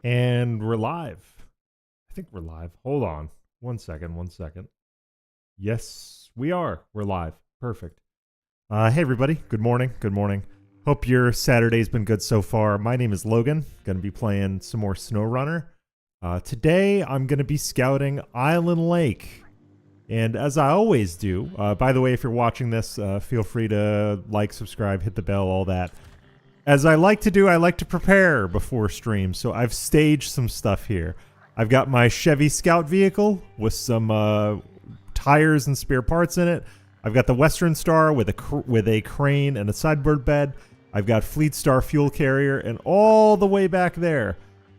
And we're live. I think we're live. Hold on. 1 second, 1 second. Yes, we are. We're live. Perfect. Hey, everybody. Good morning. Good morning. Hope your Saturday's been good so far. My name is Logan. Going to be playing some more Snowrunner. Today, I'm going to be scouting Island Lake. And as I always do, by the way, if you're watching this, feel free to like, subscribe, hit the bell, all that. As I like to do, I like to prepare before stream, so I've staged some stuff here. I've got my Chevy Scout vehicle with some tires and spare parts in it. I've got the Western Star with a crane and a sideboard bed. I've got Fleet Star fuel carrier, and all the way back there,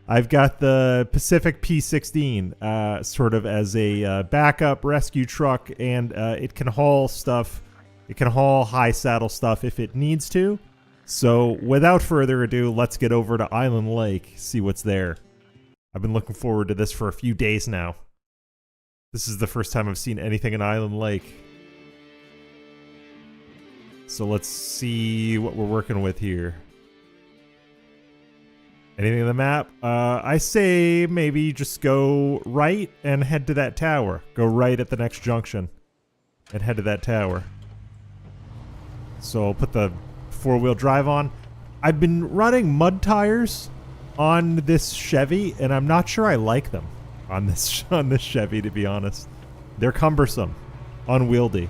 I've got the Pacific P16 sort of as a backup rescue truck, and it can haul stuff. It can haul high saddle stuff if it needs to. So, without further ado, let's get over to Island Lake, see what's there. I've been looking forward to this for a few days now. This is the first time I've seen anything in Island Lake. So let's see what we're working with here. Anything on the map? I say maybe just go right and head to that tower. Go right at the next junction and head to that tower. So I'll put the four-wheel drive on. I've been running mud tires on this Chevy, and I'm not sure I like them on this Chevy, to be honest. They're cumbersome, unwieldy.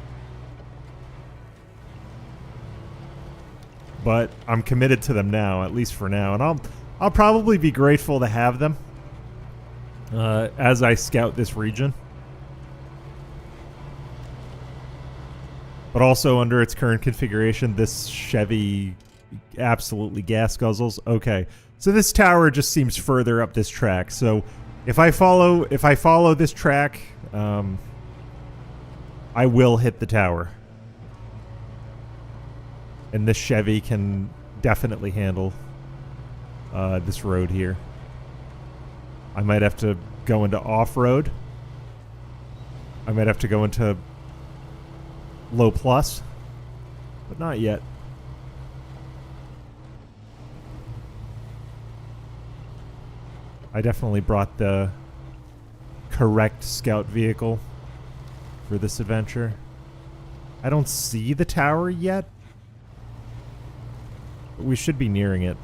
But I'm committed to them now, at least for now, and I'll probably be grateful to have them as I scout this region. But also, under its current configuration, this Chevy absolutely gas guzzles. Okay, so this tower just seems further up this track. So if I follow this track, I will hit the tower. And this Chevy can definitely handle this road here. I might have to go into off-road. I might have to go into low plus, but not yet. I definitely brought the correct scout vehicle for this adventure. I don't see the tower yet, but we should be nearing it.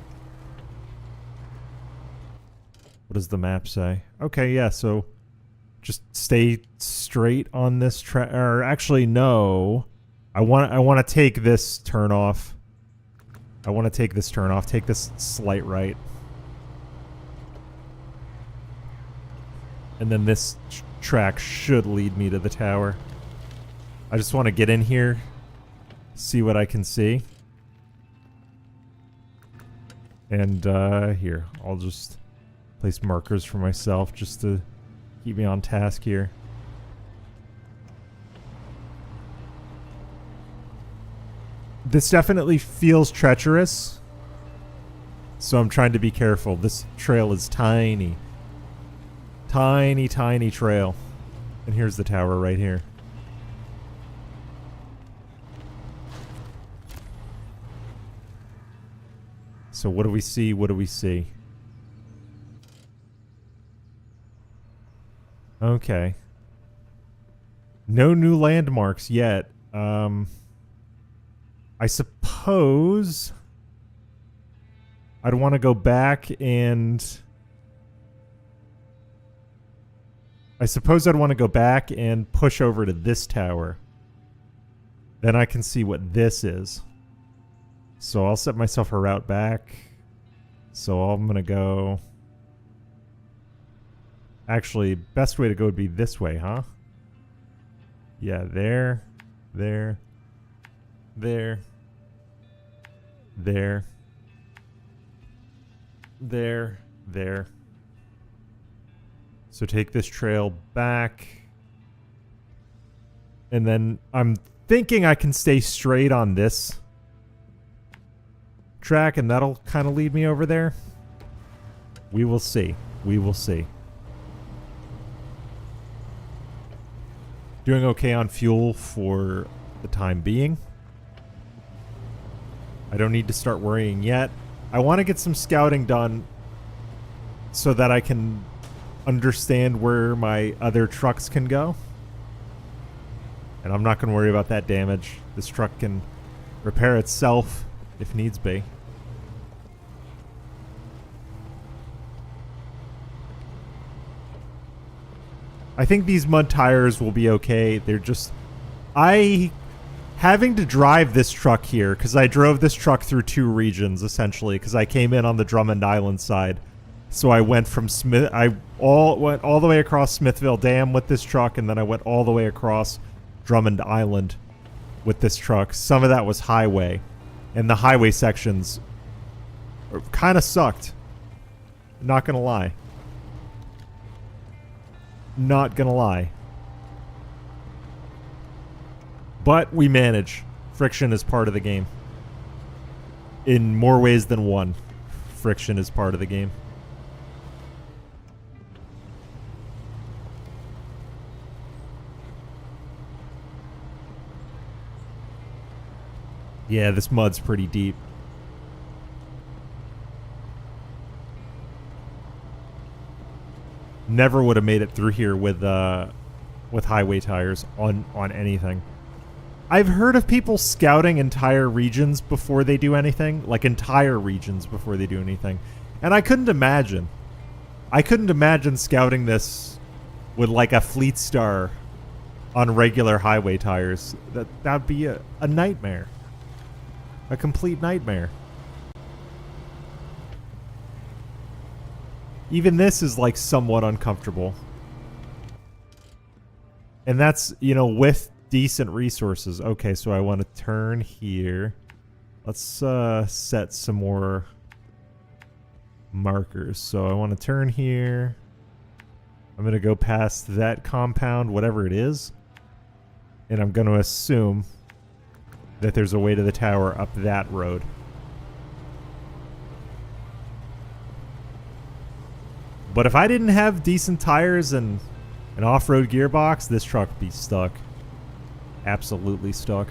What does the map say? Okay, yeah, so just stay straight on this track. Or actually, no. I want to take this turn off. I want to take this turn off. Take this slight right. And then this track should lead me to the tower. I just want to get in here, see what I can see. And here, I'll just place markers for myself just to keep me on task here. This definitely feels treacherous, so I'm trying to be careful. This trail is tiny. Tiny, tiny trail. And here's the tower right here. So what do we see? What do we see? Okay. No new landmarks yet. I suppose I'd want to go back and... push over to this tower. Then I can see what this is. So I'll set myself a route back. So I'm going to go... Actually, best way to go would be this way, huh? Yeah, there, there, there, there, there, there. So take this trail back. And then I'm thinking I can stay straight on this track, and that'll kind of lead me over there. We will see. We will see. Doing okay on fuel for the time being. I don't need to start worrying yet. I want to get some scouting done so that I can understand where my other trucks can go. And I'm not going to worry about that damage. This truck can repair itself if needs be. I think these mud tires will be okay. They're just... having to drive this truck here, because I drove this truck through 2 regions, essentially, because I came in on the Drummond Island side. So I went from went all the way across Smithville Dam with this truck, and then I went all the way across Drummond Island with this truck. Some of that was highway, and the highway sections kind of sucked. Not gonna lie. Not gonna lie. But we manage. Friction is part of the game. In more ways than one, friction is part of the game. Yeah, this mud's pretty deep. Never would have made it through here with highway tires on anything. I've heard of people scouting entire regions before they do anything, like entire regions before they do anything, and I couldn't imagine. I couldn't imagine scouting this with like a Fleet Star on regular highway tires. That'd be a nightmare. A complete nightmare. Even this is like somewhat uncomfortable. And that's, you know, with decent resources. Okay, so I want to turn here. Let's set some more markers. So I want to turn here. I'm going to go past that compound, whatever it is. And I'm going to assume that there's a way to the tower up that road. But if I didn't have decent tires and an off-road gearbox, this truck would be stuck. Absolutely stuck.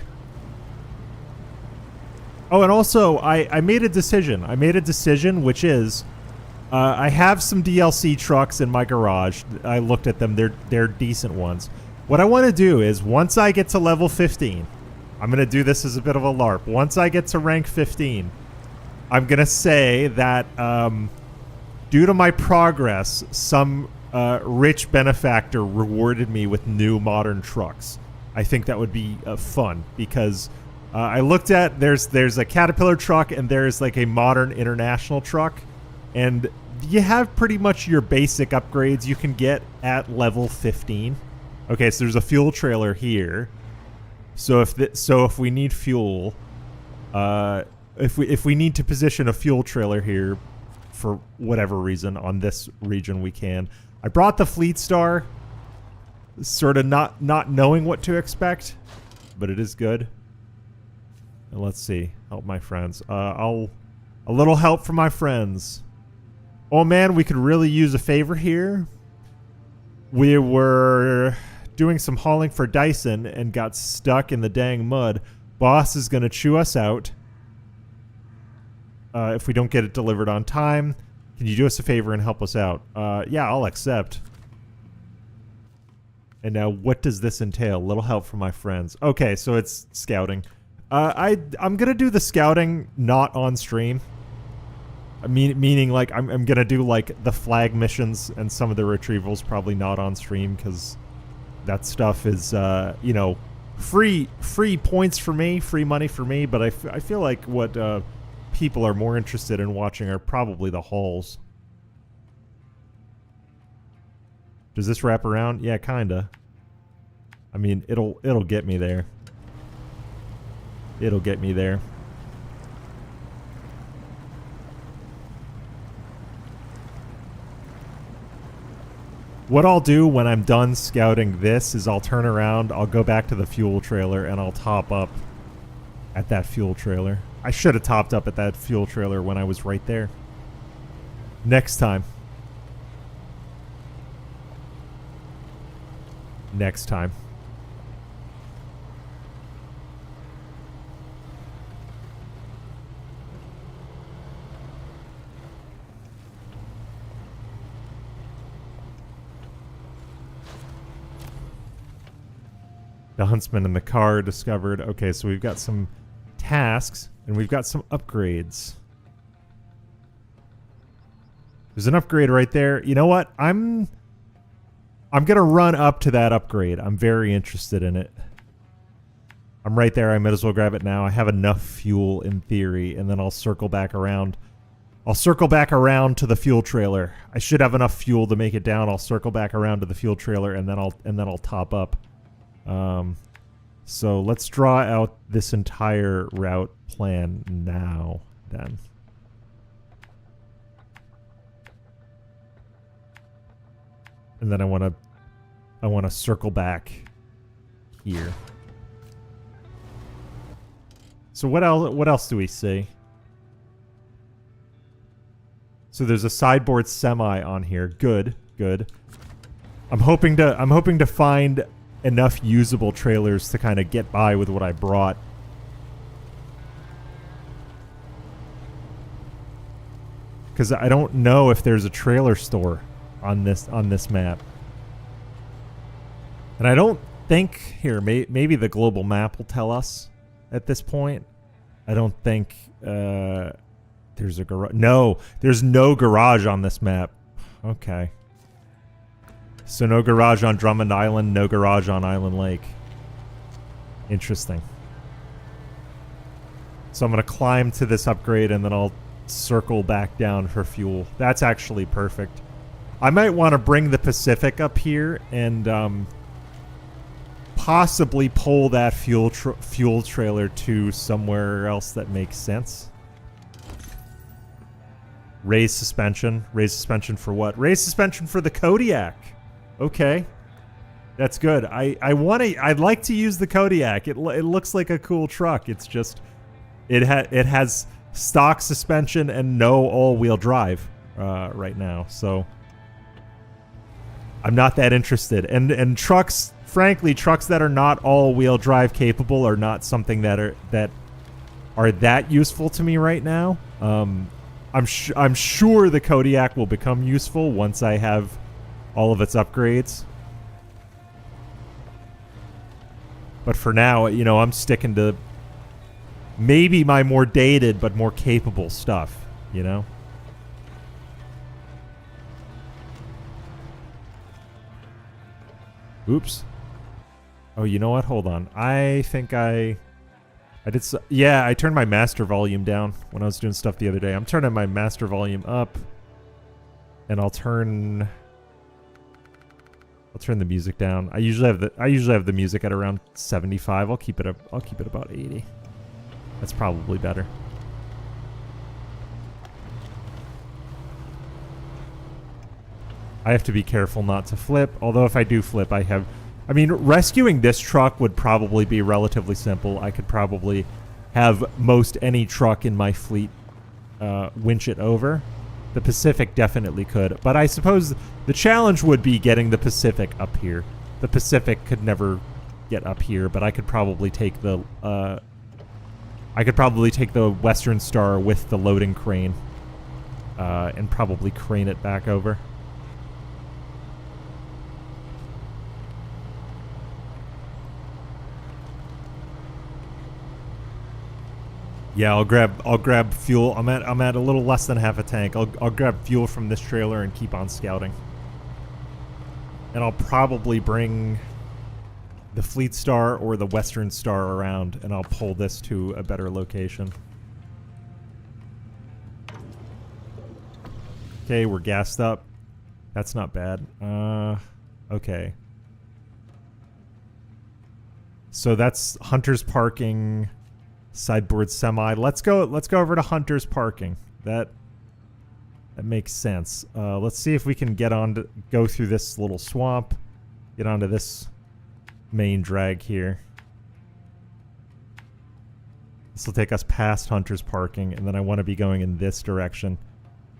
Oh, and also, I made a decision. I made a decision, which is, I have some DLC trucks in my garage. I looked at them. They're decent ones. What I want to do is, once I get to level 15, I'm going to do this as a bit of a LARP. Once I get to rank 15, I'm going to say that due to my progress, some rich benefactor rewarded me with new modern trucks. I think that would be fun because I looked at there's a Caterpillar truck and there's like a modern international truck, and you have pretty much your basic upgrades you can get at level 15. Okay, so there's a fuel trailer here. So if we need fuel, if we need to position a fuel trailer here for whatever reason on this region, we can. I brought the Fleet Star, sort of not knowing what to expect, but it is good. And let's see, help my friends. A little help from my friends. Oh man, we could really use a favor here. We were doing some hauling for Dyson and got stuck in the dang mud. Boss is gonna chew us out if we don't get it delivered on time. Can you do us a favor and help us out? Yeah, I'll accept. And now, what does this entail? A little help from my friends. Okay, so it's scouting. I'm gonna do the scouting not on stream. Meaning, like, I'm gonna do like the flag missions and some of the retrievals probably not on stream because that stuff is, you know, free points for me, free money for me. But I feel like what people are more interested in watching are probably the hauls. Does this wrap around? Yeah, kinda. I mean, it'll get me there. It'll get me there. What I'll do when I'm done scouting this is I'll turn around, I'll go back to the fuel trailer, and I'll top up at that fuel trailer. I should have topped up at that fuel trailer when I was right there. Next time. Next time. The huntsman in the car discovered. Okay, so we've got some tasks and we've got some upgrades. There's an upgrade right there. You know what? I'm gonna run up to that upgrade. I'm very interested in it. I'm right there. I might as well grab it now. I have enough fuel in theory, and then I'll circle back around. I'll circle back around to the fuel trailer. I should have enough fuel to make it down. I'll circle back around to the fuel trailer, and then I'll top up. So let's draw out this entire route plan now. Then. And then I want to circle back here. So what else do we see? So there's a sideboard semi on here. Good, good. I'm hoping to find enough usable trailers to kind of get by with what I brought. Cuz I don't know if there's a trailer store on this map. And I don't think here maybe the global map will tell us at this point. I don't think there's a garage. No, there's no garage on this map. Okay. So no garage on Drummond Island, no garage on Island Lake. Interesting. So I'm going to climb to this upgrade and then I'll circle back down for fuel. That's actually perfect. I might want to bring the Pacific up here and possibly pull that fuel trailer to somewhere else that makes sense. Raise suspension. Raise suspension for what? Raise suspension for the Kodiak. Okay. That's good. I'd like to use the Kodiak. It looks like a cool truck. It's just it has stock suspension and no all-wheel drive right now. So I'm not that interested. And trucks, frankly, trucks that are not all-wheel drive capable are not something that are that useful to me right now. I'm sure the Kodiak will become useful once I have all of its upgrades. But for now, you know, I'm sticking to maybe my more dated but more capable stuff, you know? Oops. Oh, you know what? Hold on. I think I did yeah, I turned my master volume down when I was doing stuff the other day. I'm turning my master volume up. And I'll turn the music down. I usually have the music at around 75. I'll keep it about 80. That's probably better. I have to be careful not to flip. Although if I do flip, I mean, rescuing this truck would probably be relatively simple. I could probably have most any truck in my fleet winch it over. The Pacific definitely could. But I suppose the challenge would be getting the Pacific up here. The Pacific could never get up here, but I could probably take the Western Star with the loading crane and probably crane it back over. Yeah, I'll grab fuel. I'm at a little less than half a tank. I'll grab fuel from this trailer and keep on scouting. And I'll probably bring the Fleet Star or the Western Star around, and I'll pull this to a better location. Okay, we're gassed up. That's not bad. Okay. So that's Hunter's Parking. Sideboard semi. Let's go over to Hunter's Parking. That makes sense. Let's see if we can go through this little swamp, get onto this main drag here. This will take us past Hunter's Parking, and then I want to be going in this direction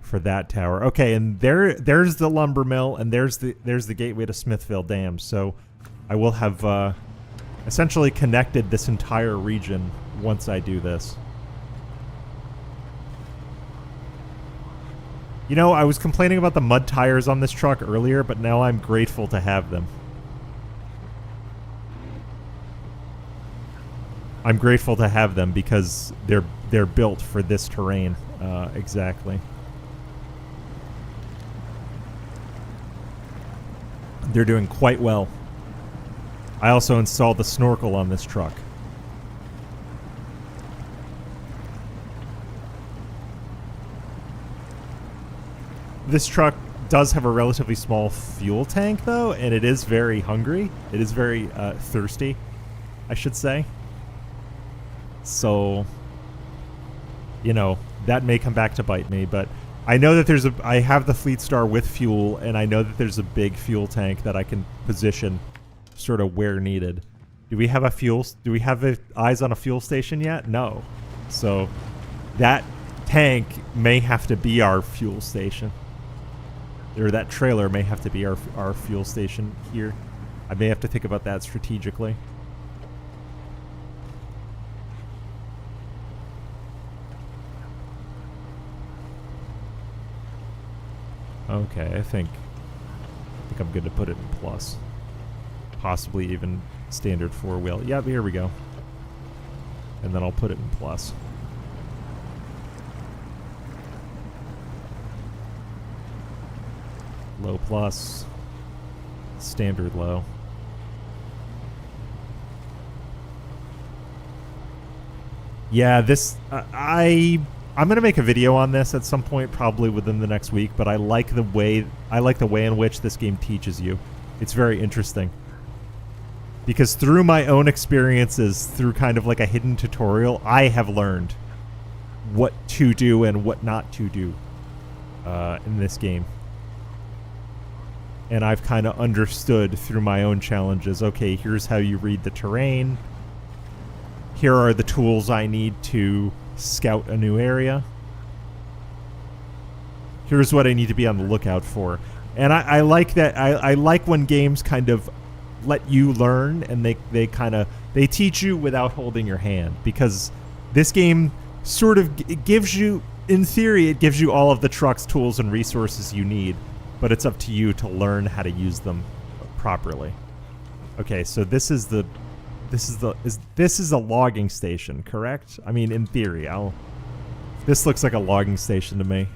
for that tower. Okay, and there's the lumber mill, and there's the gateway to Smithville Dam. So I will have essentially connected this entire region once I do this. You know, I was complaining about the mud tires on this truck earlier, but now I'm grateful to have them. I'm grateful to have them because they're built for this terrain. Exactly. They're doing quite well. I also installed the snorkel on this truck. This truck does have a relatively small fuel tank, though, and it is very hungry. It is very thirsty, I should say. So, you know, that may come back to bite me, but I know that I have the Fleet Star with fuel, and I know that there's a big fuel tank that I can position sort of where needed. Do we have eyes on a fuel station yet? No. So that tank may have to be our fuel station. Or that trailer may have to be our fuel station here. I may have to think about that strategically. Okay, I think I'm good to put it in plus. Possibly even standard 4-wheel. Yep, here we go. And then I'll put it in plus. Low plus. Standard low. Yeah, this... I'm gonna make a video on this at some point, probably within the next week. But I like the way in which this game teaches you. It's very interesting. Because through my own experiences, through kind of like a hidden tutorial, I have learned what to do and what not to do in this game. And I've kind of understood through my own challenges, okay, here's how you read the terrain. Here are the tools I need to scout a new area. Here's what I need to be on the lookout for. And I like that. I like when games kind of let you learn, and they teach you without holding your hand, because this game sort of it gives you, in theory, it gives you all of the truck's tools and resources you need, but it's up to you to learn how to use them properly. Okay, so this is a logging station, correct? I mean, in theory, this looks like a logging station to me.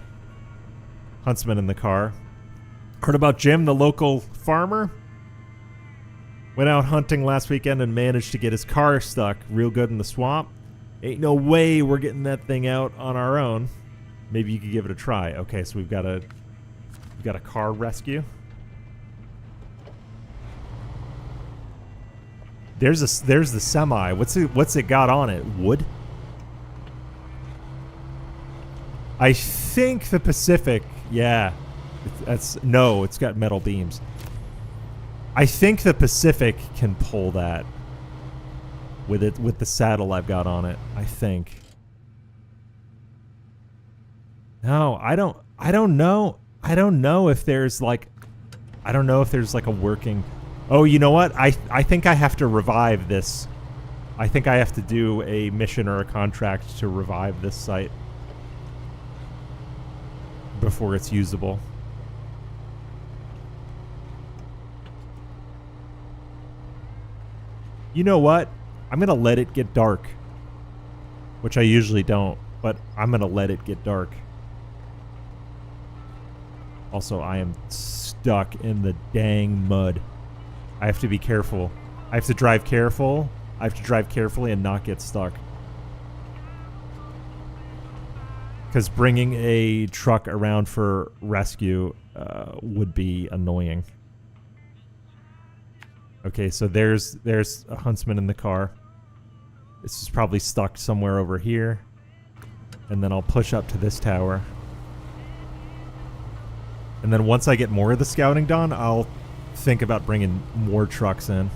Huntsman in the car. Heard about Jim, the local farmer? Went out hunting last weekend and managed to get his car stuck real good in the swamp. Ain't no way we're getting that thing out on our own. Maybe you could give it a try. Okay, so we've got a car rescue. There's the semi. What's it got on it? Wood? I think the Pacific, yeah. It's got metal beams. I think the Pacific can pull that with the saddle I've got on it. I think. No, I don't know. I don't know if there's like a working. Oh, you know what? I think I have to revive this. I think I have to do a mission or a contract to revive this site before it's usable. You know what? I'm going to let it get dark. Which I usually don't, but I'm going to let it get dark. Also, I am stuck in the dang mud. I have to be careful. I have to drive careful. I have to drive carefully and not get stuck. Because bringing a truck around for rescue would be annoying. Okay, so there's a huntsman in the car. This is probably stuck somewhere over here. And then I'll push up to this tower. And then once I get more of the scouting done, I'll think about bringing more trucks in.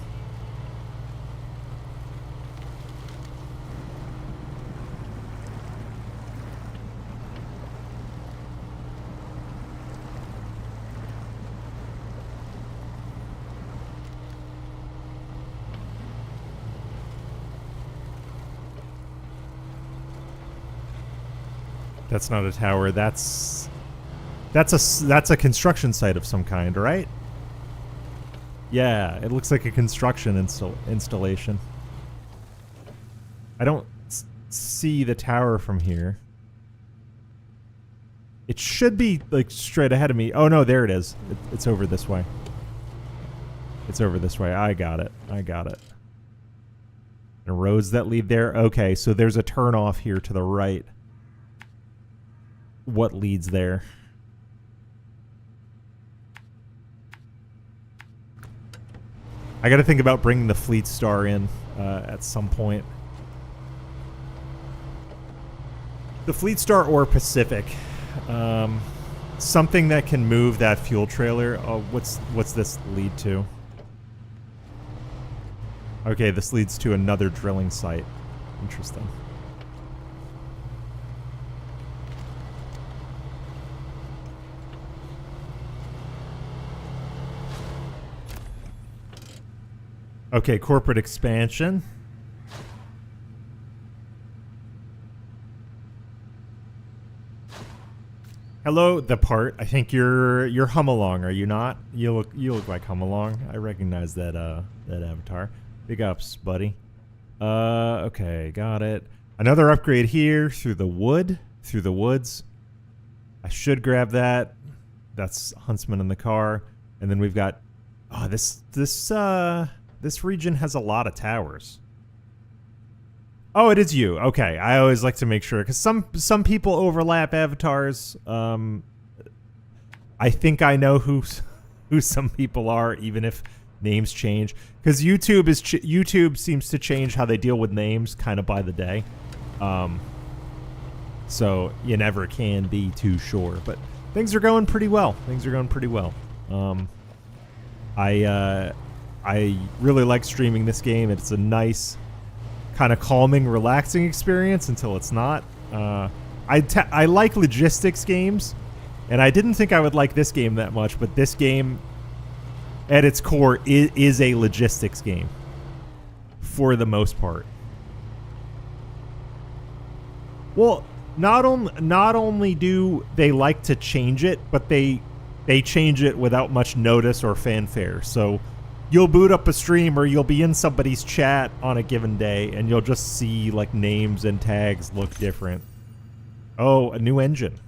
That's not a tower. That's a construction site of some kind, right? Yeah, it looks like a construction installation. I don't see the tower from here. It should be like straight ahead of me. Oh no, there it is. It's over this way. It's over this way. I got it. I got it. And roads that lead there. Okay, so there's a turn off here to the right. What leads there? I got to think about bringing the Fleet Star in at some point. The Fleet Star or Pacific. Something that can move that fuel trailer. Oh, what's this lead to? Okay, this leads to another drilling site. Interesting. Okay, corporate expansion. Hello, the part. I think you're Hum Along, are you not? You look like Hum Along. I recognize that that avatar. Big ups, buddy. Okay, got it. Another upgrade here through the woods. I should grab that. That's Huntsman in the car, and then we've got. Oh, this region has a lot of towers. Oh, it is you. Okay, I always like to make sure because some people overlap avatars. I think I know who some people are, even if names change. Because YouTube seems to change how they deal with names kind of by the day. So you never can be too sure. But things are going pretty well. I really like streaming this game. It's a nice, kind of calming, relaxing experience until it's not. I like logistics games, and I didn't think I would like this game that much, but this game, at its core, is a logistics game for the most part. Well, not only do they like to change it, but they change it without much notice or fanfare. So you'll boot up a stream or you'll be in somebody's chat on a given day and you'll just see like names and tags look different. Oh, a new engine.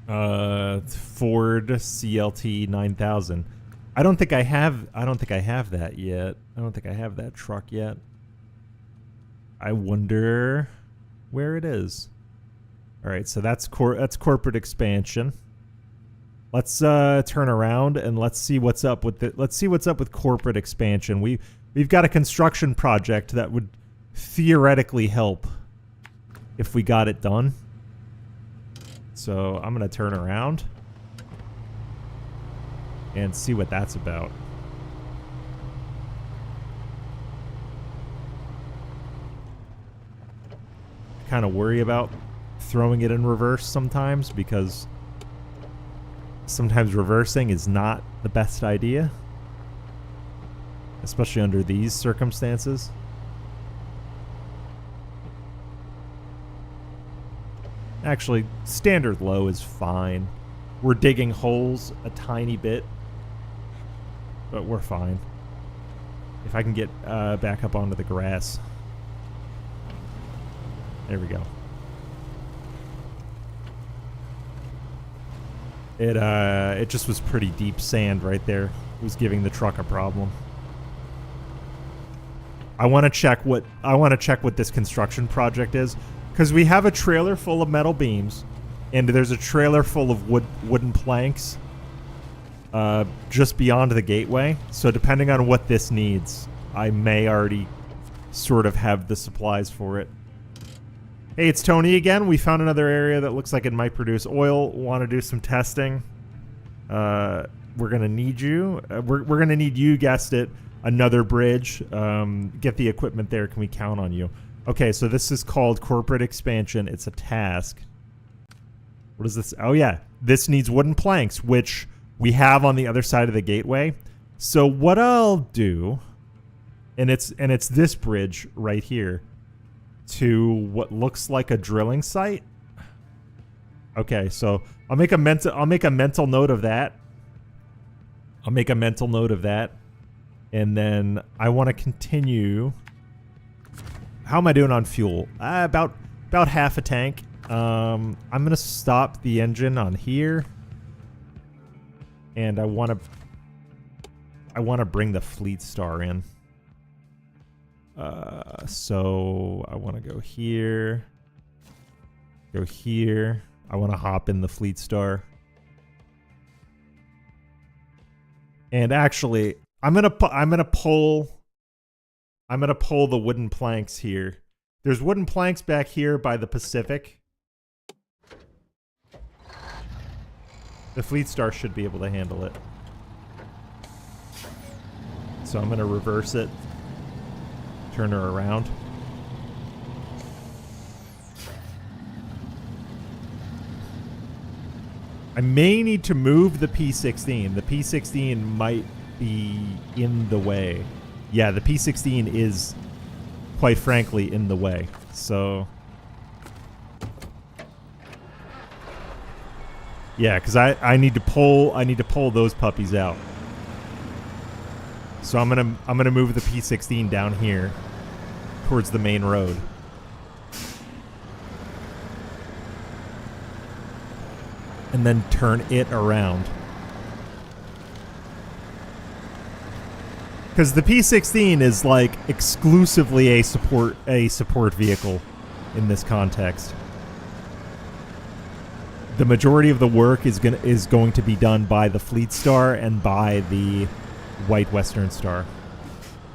Ford CLT 9000. I don't think I have that yet. I don't think I have that truck yet. I wonder where it is. All right, so that's corporate expansion. Let's turn around and let's see what's up with corporate expansion. We've got a construction project that would theoretically help if we got it done. So I'm gonna turn around and see what that's about. Kind of worry about throwing it in reverse sometimes because sometimes reversing is not the best idea, especially under these circumstances. Actually, standard low is fine. We're digging holes a tiny bit, but we're fine. If I can get back up onto the grass. There we go. It just was pretty deep sand right there. It was giving the truck a problem. I want to check what this construction project is, because we have a trailer full of metal beams, and there's a trailer full of wooden planks just beyond the gateway. So depending on what this needs, I may already sort of have the supplies for it. Hey, it's Tony again. We found another area that looks like it might produce oil. Want to do some testing? We're gonna need you. We're gonna need you. Guessed it. Another bridge. Get the equipment there. Can we count on you? Okay, so this is called corporate expansion. It's a task. What is this? Oh yeah, this needs wooden planks, which we have on the other side of the gateway. So what I'll do, and it's this bridge right here, to what looks like a drilling site. Okay, so I'll make a mental note of that. And then I want to continue How am I doing on fuel? About half a tank. I'm gonna stop the engine on here, and I want to bring the Fleet Star in. So I want to go here. Go here. I want to hop in the Fleet Star. And actually, I'm gonna pull the wooden planks here. There's wooden planks back here by the Pacific. The Fleet Star should be able to handle it. So I'm gonna reverse it. Turn her around. I may need to move the P-16. The P-16 might be in the way. Yeah, the P-16 is, quite frankly, in the way. So, yeah, because I need to pull those puppies out. So I'm gonna move the P-16 down here towards the main road. And then turn it around. Because the P-16 is like exclusively a support vehicle in this context. The majority of the work is going to be done by the Fleet Star and by the White Western Star.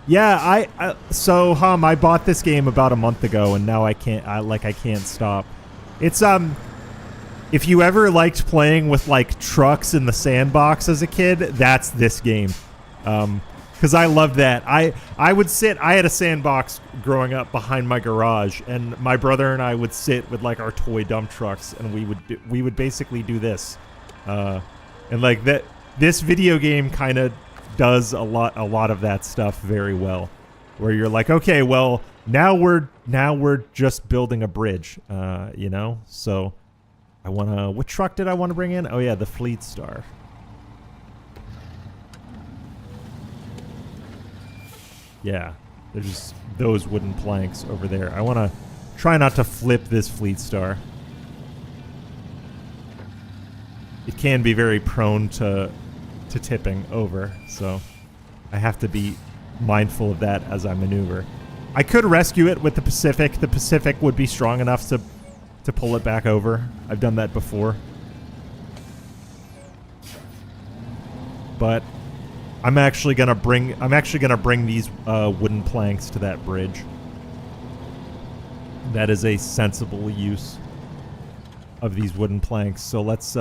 Yeah, so I bought this game about a month ago, and now I can't stop. It's if you ever liked playing with like trucks in the sandbox as a kid, that's this game. Because I loved that. I had a sandbox growing up behind my garage, and my brother and I would sit with like our toy dump trucks, and we would basically do this. And like that, this video game kind of does a lot of that stuff very well, where you're like, okay, well now we're just building a bridge, you know. So what truck did I want to bring in? Oh yeah, the Fleet Star. Yeah, there's those wooden planks over there. I want to try not to flip this Fleet Star. It can be very prone to tipping over, so I have to be mindful of that as I maneuver. I could rescue it with the Pacific. The Pacific would be strong enough to pull it back over. I've done that before. But I'm actually gonna bring these wooden planks to that bridge. That is a sensible use of these wooden planks. So let's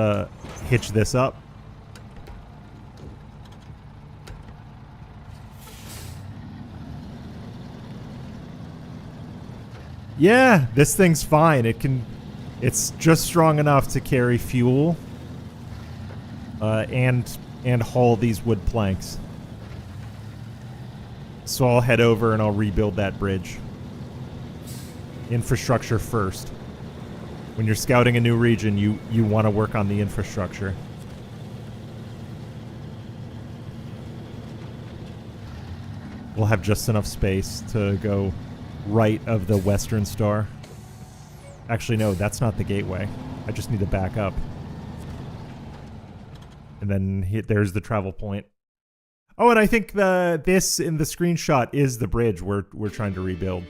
hitch this up. Yeah, this thing's fine. It's just strong enough to carry fuel and haul these wood planks. So I'll head over and I'll rebuild that bridge. Infrastructure first. When you're scouting a new region, you want to work on the infrastructure. We'll have just enough space to go right of the Western Star. Actually, no, that's not the gateway. I just need to back up. And then there's the travel point. Oh, and I think this in the screenshot is the bridge we're trying to rebuild.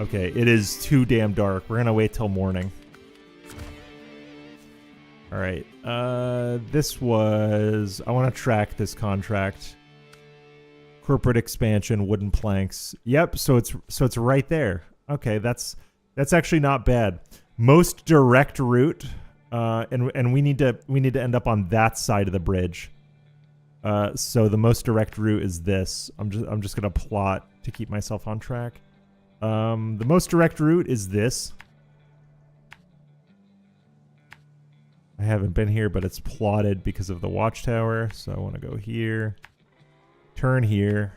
Okay, it is too damn dark. We're gonna wait till morning. All right. This was. I want to track this contract. Corporate expansion, wooden planks. Yep. So it's right there. Okay, that's actually not bad. Most direct route. And we need to end up on that side of the bridge. So the most direct route is this. I'm just gonna plot to keep myself on track. The most direct route is this. I haven't been here, but it's plotted because of the watchtower. So I want to go here, turn here.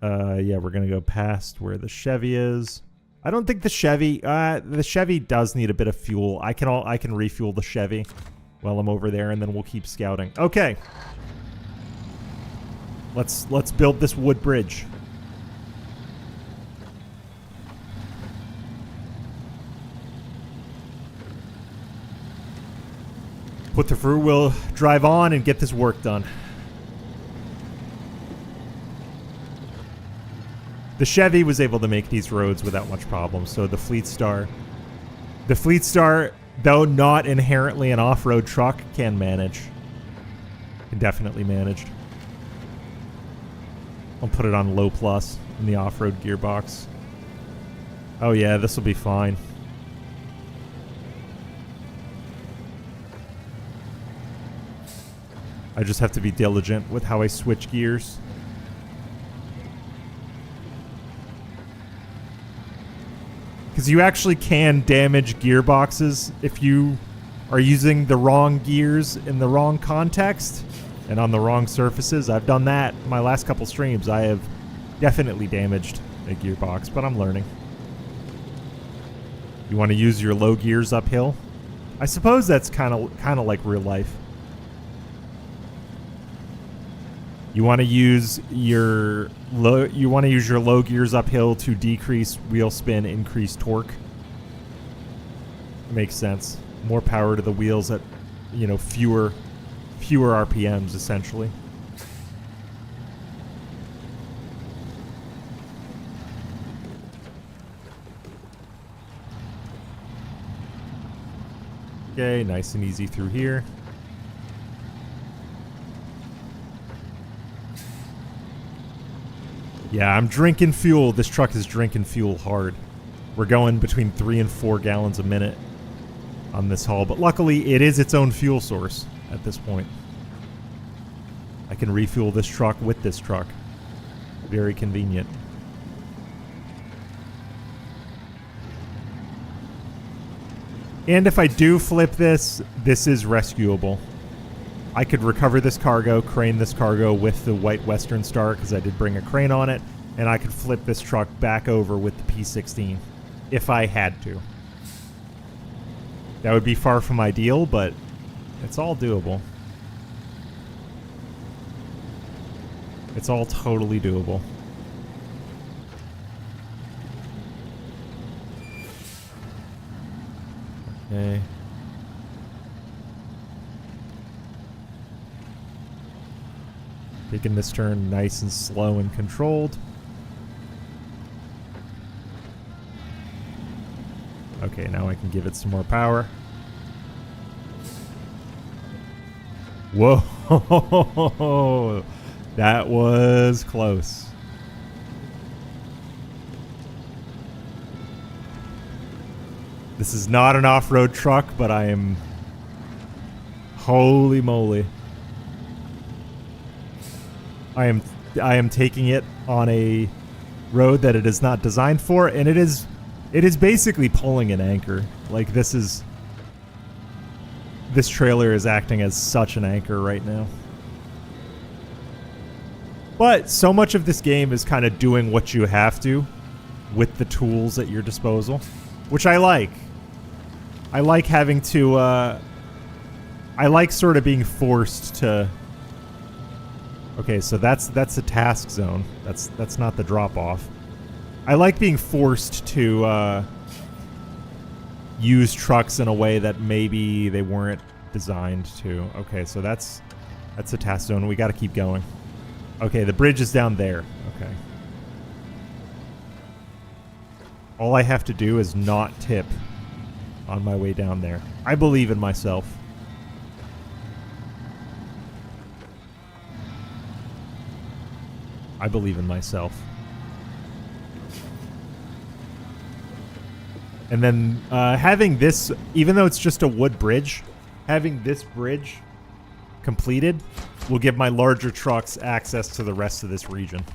Yeah, we're gonna go past where the Chevy is. I don't think the Chevy does need a bit of fuel. I can refuel the Chevy while I'm over there, and then we'll keep scouting. Okay. Let's build this wood bridge. Put the through, we'll drive on and get this work done. The Chevy was able to make these roads without much problem, so the Fleet Star, though not inherently an off-road truck, can manage. Can definitely manage. I'll put it on low plus in the off-road gearbox. Oh yeah, this will be fine. I just have to be diligent with how I switch gears. Because you actually can damage gearboxes if you are using the wrong gears in the wrong context and on the wrong surfaces. I've done that in my last couple streams. I have definitely damaged a gearbox, but I'm learning. You want to use your low gears uphill? I suppose that's kind of like real life. You want to use your low gears uphill to decrease wheel spin, increase torque. Makes sense. More power to the wheels at, you know, fewer RPMs essentially. Okay, nice and easy through here. Yeah, I'm drinking fuel. This truck is drinking fuel hard. We're going between 3 and 4 gallons a minute on this haul, but luckily it is its own fuel source at this point. I can refuel this truck with this truck. Very convenient. And if I do flip this, this is rescuable. I could recover this cargo, crane this cargo with the white Western Star, because I did bring a crane on it, and I could flip this truck back over with the P16 if I had to. That would be far from ideal, but it's all doable. It's all totally doable. Okay. Taking this turn nice and slow and controlled. Okay, now I can give it some more power. Whoa! That was close. This is not an off-road truck, but I am... Holy moly. I am taking it on a road that it is not designed for, and it is basically pulling an anchor. Like, this trailer is acting as such an anchor right now. But so much of this game is kind of doing what you have to with the tools at your disposal, which I like. I like having to, I like sort of being forced to... Okay, so that's the task zone. That's not the drop-off. I like being forced to use trucks in a way that maybe they weren't designed to. Okay, so that's the task zone. We got to keep going. Okay, the bridge is down there. Okay. All I have to do is not tip on my way down there. I believe in myself. I believe in myself. And then having this, even though it's just a wood bridge, having this bridge completed will give my larger trucks access to the rest of this region.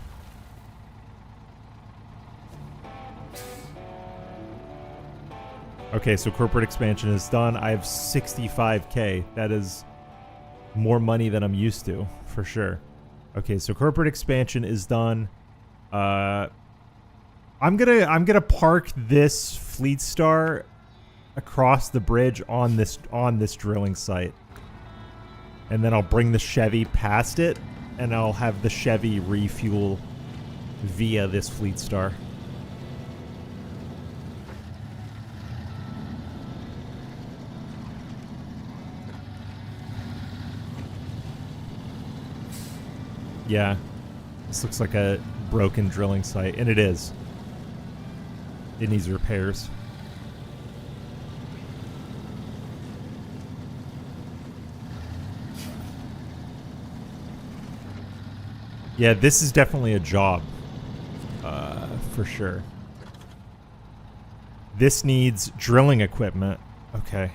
Okay, so corporate expansion is done. I have 65K. That is more money than I'm used to, for sure. Okay, so corporate expansion is done. I'm gonna park this Fleet Star across the bridge on this drilling site, and then I'll bring the Chevy past it and I'll have the Chevy refuel via this Fleet Star. Yeah, this looks like a broken drilling site, and it is. It needs repairs. Yeah, this is definitely a job, for sure. This needs drilling equipment. Okay.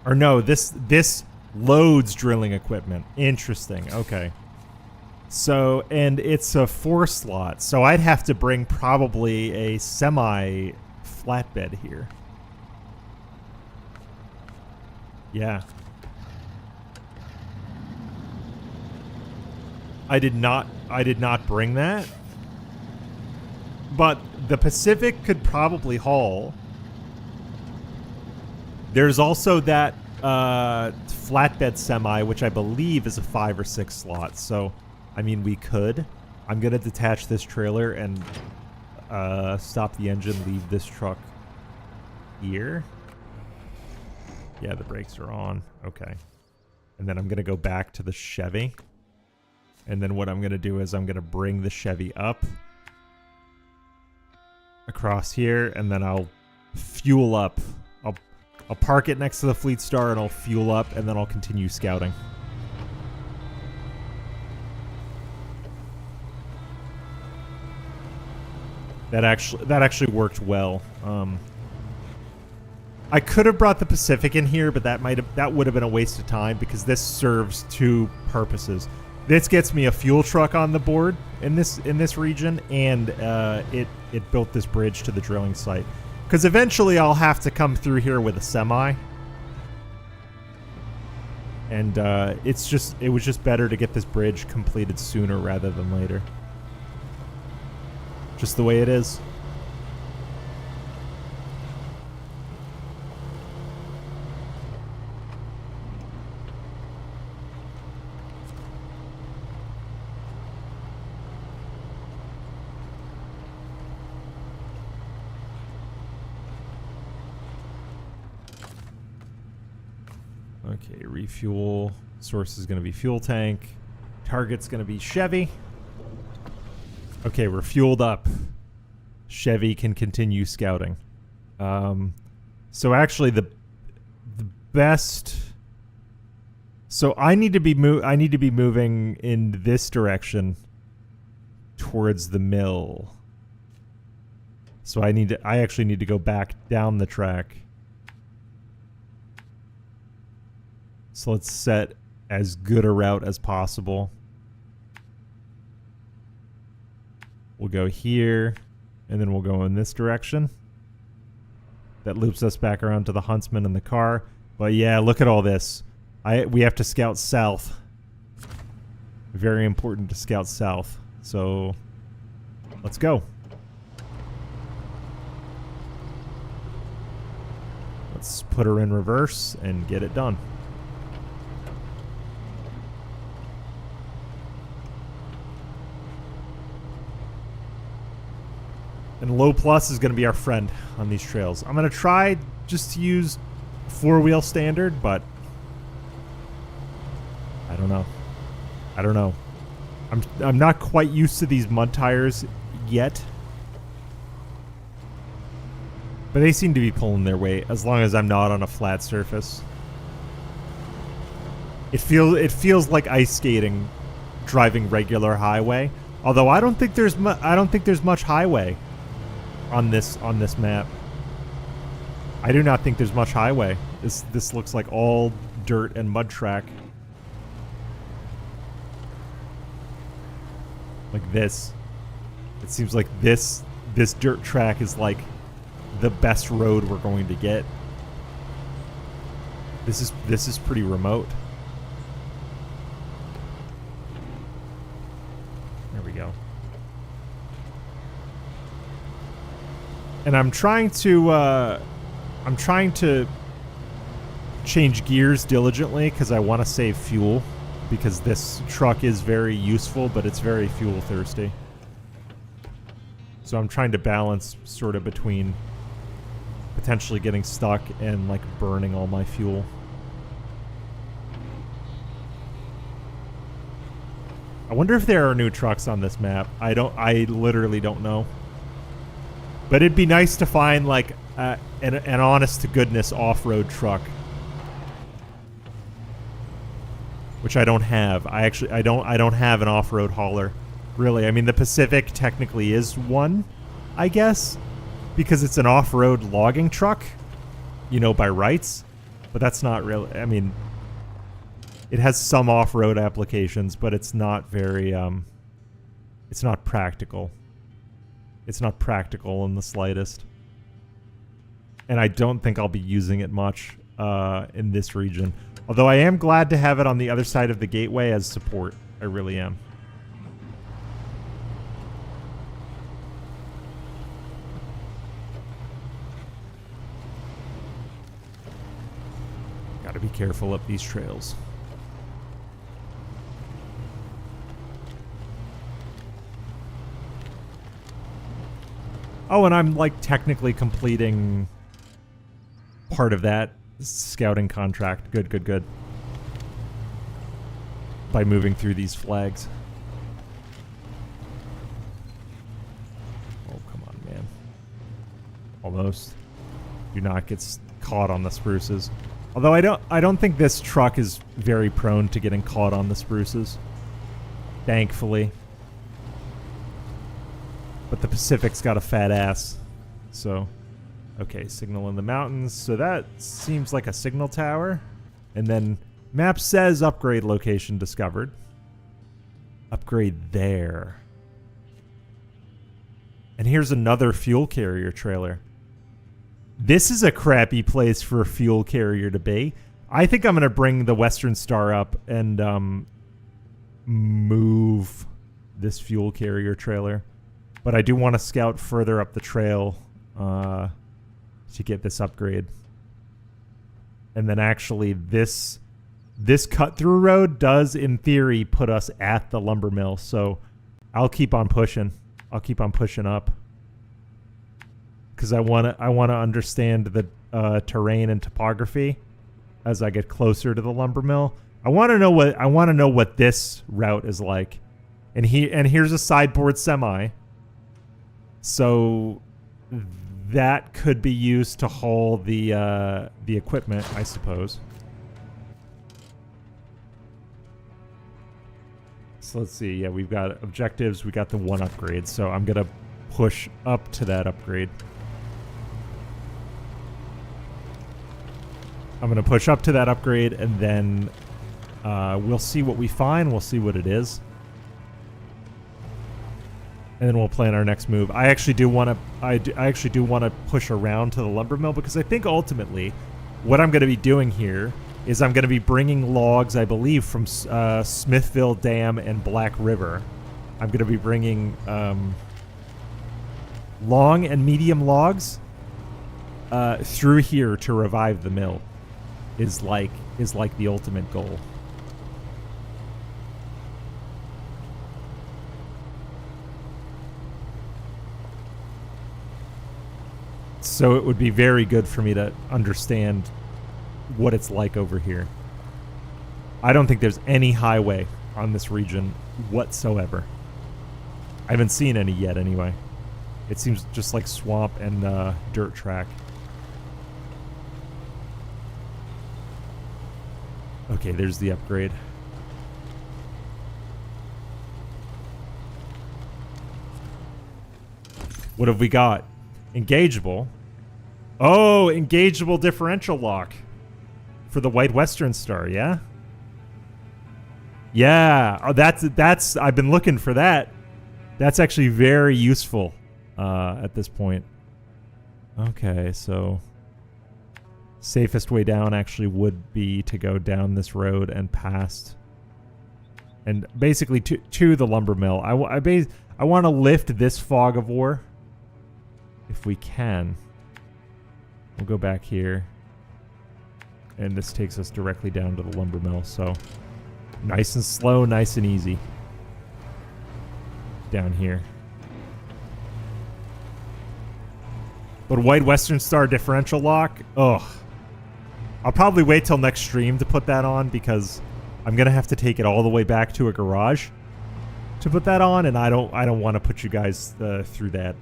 Or no, this loads drilling equipment. Interesting. Okay. So, and it's a 4 slot, so I'd have to bring probably a semi flatbed here. Yeah. I did not bring that. But the Pacific could probably haul. There's also that flatbed semi, which I believe is a 5 or 6 slot. So, I mean, we could. I'm going to detach this trailer and stop the engine, leave this truck here. Yeah, the brakes are on. Okay. And then I'm going to go back to the Chevy. And then what I'm going to do is I'm going to bring the Chevy up across here, and then I'll fuel up. I'll park it next to the Fleet Star, and I'll fuel up, and then I'll continue scouting. That actually worked well. I could have brought the Pacific in here, but that would have been a waste of time because this serves 2 purposes. This gets me a fuel truck on the board in this region, and it built this bridge to the drilling site. Because eventually I'll have to come through here with a semi, and it was just better to get this bridge completed sooner rather than later. Just the way it is. Okay, refuel. Source is going to be fuel tank. Target's going to be Chevy. Okay, we're fueled up. Chevy can continue scouting. So actually, the best. So I need to be moving in this direction towards the mill. So I actually need to go back down the track. So let's set as good a route as possible. We'll go here, and then we'll go in this direction. That loops us back around to the Huntsman and the car. But yeah, look at all this. We have to scout south. Very important to scout south. So let's go. Let's put her in reverse and get it done. And low plus is going to be our friend on these trails. I'm going to try just to use 4-wheel standard, but I don't know. I don't know. I'm not quite used to these mud tires yet. But they seem to be pulling their weight as long as I'm not on a flat surface. It feels like ice skating driving regular highway. Although I don't think there's much highway on this map. I do not think there's much highway. This looks like all dirt and mud track. Like this. It seems like this dirt track is like the best road we're going to get. This is pretty remote. There we go. And I'm trying to change gears diligently because I want to save fuel. because this truck is very useful, but it's very fuel thirsty. So I'm trying to balance sort of between potentially getting stuck and like burning all my fuel. I wonder if there are new trucks on this map. I literally don't know. But it'd be nice to find like an honest to goodness off-road truck. Which I don't have. I don't have an off-road hauler. Really. I mean, the Pacific technically is one, I guess, because it's an off-road logging truck, you know, by rights. But that's not really, I mean, it has some off-road applications, but it's not very, it's not practical. It's not practical in the slightest. And I don't think I'll be using it much in this region. Although I am glad to have it on the other side of the gateway as support. I really am. Gotta be careful up these trails. Oh, and I'm like technically completing part of that scouting contract. Good, good, good. By moving through these flags. Oh, come on, man. Almost. Do not get caught on the spruces. Although I don't think this truck is very prone to getting caught on the spruces. Thankfully. But the Pacific's got a fat ass. So, okay, signal in the mountains. So that seems like a signal tower. And then map says upgrade location discovered. Upgrade there. And here's another fuel carrier trailer. This is a crappy place for a fuel carrier to be. I think I'm going to bring the Western Star up and move this fuel carrier trailer. But I do want to scout further up the trail to get this upgrade. And then actually this cut-through road does, in theory, put us at the lumber mill. So I'll keep on pushing. I'll keep on pushing up. Because I want to understand the terrain and topography as I get closer to the lumber mill. I want to know what this route is like. And here's a sideboard semi. So that could be used to haul the equipment, I suppose. So let's see. Yeah, we've got objectives. We got the one upgrade. So I'm going to push up to that upgrade. I'm going to push up to that upgrade, and then we'll see what we find. We'll see what it is. And then we'll plan our next move. I actually do want to. I actually do want to push around to the lumber mill because I think ultimately, what I'm going to be doing here is I'm going to be bringing logs, I believe, from Smithville Dam and Black River. I'm going to be bringing long and medium logs through here to revive the mill. Is like the ultimate goal. So it would be very good for me to understand what it's like over here. I don't think there's any highway on this region whatsoever. I haven't seen any yet anyway. It seems just like swamp and dirt track. Okay, there's the upgrade. What have we got? Engageable. Oh, engageable differential lock. For the White Western Star, yeah? Yeah. Oh, that's I've been looking for that. That's actually very useful at this point. Okay, so safest way down actually would be to go down this road and past, and basically to the lumber mill. I want to lift this fog of war if we can. We'll go back here, and this takes us directly down to the lumber mill. So Nice and slow, nice and easy. Down here. But White Western Star differential lock, ugh. I'll probably wait till next stream to put that on because I'm gonna have to take it all the way back to a garage to put that on, and I don't want to put you guys through that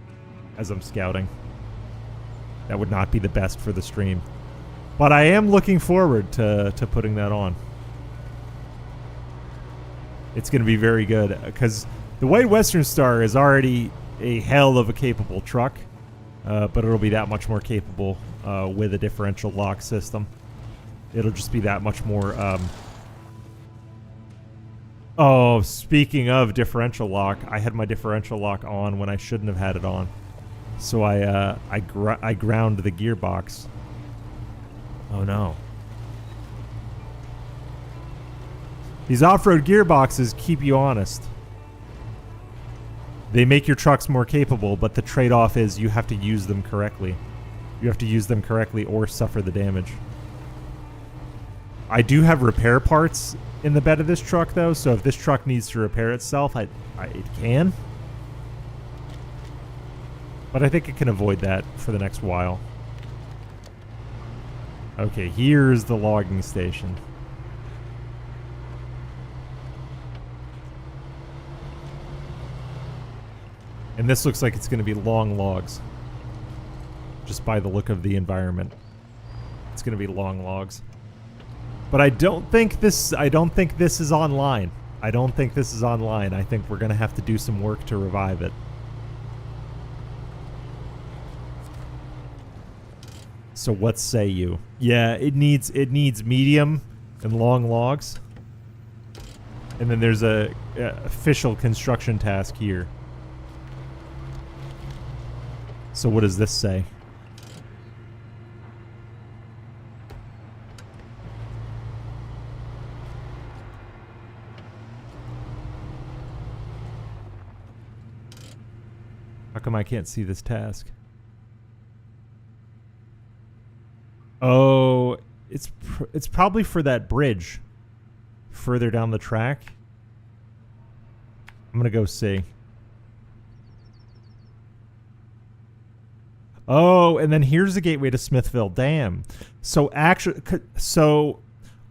as I'm scouting. That would not be the best for the stream. But I am looking forward to putting that on. It's going to be very good because the White Western Star is already a hell of a capable truck, but it'll be that much more capable with a differential lock system. It'll just be that much more... Oh, speaking of differential lock, I had my differential lock on when I shouldn't have had it on. So I ground the gearbox. Oh no. These off-road gearboxes keep you honest. They make your trucks more capable, but the trade-off is you have to use them correctly. You have to use them correctly or suffer the damage. I do have repair parts in the bed of this truck, though, so if this truck needs to repair itself, it can. But I think it can avoid that for the next while. Okay, here's the logging station. And this looks like it's going to be long logs. Just by the look of the environment. It's going to be long logs. But I don't think this is online. I don't think this is online. I think we're going to have to do some work to revive it. So what say you? Yeah, it needs medium and long logs. And then there's a official construction task here. So what does this say? How come I can't see this task? Oh, it's probably for that bridge further down the track. I'm gonna go see. Oh, and then here's the gateway to Smithville Dam. So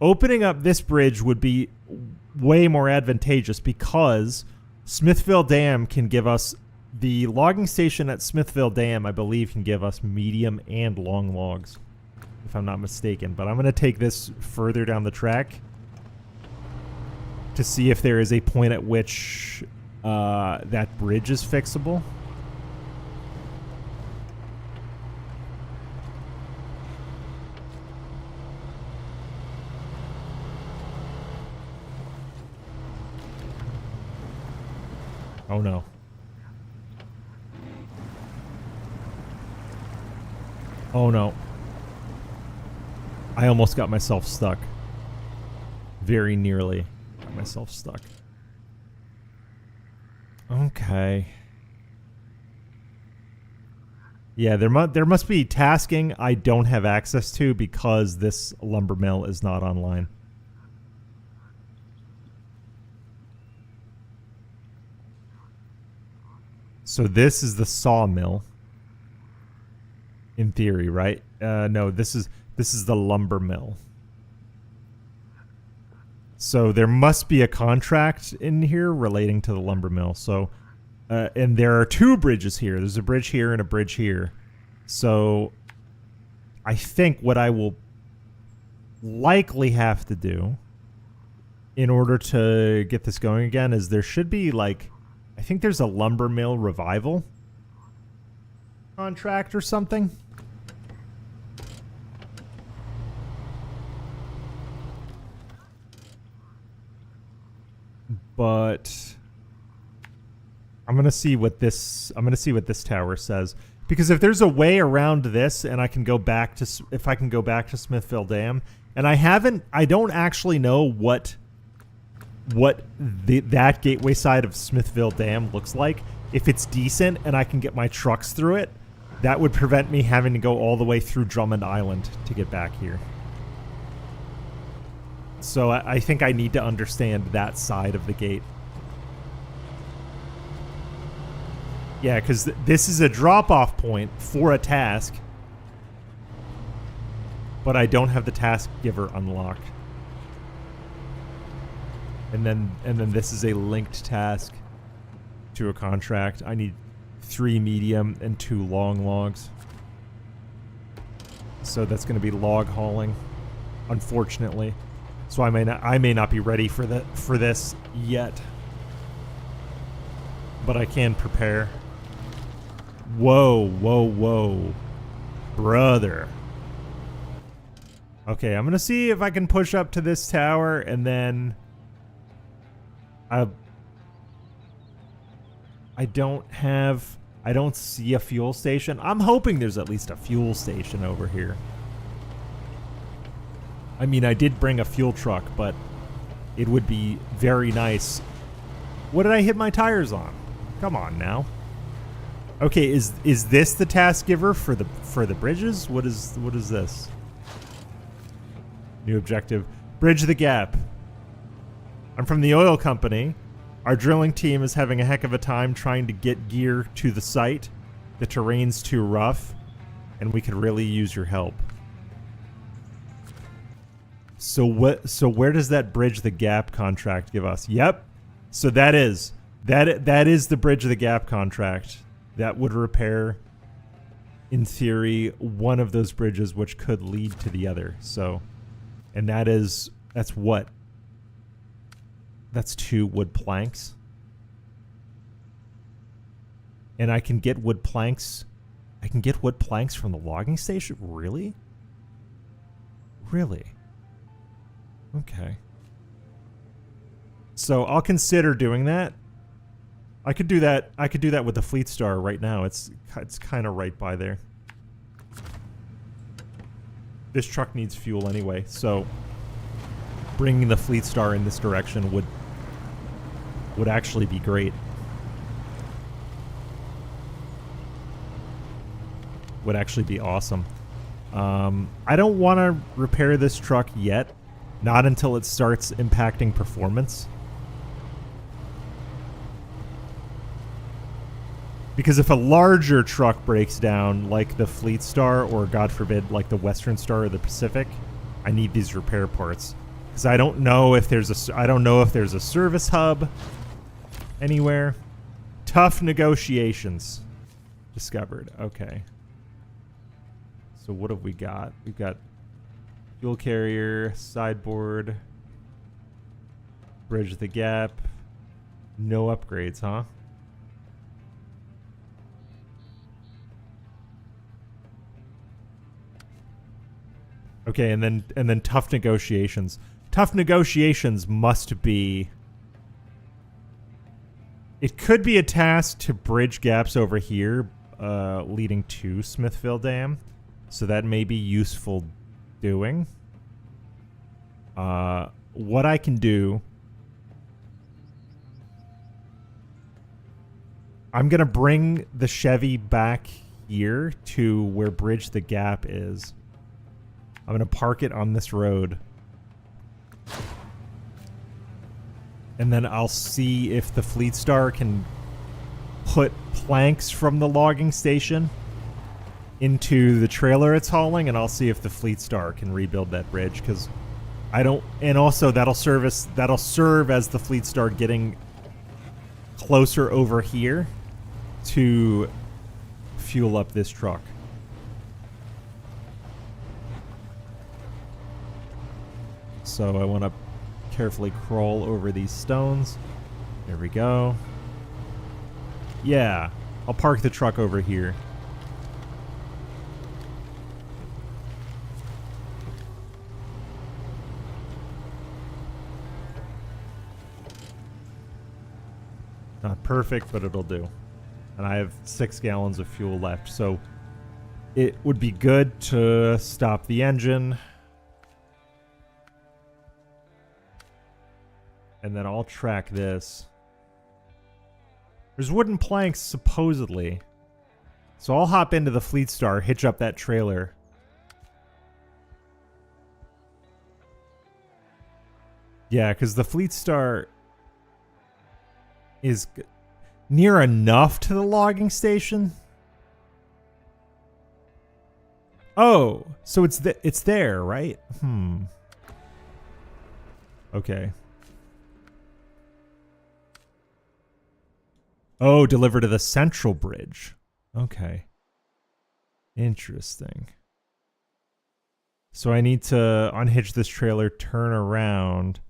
opening up this bridge would be way more advantageous because Smithville Dam can give us the logging station at Smithville Dam, I believe, can give us medium and long logs, if I'm not mistaken. But I'm going to take this further down the track to see if there is a point at which that bridge is fixable. Oh no. Oh no. I almost got myself stuck. Very nearly got myself stuck. Okay. Yeah, there must be tasking I don't have access to because this lumber mill is not online. So this is the sawmill. In theory, right? No, this is the lumber mill. So there must be a contract in here relating to the lumber mill. So, and there are two bridges here. There's a bridge here and a bridge here. So I think what I will likely have to do in order to get this going again is there should be like, I think there's a lumber mill revival contract or something. But I'm gonna see what this tower says, because if there's a way around this and I can go back to, if I can go back to Smithville Dam, and I don't actually know what that gateway side of Smithville Dam looks like. If it's decent and I can get my trucks through it, that would prevent me having to go all the way through Drummond Island to get back here. So I think I need to understand that side of the gate. Yeah, because this is a drop-off point for a task, but I don't have the task giver unlocked. And then this is a linked task to a contract. I need 3 medium and 2 long logs. So that's going to be log hauling, unfortunately. So I may not be ready for this yet, but I can prepare. Whoa, whoa, whoa, brother. Okay, I'm gonna see if I can push up to this tower, and then I don't see a fuel station. I'm hoping there's at least a fuel station over here. I mean, I did bring a fuel truck, but it would be very nice. What did I hit my tires on? Come on now. Okay, is this the task giver for the bridges? What is this? New objective. Bridge the gap. I'm from the oil company. Our drilling team is having a heck of a time trying to get gear to the site. The terrain's too rough, and we could really use your help. So where does that bridge the gap contract give us? Yep. So that is the bridge the gap contract. That would repair, in theory, one of those bridges, which could lead to the other. So, and that's what? That's 2 wood planks. And I can get wood planks. I can get wood planks from the logging station? Really? Really? Okay. So I'll consider doing that. I could do that. I could do that with the Fleet Star right now. It's kind of right by there. This truck needs fuel anyway, so bringing the Fleet Star in this direction would actually be great. Would actually be awesome. I don't want to repair this truck yet. Not until it starts impacting performance. Because if a larger truck breaks down, like the Fleet Star, or God forbid, like the Western Star or the Pacific, I need these repair parts. Because I don't know if there's a service hub anywhere. Tough negotiations discovered. Okay. So what have we got? We've got fuel carrier, sideboard, bridge the gap. No upgrades, huh? Okay, and then tough negotiations. Tough negotiations must be... It could be a task to bridge gaps over here, leading to Smithville Dam. So that may be useful doing. What I can do... I'm going to bring the Chevy back here to where Bridge the Gap is. I'm going to park it on this road. And then I'll see if the Fleet Star can put planks from the logging station into the trailer it's hauling, and I'll see if the Fleet Star can rebuild that bridge, because I don't... And also that'll serve as the Fleet Star getting closer over here to fuel up this truck. So I want to carefully crawl over these stones. There we go. Yeah, I'll park the truck over here. Not perfect, but it'll do. And I have 6 gallons of fuel left, so it would be good to stop the engine. And then I'll track this. There's wooden planks, supposedly. So I'll hop into the Fleet Star, hitch up that trailer. Yeah, because the Fleet Star is near enough to the logging station. Oh, so it's there, right? Okay. Oh, deliver to the central bridge. Okay. Interesting. So I need to unhitch this trailer, turn around,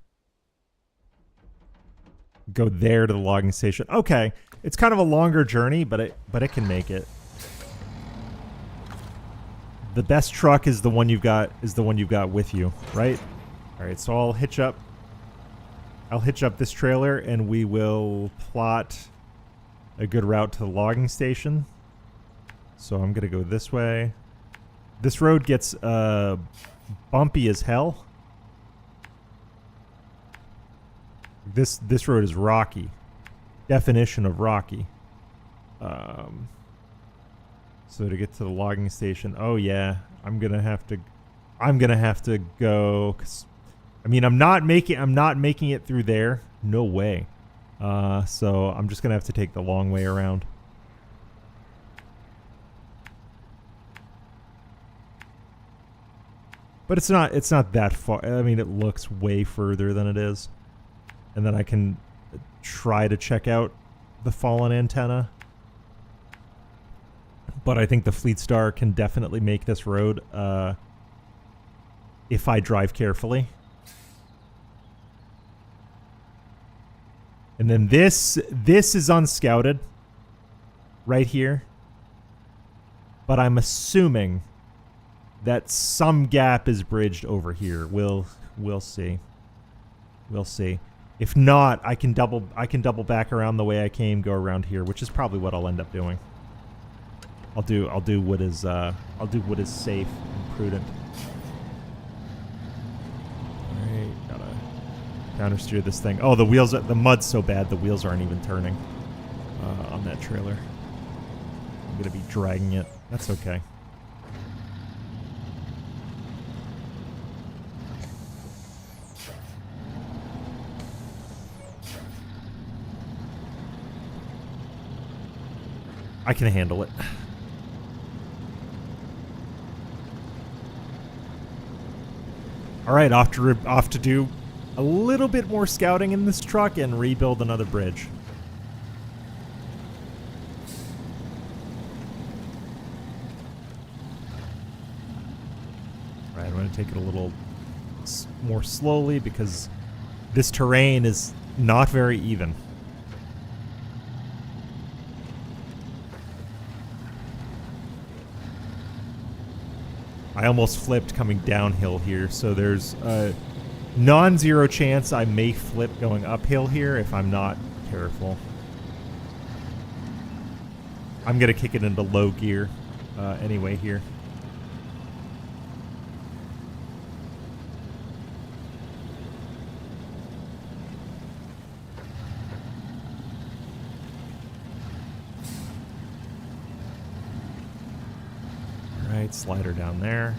go there to the logging station. Okay. It's kind of a longer journey, but it can make it. The best truck is the one you've got with you, right? All right, so I'll hitch up this trailer and we will plot a good route to the logging station. So I'm going to go this way. This road gets bumpy as hell. This road is rocky. Definition of rocky. So to get to the logging station, oh yeah, I'm gonna have to go. 'Cause, I mean, I'm not making it through there. No way. So I'm just gonna have to take the long way around. But it's not that far. I mean, it looks way further than it is. And then I can try to check out the fallen antenna. But I think the Fleet Star can definitely make this road if I drive carefully. And then this is unscouted right here. But I'm assuming that some gap is bridged over here. We'll see. We'll see. If not, I can double back around the way I came, go around here, which is probably what I'll end up doing. I'll do what is safe and prudent. Alright, gotta countersteer this thing. Oh, the mud's so bad the wheels aren't even turning on that trailer. I'm gonna be dragging it. That's okay. I can handle it. All right, off to do a little bit more scouting in this truck and rebuild another bridge. All right, I'm going to take it a little more slowly because this terrain is not very even. I almost flipped coming downhill here, so there's a non-zero chance I may flip going uphill here if I'm not careful. I'm going to kick it into low gear anyway here. Alright, slider down there.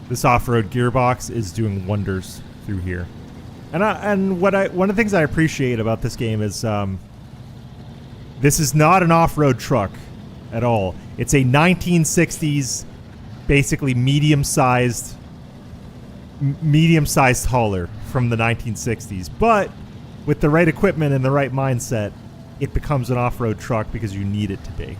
This off-road gearbox is doing wonders through here. And one of the things I appreciate about this game is this is not an off-road truck at all. It's a 1960s, basically medium-sized hauler from the 1960s. But with the right equipment and the right mindset, it becomes an off-road truck because you need it to be.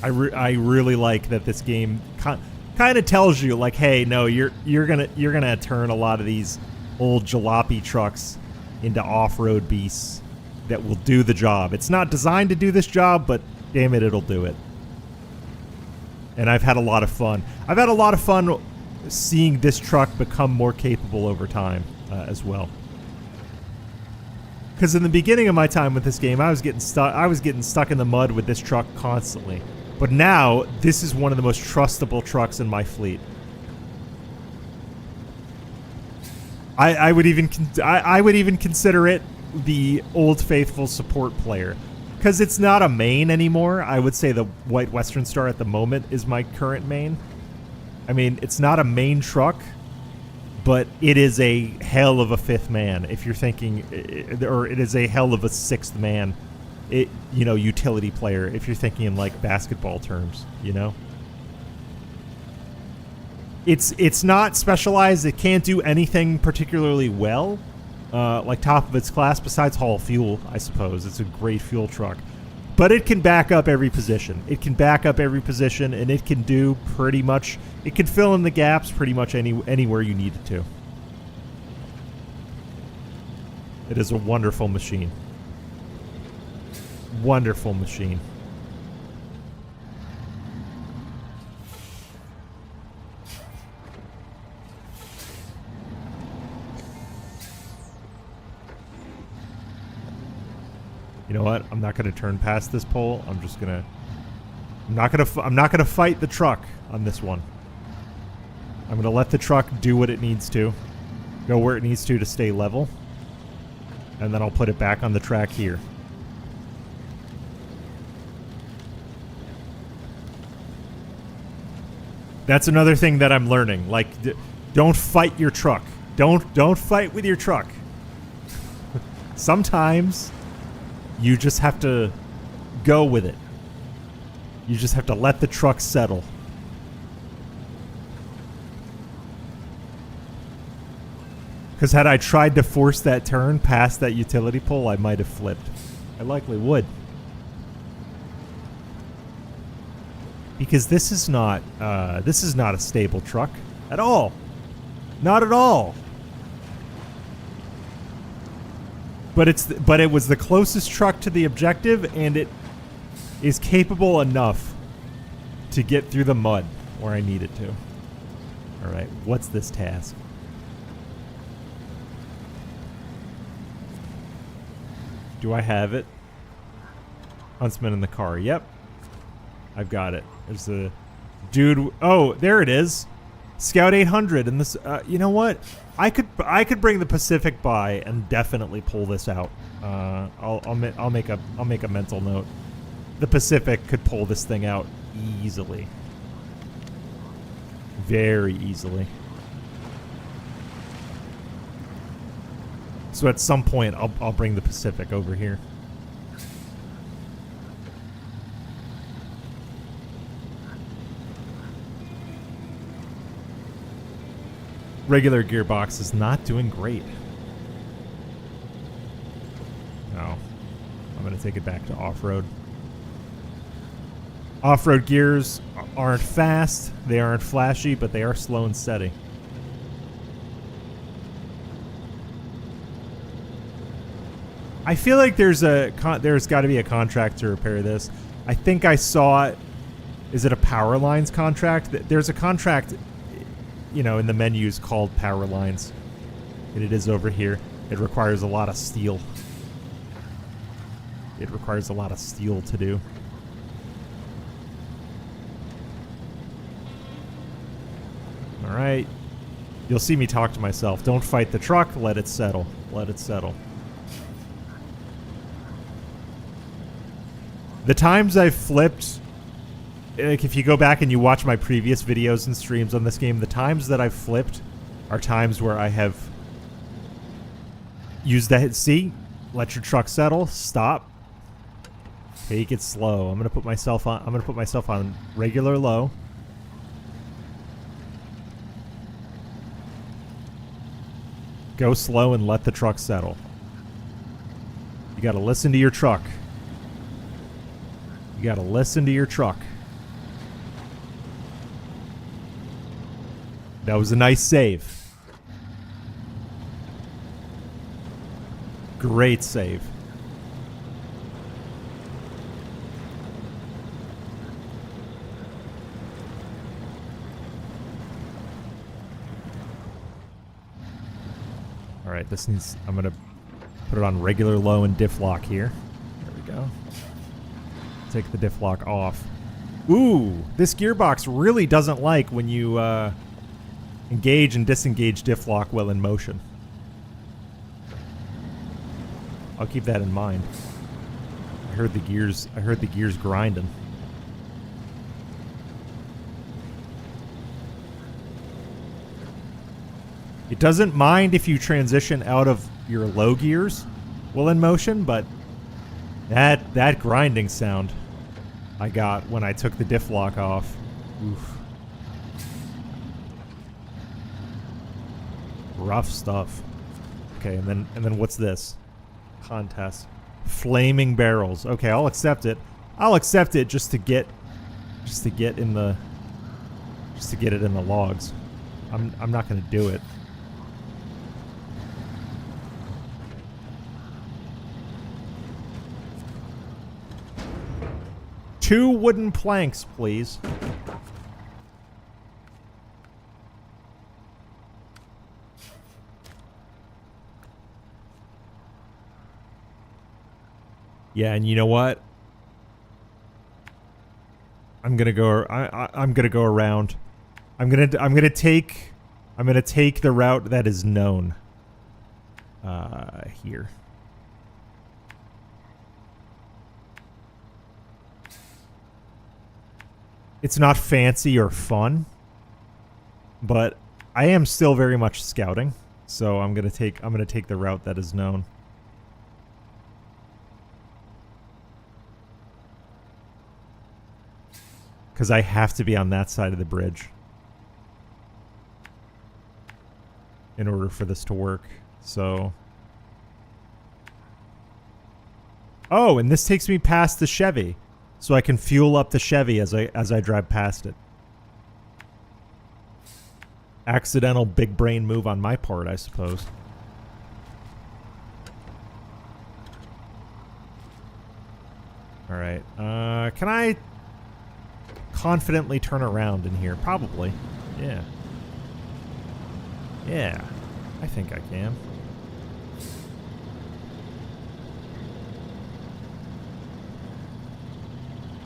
I really like that this game kind of tells you, like, hey, no, you're gonna turn a lot of these old jalopy trucks into off-road beasts that will do the job. It's not designed to do this job, but damn it, it'll do it. And I've had a lot of fun. I've had a lot of fun seeing this truck become more capable over time as well. Because in the beginning of my time with this game, I was getting stuck in the mud with this truck constantly. But now, this is one of the most trustable trucks in my fleet. I would even consider it the Old Faithful support player. Because it's not a main anymore. I would say the White Western Star at the moment is my current main. I mean, it's not a main truck, but it is a hell of a fifth man if you're thinking, or it is a hell of a sixth man, utility player if you're thinking in like basketball terms, you know? It's not specialized. It can't do anything particularly well, like top of its class besides haul fuel, I suppose. It's a great fuel truck. But it can back up every position. It can back up every position, and it can do pretty much... It can fill in the gaps pretty much anywhere you need it to. It is a wonderful machine. Wonderful machine. You know what? I'm not going to turn past this pole. I'm just going to... I'm not going to fight the truck on this one. I'm going to let the truck do what it needs to. Go where it needs to stay level. And then I'll put it back on the track here. That's another thing that I'm learning. Like, don't fight your truck. Don't fight with your truck. Sometimes you just have to go with it. You just have to let the truck settle. Because had I tried to force that turn past that utility pole, I might have flipped. I likely would. Because this is not a stable truck at all. Not at all. But it was the closest truck to the objective, and it is capable enough to get through the mud where I need it to. All right, what's this task? Do I have it? Huntsman in the car. Yep. I've got it. There's the dude. Oh, there it is. Scout 800. And this, you know what? I could bring the Pacific by and definitely pull this out. I'll make a mental note. The Pacific could pull this thing out easily. Very easily. So at some point, I'll bring the Pacific over here. Regular gearbox is not doing great. No. I'm going to take it back to off-road. Off-road gears aren't fast, they aren't flashy, but they are slow and steady. I feel like there's got to be a contract to repair this. I think I saw it. Is it a Power Lines contract? There's a contract, you know, in the menus called Power Lines. And it is over here. It requires a lot of steel. It requires a lot of steel to do. All right. You'll see me talk to myself. Don't fight the truck. Let it settle. Let it settle. The times I've flipped, like if you go back and you watch my previous videos and streams on this game, the times that I've flipped are times where I have used that. See? Let your truck settle. Stop. Take it slow. I'm gonna put myself on regular low. Go slow and let the truck settle. You gotta listen to your truck. You gotta listen to your truck. That was a nice save. Great save. All right, this needs... I'm gonna put it on regular low and diff lock here. There we go. Take the diff lock off. Ooh, this gearbox really doesn't like when you engage and disengage diff lock while in motion. I'll keep that in mind. I heard the gears grinding. It doesn't mind if you transition out of your low gears while in motion, but that grinding sound I got when I took the diff lock off. Oof. Rough stuff. Okay, and then what's this? Contest. Flaming barrels. Okay, I'll accept it. I'll accept it just to get it in the logs. I'm not gonna do it. Two wooden planks, please. Yeah, and you know what? I'm gonna go. I'm gonna go around. I'm gonna take the route that is known. Here. It's not fancy or fun, but I am still very much scouting, so I'm gonna take the route that is known. Because I have to be on that side of the bridge in order for this to work. So, oh, and this takes me past the Chevy, so I can fuel up the Chevy as I drive past it. Accidental big brain move on my part, I suppose. All right, can I confidently turn around in here? Probably. Yeah. Yeah. I think I can.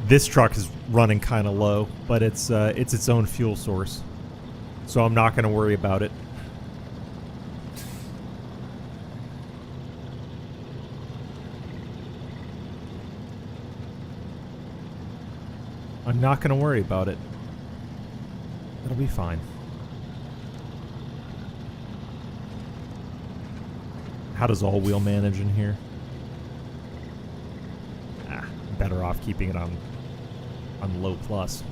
This truck is running kind of low, but it's its own fuel source. So I'm not going to worry about it. I'm not going to worry about it. It'll be fine. How does all-wheel manage in here? Ah, better off keeping it on low plus.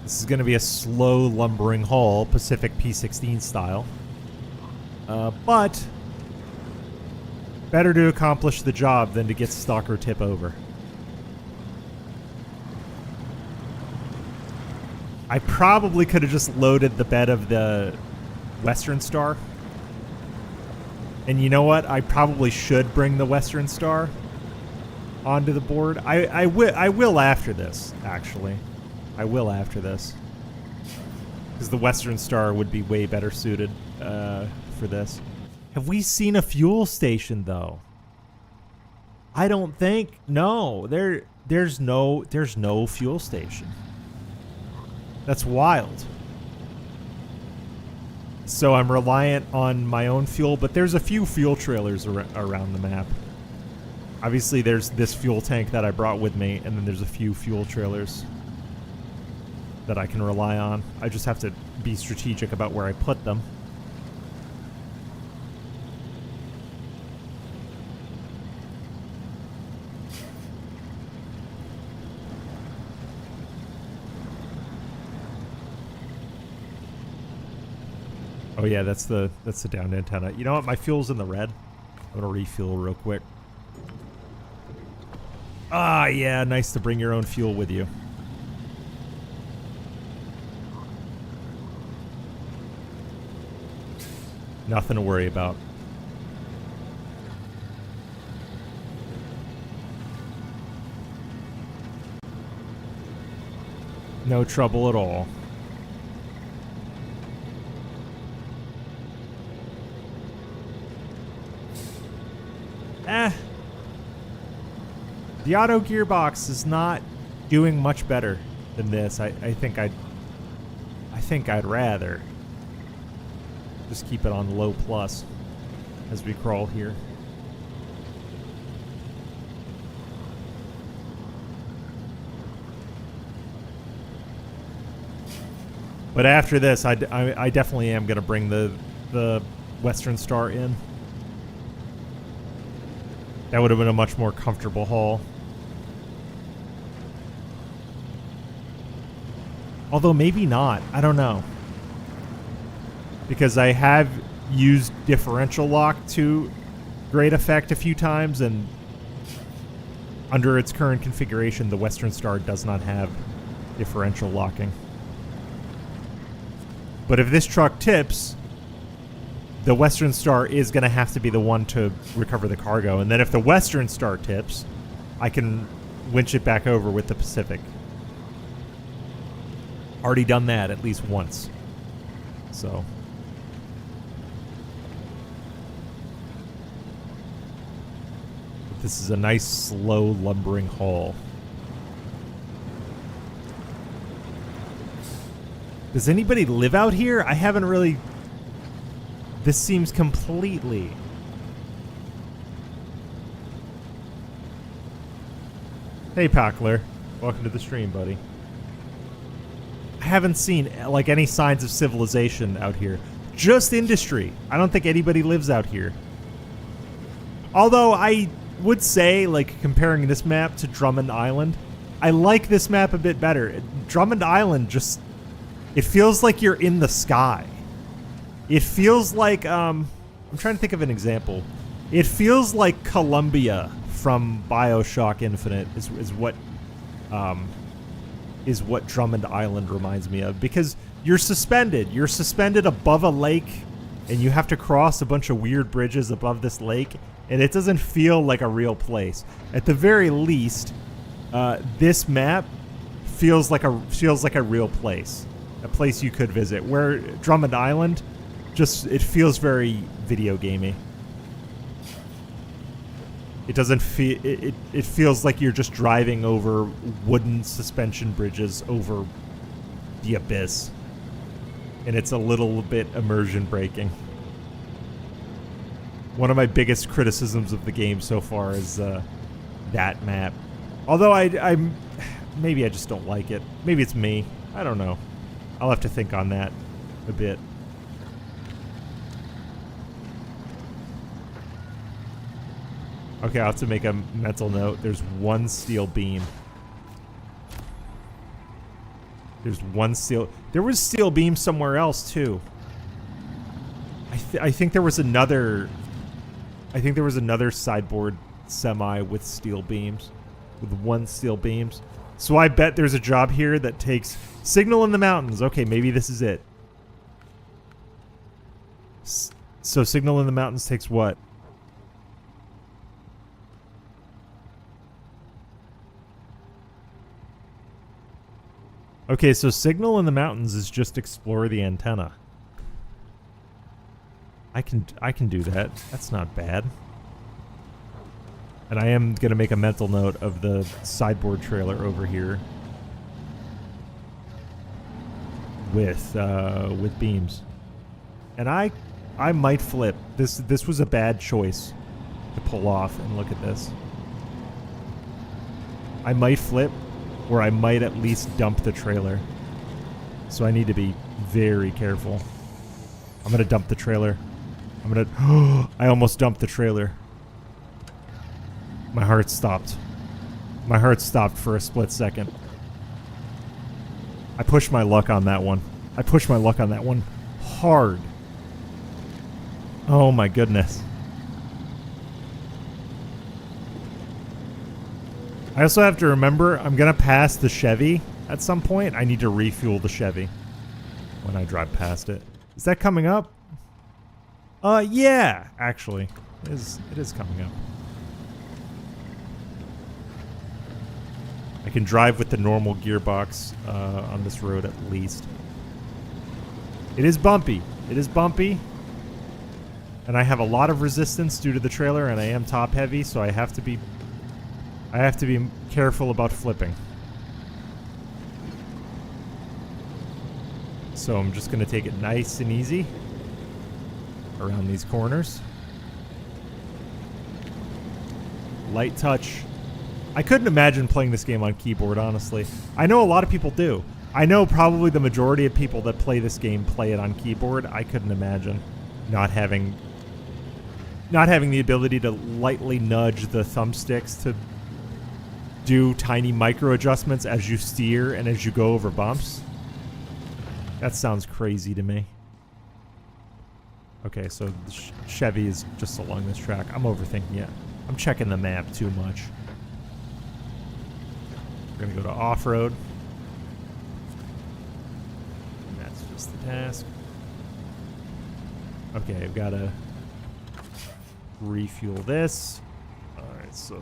This is going to be a slow lumbering haul, Pacific P16 style. But better to accomplish the job than to get stuck or tip over. I probably could have just loaded the bed of the Western Star. And you know what? I probably should bring the Western Star onto the board. I will after this, actually. I will after this. Because the Western Star would be way better suited for this. Have we seen a fuel station, though? I don't think. No, there's no fuel station. That's wild. So I'm reliant on my own fuel, but there's a few fuel trailers around the map. Obviously, there's this fuel tank that I brought with me, and then there's a few fuel trailers that I can rely on. I just have to be strategic about where I put them. Oh yeah, that's the downed antenna. You know what? My fuel's in the red. I'm gonna refuel real quick. Ah, yeah, nice to bring your own fuel with you. Nothing to worry about. No trouble at all. The auto gearbox is not doing much better than this. I think I'd rather just keep it on low plus as we crawl here. But after this, I definitely am going to bring the Western Star in. That would have been a much more comfortable haul. Although maybe not. I don't know. Because I have used differential lock to great effect a few times, and under its current configuration, the Western Star does not have differential locking. But if this truck tips, the Western Star is going to have to be the one to recover the cargo. And then if the Western Star tips, I can winch it back over with the Pacific. Already done that at least once. So. This is a nice, slow, lumbering haul. Does anybody live out here? I haven't really... This seems completely... Hey, Packler. Welcome to the stream, buddy. I haven't seen, like, any signs of civilization out here. Just industry. I don't think anybody lives out here. Although I would say, like, comparing this map to Drummond Island, I like this map a bit better. Drummond Island just... It feels like you're in the sky. It feels like, I'm trying to think of an example. It feels like Columbia from BioShock Infinite is what Drummond Island reminds me of, because you're suspended. You're suspended above a lake, and you have to cross a bunch of weird bridges above this lake, and it doesn't feel like a real place. At the very least, this map feels like a real place, a place you could visit. Where Drummond Island, just it feels very video gamey. It doesn't feel. It feels like you're just driving over wooden suspension bridges over the abyss, and it's a little bit immersion breaking. One of my biggest criticisms of the game so far is that map. Although I'm maybe I just don't like it. Maybe it's me. I don't know. I'll have to think on that a bit. Okay, I'll have to make a mental note. There's one steel beam. There's one steel... There was steel beam somewhere else, too. I think there was another... I think there was another sideboard semi with steel beams. With one steel beams. So I bet there's a job here that takes... Signal in the mountains. Okay, maybe this is it. So signal in the mountains takes what? Okay, so signal in the mountains is just explore the antenna. I can do that. That's not bad. And I am gonna make a mental note of the sideboard trailer over here with beams. And I might flip. This was a bad choice to pull off, and look at this. I might flip, or I might at least dump the trailer. So I need to be very careful. I'm gonna dump the trailer. I almost dumped the trailer. My heart stopped. My heart stopped for a split second. I pushed my luck on that one. I pushed my luck on that one hard. Oh my goodness. I also have to remember, I'm going to pass the Chevy at some point. I need to refuel the Chevy when I drive past it. Is that coming up? Yeah, actually. It is coming up. I can drive with the normal gearbox on this road at least. It is bumpy. It is bumpy. And I have a lot of resistance due to the trailer, and I am top heavy, so I have to be careful about flipping. So I'm just going to take it nice and easy around these corners. Light touch. I couldn't imagine playing this game on keyboard, honestly. I know a lot of people do. I know probably the majority of people that play this game play it on keyboard. I couldn't imagine not having the ability to lightly nudge the thumbsticks to do tiny micro adjustments as you steer and as you go over bumps. That sounds crazy to me. Okay, so the Chevy is just along this track. I'm overthinking it. I'm checking the map too much. We're going to go to off-road. And that's just the task. Okay, I've got to refuel this. Alright, so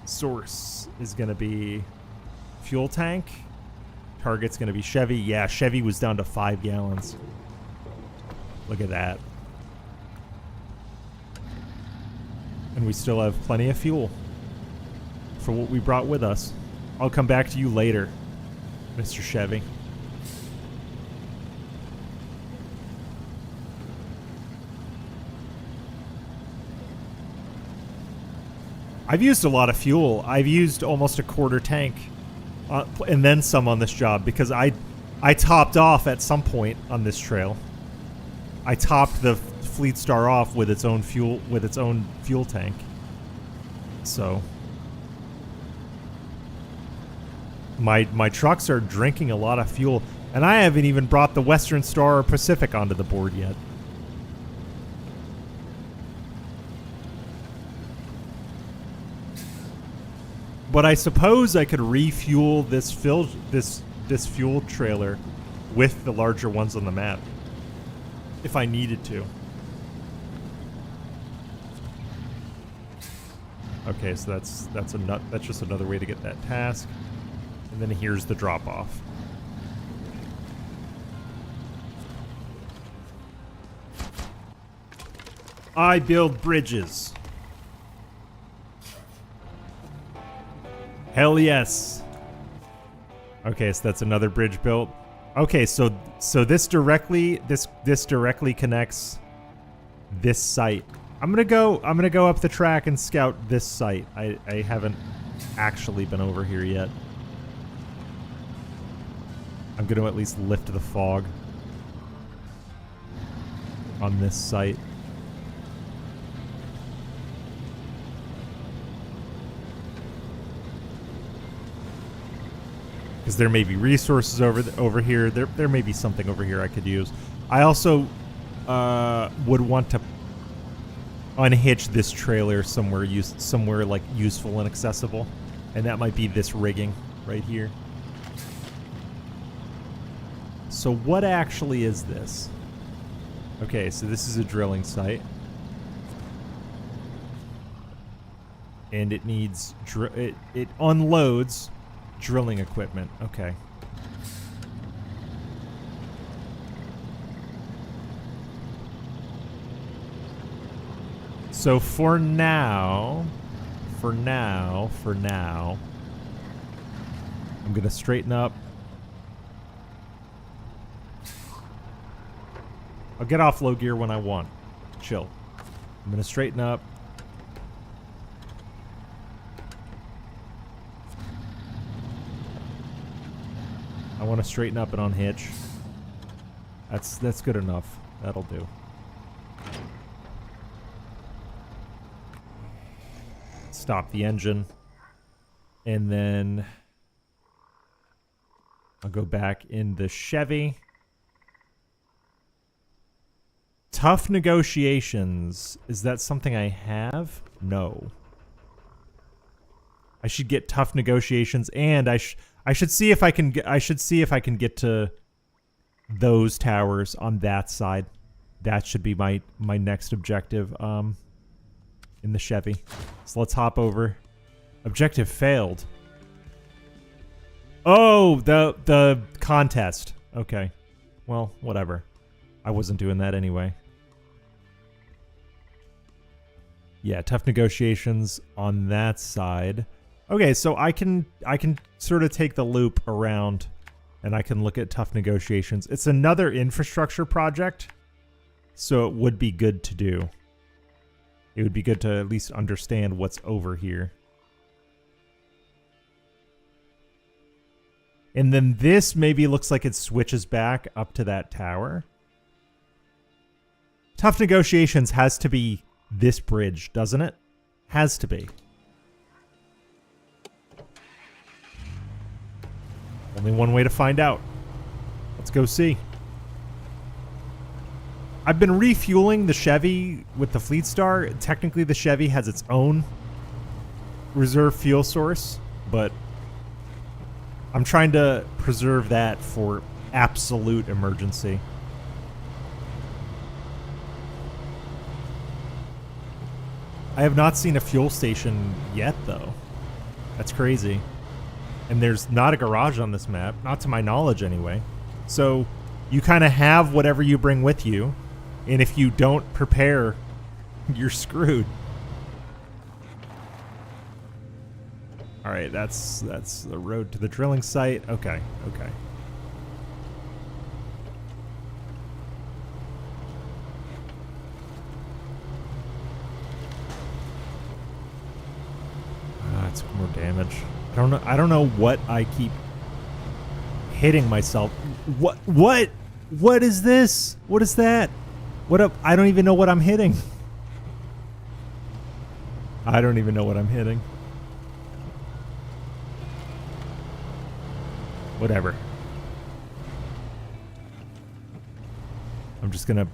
source is going to be fuel tank. Target's going to be Chevy. Yeah, Chevy was down to 5 gallons. Look at that. And we still have plenty of fuel for what we brought with us. I'll come back to you later, Mr. Chevy. I've used a lot of fuel. I've used almost a quarter tank and then some on this job because I topped off at some point on this trail. I topped the Fleet Star off with its own fuel tank. So my trucks are drinking a lot of fuel, and I haven't even brought the Western Star or Pacific onto the board yet. But I suppose I could refuel this fuel trailer with the larger ones on the map if I needed to. Okay, so that's just another way to get that task. And then here's the drop off. I build bridges. Hell yes. Okay, so that's another bridge built. Okay, so this directly connects this site. I'm gonna go up the track and scout this site. I haven't actually been over here yet. I'm gonna at least lift the fog on this site. Because there may be resources over here. There may be something over here I could use. I also would want to unhitch this trailer somewhere like useful and accessible, and that might be this rigging right here. So what actually is this? Okay, so this is a drilling site, and it needs it unloads drilling equipment. Okay. So for now, I'm gonna straighten up. I'll get off low gear when I want. Chill. I'm gonna straighten up. I want to straighten up and unhitch. That's good enough. That'll do. Stop the engine. And then I'll go back in the Chevy. Tough negotiations. Is that something I have? No. I should get tough negotiations, and I should see if I can get to those towers on that side. That should be my next objective in the Chevy. So let's hop over. Objective failed. Oh, the contest. Okay. Well, whatever. I wasn't doing that anyway. Yeah, tough negotiations on that side. Okay, so I can sort of take the loop around, and I can look at tough negotiations. It's another infrastructure project, so it would be good to do. It would be good to at least understand what's over here. And then this maybe looks like it switches back up to that tower. Tough Negotiations has to be this bridge, doesn't it? Has to be. Only one way to find out. Let's go see. I've been refueling the Chevy with the Fleet Star. Technically, the Chevy has its own reserve fuel source, but I'm trying to preserve that for absolute emergency. I have not seen a fuel station yet, though. That's crazy. And there's not a garage on this map, not to my knowledge anyway. So you kind of have whatever you bring with you, and if you don't prepare, you're screwed. All right, that's the road to the drilling site. Okay, okay. It's more damage. I don't know what I keep hitting myself. What is this? What is that? What up? I don't even know what I'm hitting. I don't even know what I'm hitting. Whatever. I'm just gonna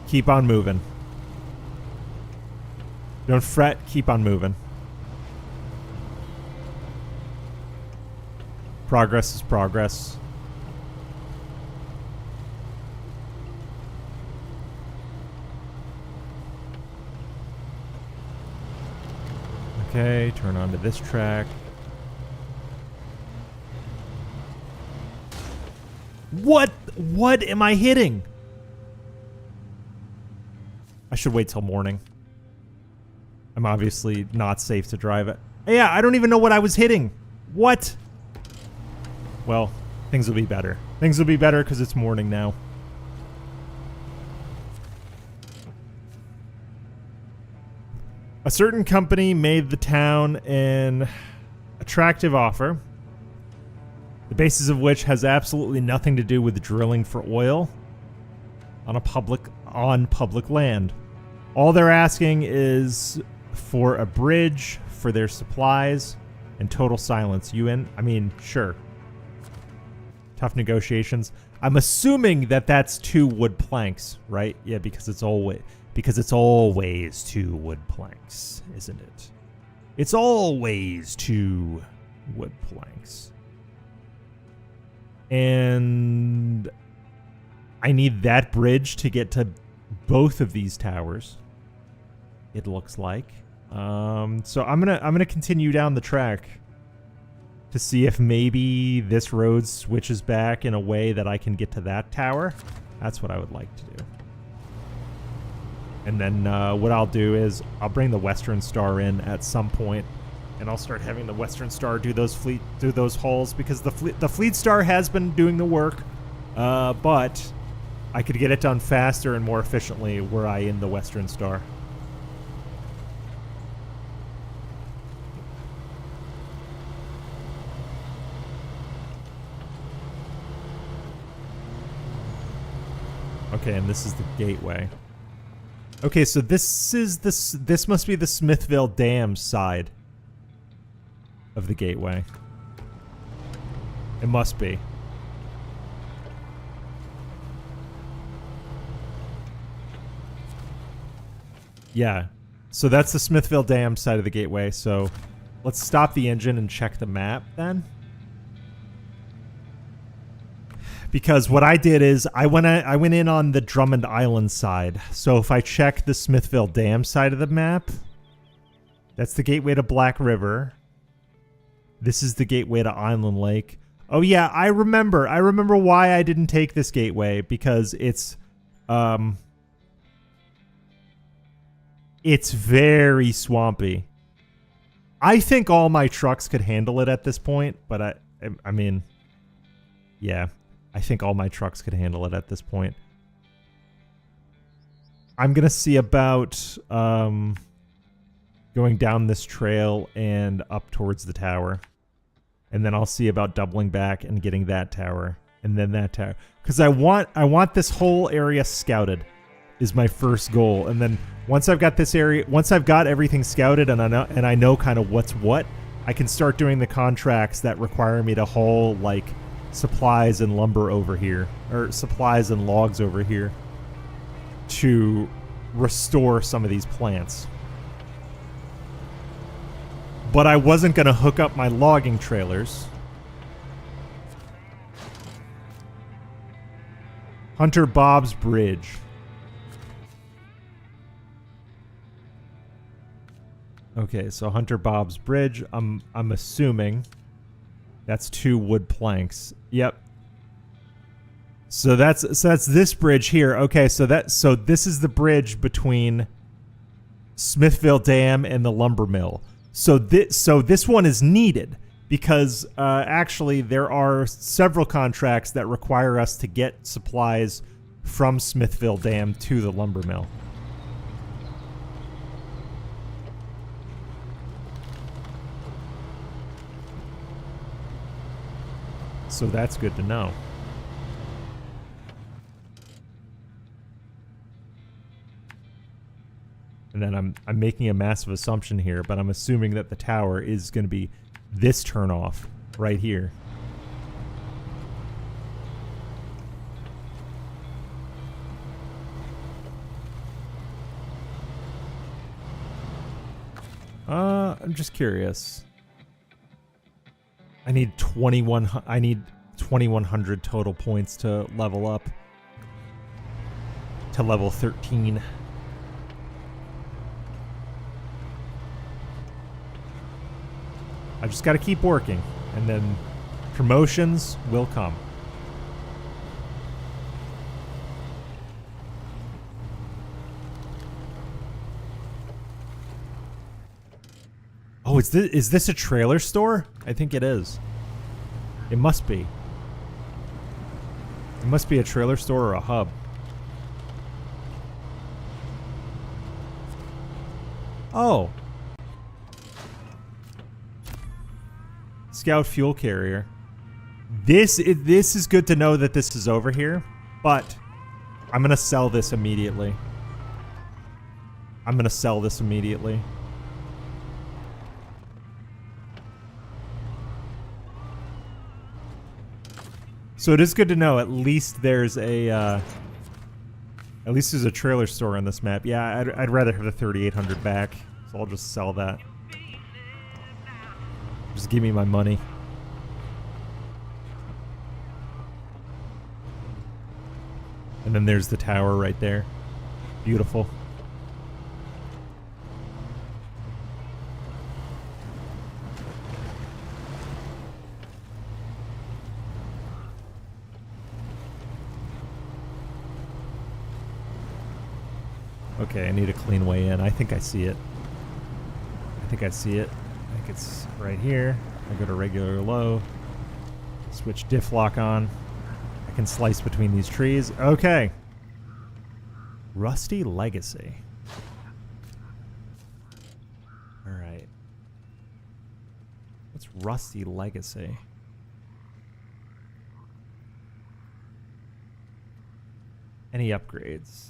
keep on moving. Don't fret, keep on moving. Progress is progress. Okay, turn onto this track. What am I hitting? I should wait till morning. I'm obviously not safe to drive it. Yeah, I don't even know what I was hitting. What? Well, things will be better. Things will be better because it's morning now. A certain company made the town an attractive offer, the basis of which has absolutely nothing to do with drilling for oil on public land. All they're asking is for a bridge for their supplies and total silence. You in? I mean, sure. Tough Negotiations. I'm assuming that that's 2 wood planks, right? Yeah, because it's always 2 wood planks, isn't it? It's always 2 wood planks. And I need that bridge to get to both of these towers. It looks like. So I'm gonna continue down the track to see if maybe this road switches back in a way that I can get to that tower. That's what I would like to do. And then what I'll do is I'll bring the Western Star in at some point, and I'll start having the Western Star do those holes, because the Fleet Star has been doing the work, but I could get it done faster and more efficiently were I in the Western Star. Okay, and this is the gateway. Okay, so this must be the Smithville Dam side of the gateway. It must be. Yeah. So that's the Smithville Dam side of the gateway. So let's stop the engine and check the map then. Because what I did is I went in on the Drummond Island side. So if I check the Smithville Dam side of the map, that's the gateway to Black River. This is the gateway to Island Lake. Oh yeah, I remember. I remember why I didn't take this gateway, because it's very swampy. I think all my trucks could handle it at this point, but I mean, yeah. I think all my trucks could handle it at this point. I'm going to see about going down this trail and up towards the tower and then I'll see about doubling back and getting that tower, and then that tower. Because I want this whole area scouted, is my first goal. And then once I've got this area, once I've got everything scouted and I know kind of what's what, I can start doing the contracts that require me to haul like supplies and lumber over here, or supplies and logs over here, to restore some of these plants. But I wasn't going to hook up my logging trailers. Hunter Bob's Bridge. Okay, so Hunter Bob's Bridge, I'm assuming that's 2 wood planks. Yep. So that's this bridge here. Okay, so this is the bridge between Smithville Dam and the lumber mill. So this one is needed because actually there are several contracts that require us to get supplies from Smithville Dam to the lumber mill. So that's good to know. And then I'm making a massive assumption here, but I'm assuming that the tower is going to be this turnoff right here. I'm just curious. I need 2100 total points to level up to level 13. I just got to keep working, and then promotions will come. Oh, is this a trailer store? I think it is. It must be. It must be a trailer store or a hub. Oh. Scout fuel carrier. This is good to know that this is over here, but I'm going to sell this immediately. So it is good to know at least there's a trailer store on this map. Yeah, I'd rather have the 3,800 back, so I'll just sell that. Just give me my money. And then there's the tower right there. Beautiful. Okay, I need a clean way in. I think I see it. I think it's right here. I go to regular low. Switch diff lock on. I can slice between these trees. Okay. Rusty Legacy. Alright. What's Rusty Legacy? Any upgrades?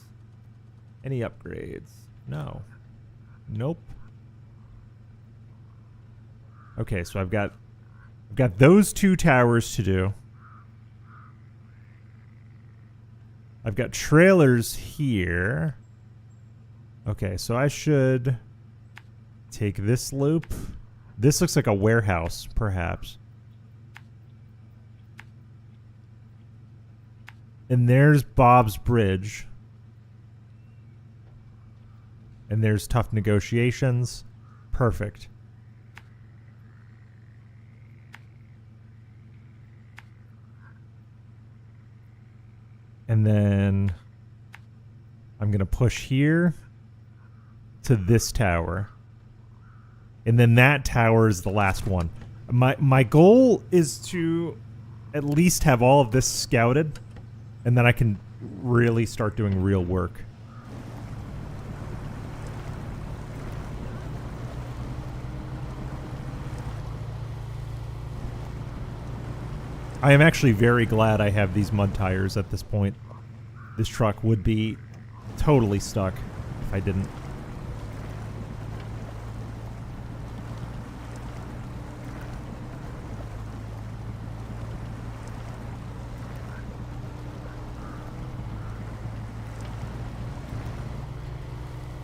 Any upgrades? No. Nope. Okay, so I've got those 2 towers to do. I've got trailers here. Okay, so I should take this loop. This looks like a warehouse, perhaps. And there's Bob's Bridge. And there's Tough Negotiations. Perfect. And then I'm going to push here to this tower. And then that tower is the last one. My goal is to at least have all of this scouted, and then I can really start doing real work. I am actually very glad I have these mud tires at this point. This truck would be totally stuck if I didn't.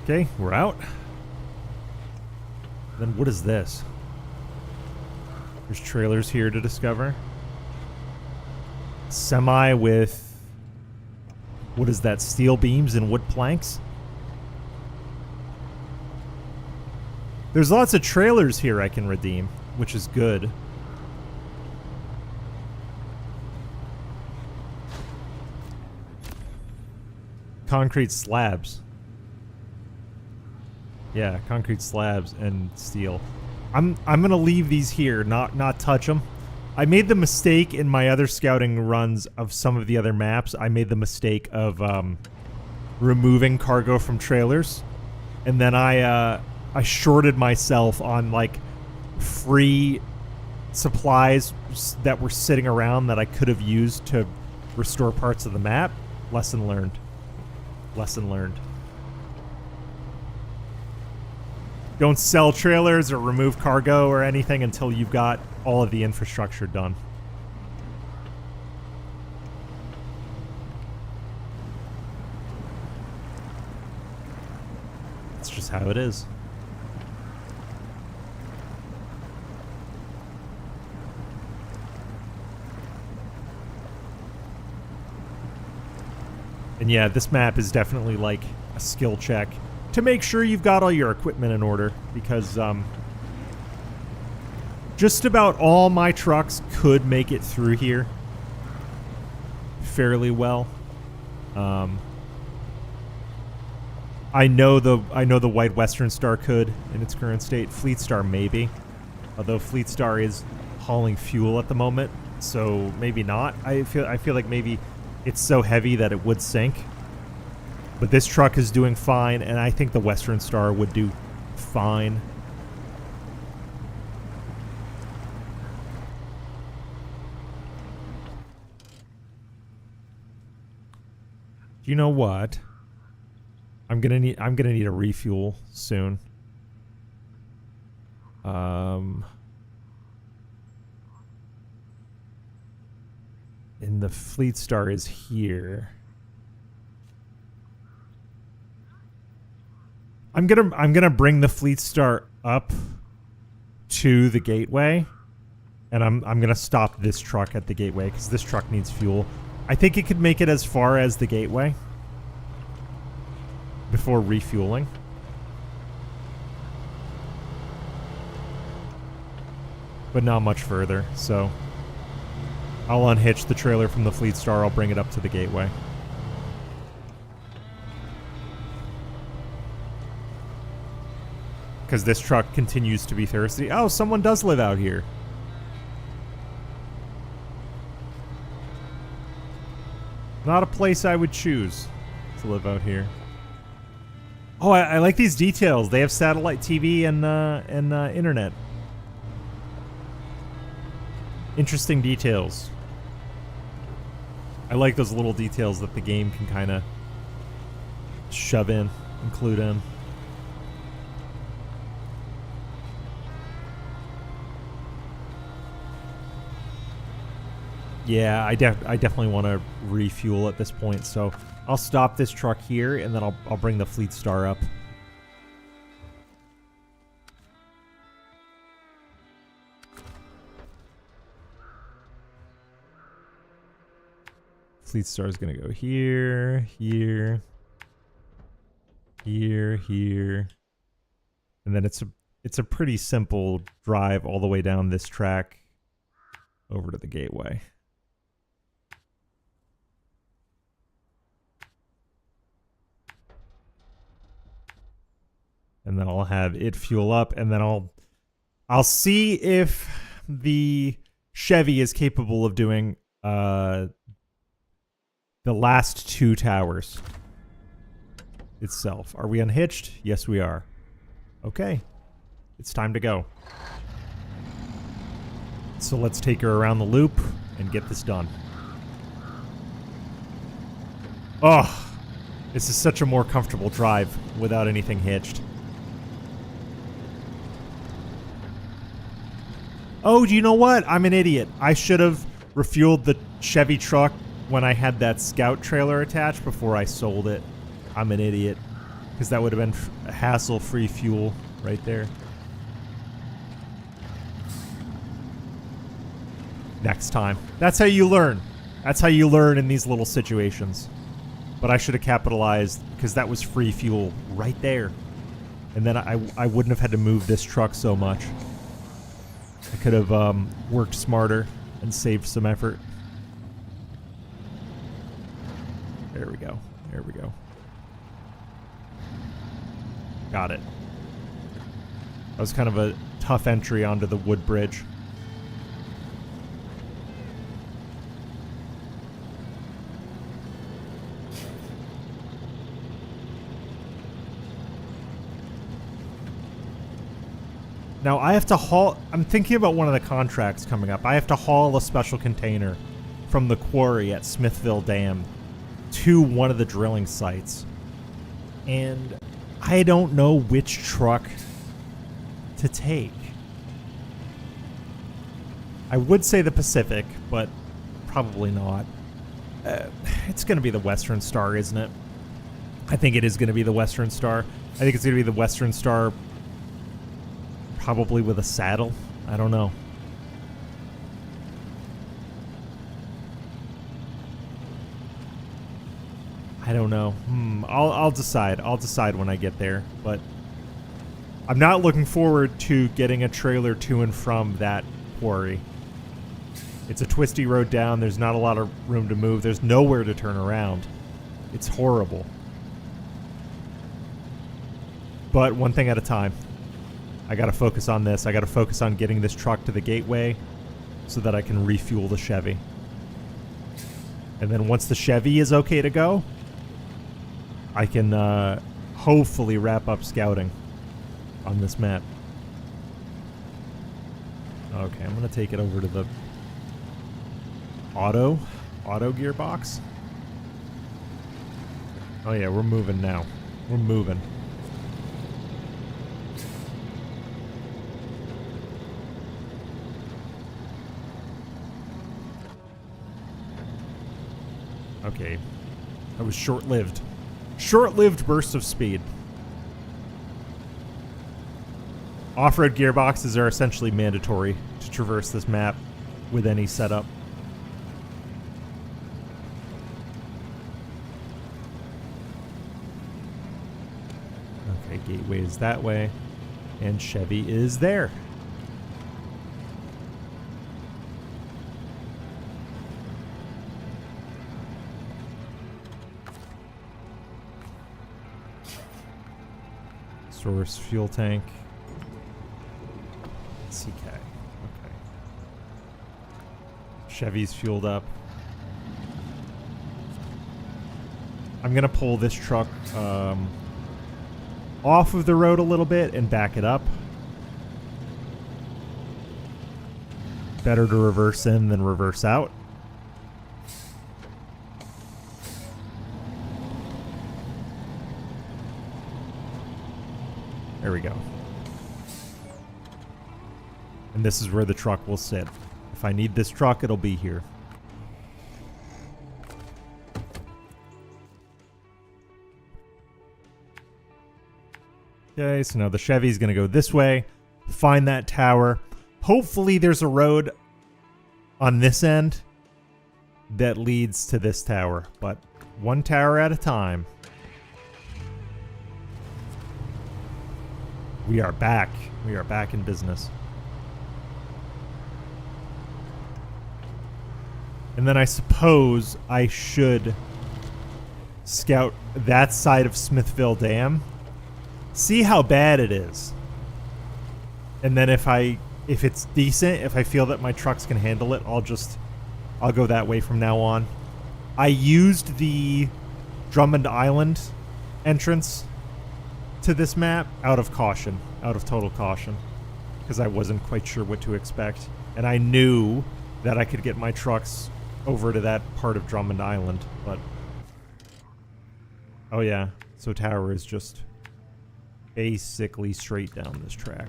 Okay, we're out. Then what is this? There's trailers here to discover. Semi with... what is that? Steel beams and wood planks? There's lots of trailers here I can redeem, which is good. Concrete slabs. Yeah, concrete slabs and steel. I'm gonna leave these here, not touch them. I made the mistake in my other scouting runs of some of the other maps. I made the mistake of removing cargo from trailers, and then I shorted myself on like free supplies that were sitting around that I could have used to restore parts of the map. Lesson learned. Lesson learned. Don't sell trailers or remove cargo or anything until you've got all of the infrastructure done. It's just how it is. And yeah, this map is definitely like a skill check to make sure you've got all your equipment in order, because just about all my trucks could make it through here fairly well. I know the White Western Star could in its current state. Fleet Star maybe, although Fleet Star is hauling fuel at the moment, so maybe not. I feel like maybe it's so heavy that it would sink. But this truck is doing fine, and I think the Western Star would do fine. You know what? I'm gonna need a refuel soon. And the Fleet Star is here. I'm gonna bring the Fleet Star up to the gateway, and I'm gonna stop this truck at the gateway because this truck needs fuel. I think it could make it as far as the gateway before refueling. But not much further, so I'll unhitch the trailer from the Fleet Star, I'll bring it up to the gateway. Because this truck continues to be thirsty. Oh, someone does live out here. Not a place I would choose to live out here. Oh, I like these details. They have satellite TV and internet. Interesting details. I like those little details that the game can kind of shove in, include in. Yeah, I definitely want to refuel at this point, so I'll stop this truck here, and then I'll bring the Fleet Star up. Fleet Star is going to go here, here, here, here, and then it's a pretty simple drive all the way down this track over to the gateway. And then I'll have it fuel up, and then I'll see if the Chevy is capable of doing the last two towers itself. Are we unhitched? Yes, we are. Okay. It's time to go. So let's take her around the loop and get this done. Oh, this is such a more comfortable drive without anything hitched. Oh, do you know what? I'm an idiot. I should have refueled the Chevy truck when I had that Scout trailer attached before I sold it. I'm an idiot. Because that would have been hassle-free fuel right there. Next time. That's how you learn. That's how you learn in these little situations. But I should have capitalized because that was free fuel right there. And then I wouldn't have had to move this truck so much. I could have worked smarter and saved some effort. There we go. There we go. Got it. That was kind of a tough entry onto the wood bridge. Now I have to haul, I'm thinking about one of the contracts coming up. I have to haul a special container from the quarry at Smithville Dam to one of the drilling sites. And I don't know which truck to take. I would say the Pacific, but probably not. It's going to be the Western Star, isn't it? I think it is going to be the Western Star. I think it's going to be the Western Star probably with a saddle. I don't know. I don't know. I'll decide. I'll decide when I get there. But I'm not looking forward to getting a trailer to and from that quarry. It's a twisty road down. There's not a lot of room to move. There's nowhere to turn around. It's horrible. But one thing at a time. I got to focus on this. I got to focus on getting this truck to the gateway so that I can refuel the Chevy. And then once the Chevy is okay to go, I can hopefully wrap up scouting on this map. Okay, I'm going to take it over to the auto gearbox. Oh yeah, we're moving now. We're moving. Okay, that was short-lived. Short-lived burst of speed. Off-road gearboxes are essentially mandatory to traverse this map with any setup. Okay, gateway is that way, and Chevy is there. Source fuel tank. CK. Okay. Chevy's fueled up. I'm gonna pull this truck off of the road a little bit and back it up. Better to reverse in than reverse out. There we go. And this is where the truck will sit. If I need this truck, it'll be here. Okay, so now the Chevy's going to go this way, find that tower. Hopefully there's a road on this end that leads to this tower, but one tower at a time. We are back. We are back in business. And then I suppose I should scout that side of Smithville Dam. See how bad it is. And then if it's decent, if I feel that my trucks can handle it, I'll go that way from now on. I used the Drummond Island entrance to this map out of caution, out of total caution, because I wasn't quite sure what to expect. And I knew that I could get my trucks over to that part of Drummond Island, but... Oh yeah, so tower is just basically straight down this track.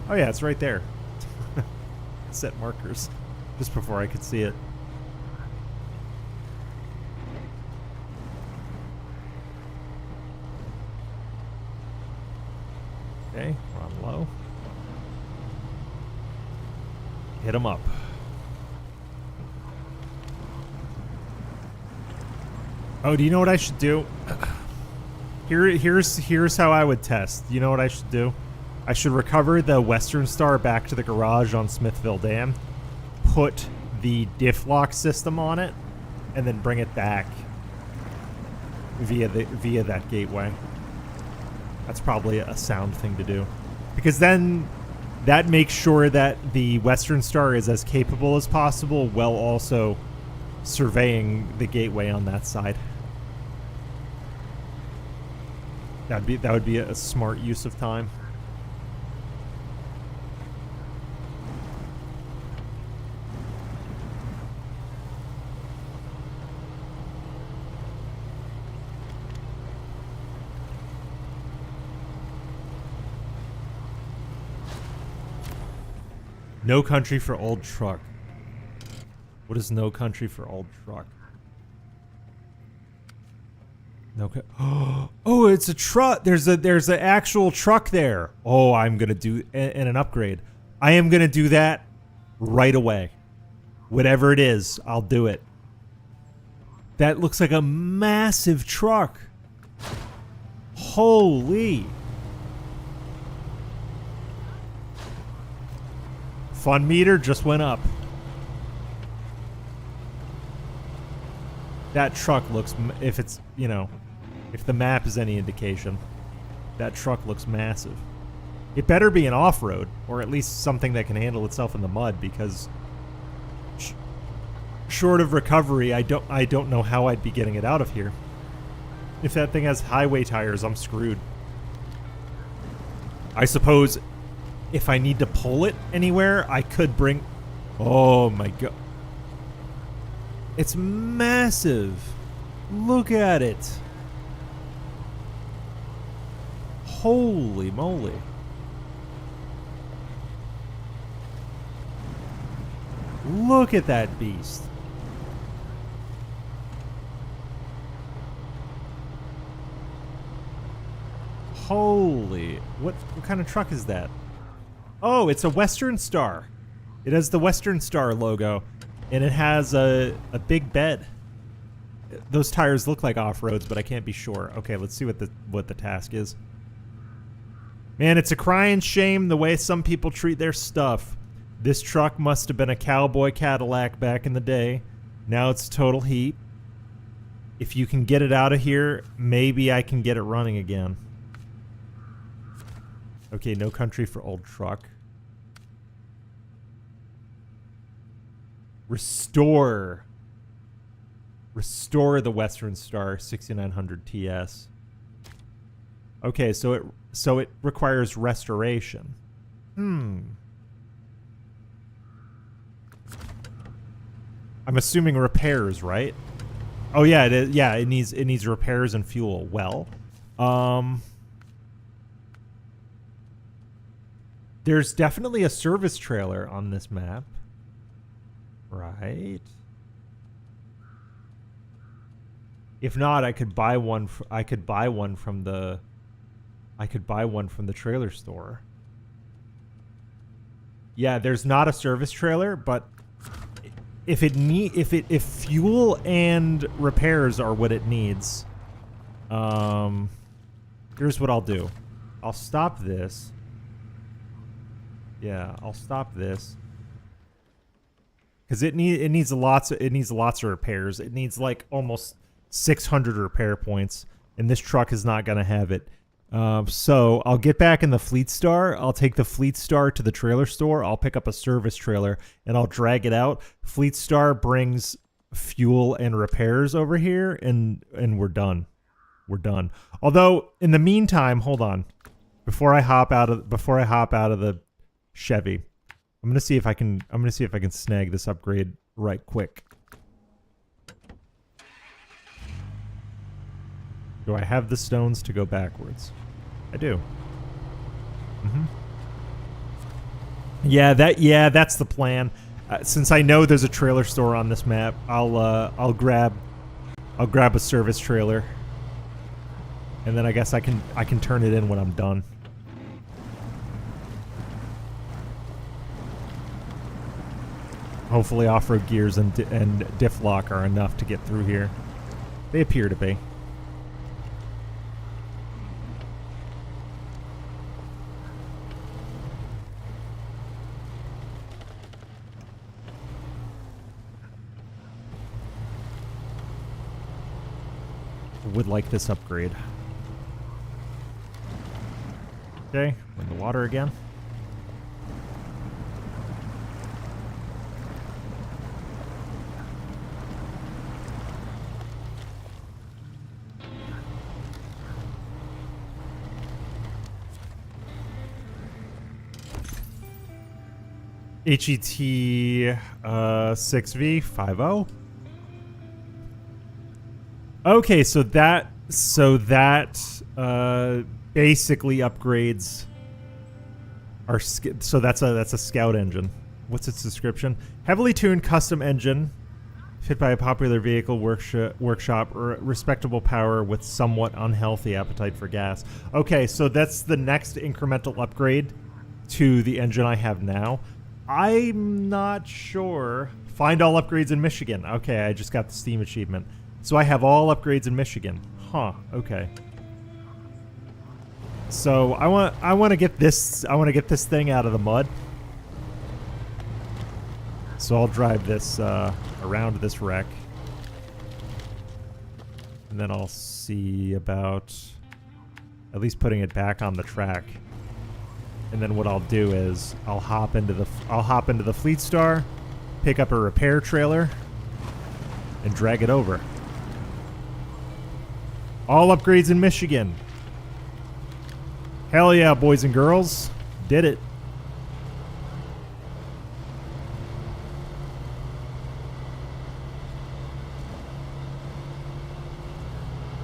Oh yeah, it's right there. Set markers just before I could see it. Okay, we're on low. Hit him up. Oh, do you know what I should do? Here's how I would test. You know what I should do? I should recover the Western Star back to the garage on Smithville Dam, put the diff lock system on it, and then bring it back via that gateway. That's probably a sound thing to do, because then that makes sure that the Western Star is as capable as possible while also surveying the gateway on that side. That would be a smart use of time. No Country for Old Truck. What is No Country for Old Truck? No. Oh, it's a truck. There's an actual truck there. Oh, I'm gonna do and an upgrade. I am gonna do that right away. Whatever it is, I'll do it. That looks like a massive truck. Holy. Fun meter just went up. That truck looks, if it's, you know, if the map is any indication, that truck looks massive. It better be an off-road, or at least something that can handle itself in the mud, because short of recovery, I don't know how I'd be getting it out of here. If that thing has highway tires, I'm screwed. I suppose if I need to pull it anywhere, I could bring... Oh my god. It's massive. Look at it. Holy moly. Look at that beast. Holy. What kind of truck is that? Oh, it's a Western Star. It has the Western Star logo, and it has a big bed. Those tires look like off-roads, but I can't be sure. Okay, let's see what the task is. Man, it's a crying shame the way some people treat their stuff. This truck must have been a cowboy Cadillac back in the day. Now it's total heat. If you can get it out of here, maybe I can get it running again. Okay, No Country for Old Truck. Restore the Western Star 6900 TS. Okay, so it requires restoration. I'm assuming repairs, right? Oh yeah, it is. Yeah, it needs repairs and fuel. Well, there's definitely a service trailer on this map. Right. If not, I could buy one. I could buy one from the trailer store. Yeah, there's not a service trailer, but if fuel and repairs are what it needs, here's what I'll do. I'll stop this. Yeah, I'll stop this. Because it needs lots of repairs. It needs like almost 600 repair points, and this truck is not gonna have it. So I'll get back in the Fleet Star. I'll take the Fleet Star to the trailer store. I'll pick up a service trailer and I'll drag it out. Fleet Star brings fuel and repairs over here, and we're done. We're done. Although in the meantime, hold on. Before I hop out of the Chevy, I'm gonna see if I can snag this upgrade right quick. Do I have the stones to go backwards? I do. Yeah, that's the plan. Since I know there's a trailer store on this map, I'll grab a service trailer, and then I guess I can turn it in when I'm done. Hopefully, off-road gears and diff lock are enough to get through here. They appear to be. Would like this upgrade. Okay, we're in the water again. HET 6V50. Okay, so that basically upgrades our so that's a scout engine. What's its description? Heavily tuned custom engine fit by a popular vehicle workshop or respectable power with somewhat unhealthy appetite for gas. Okay, so that's the next incremental upgrade to the engine I have now. I'm not sure. Find all upgrades in Michigan. Okay, I just got the Steam achievement. So I have all upgrades in Michigan. Huh, okay. So I want to get this thing out of the mud. So I'll drive this around this wreck. And then I'll see about at least putting it back on the track. And then what I'll do is I'll hop into the Fleet Star, pick up a repair trailer, and drag it over. All upgrades in Michigan. Hell yeah, boys and girls. Did it.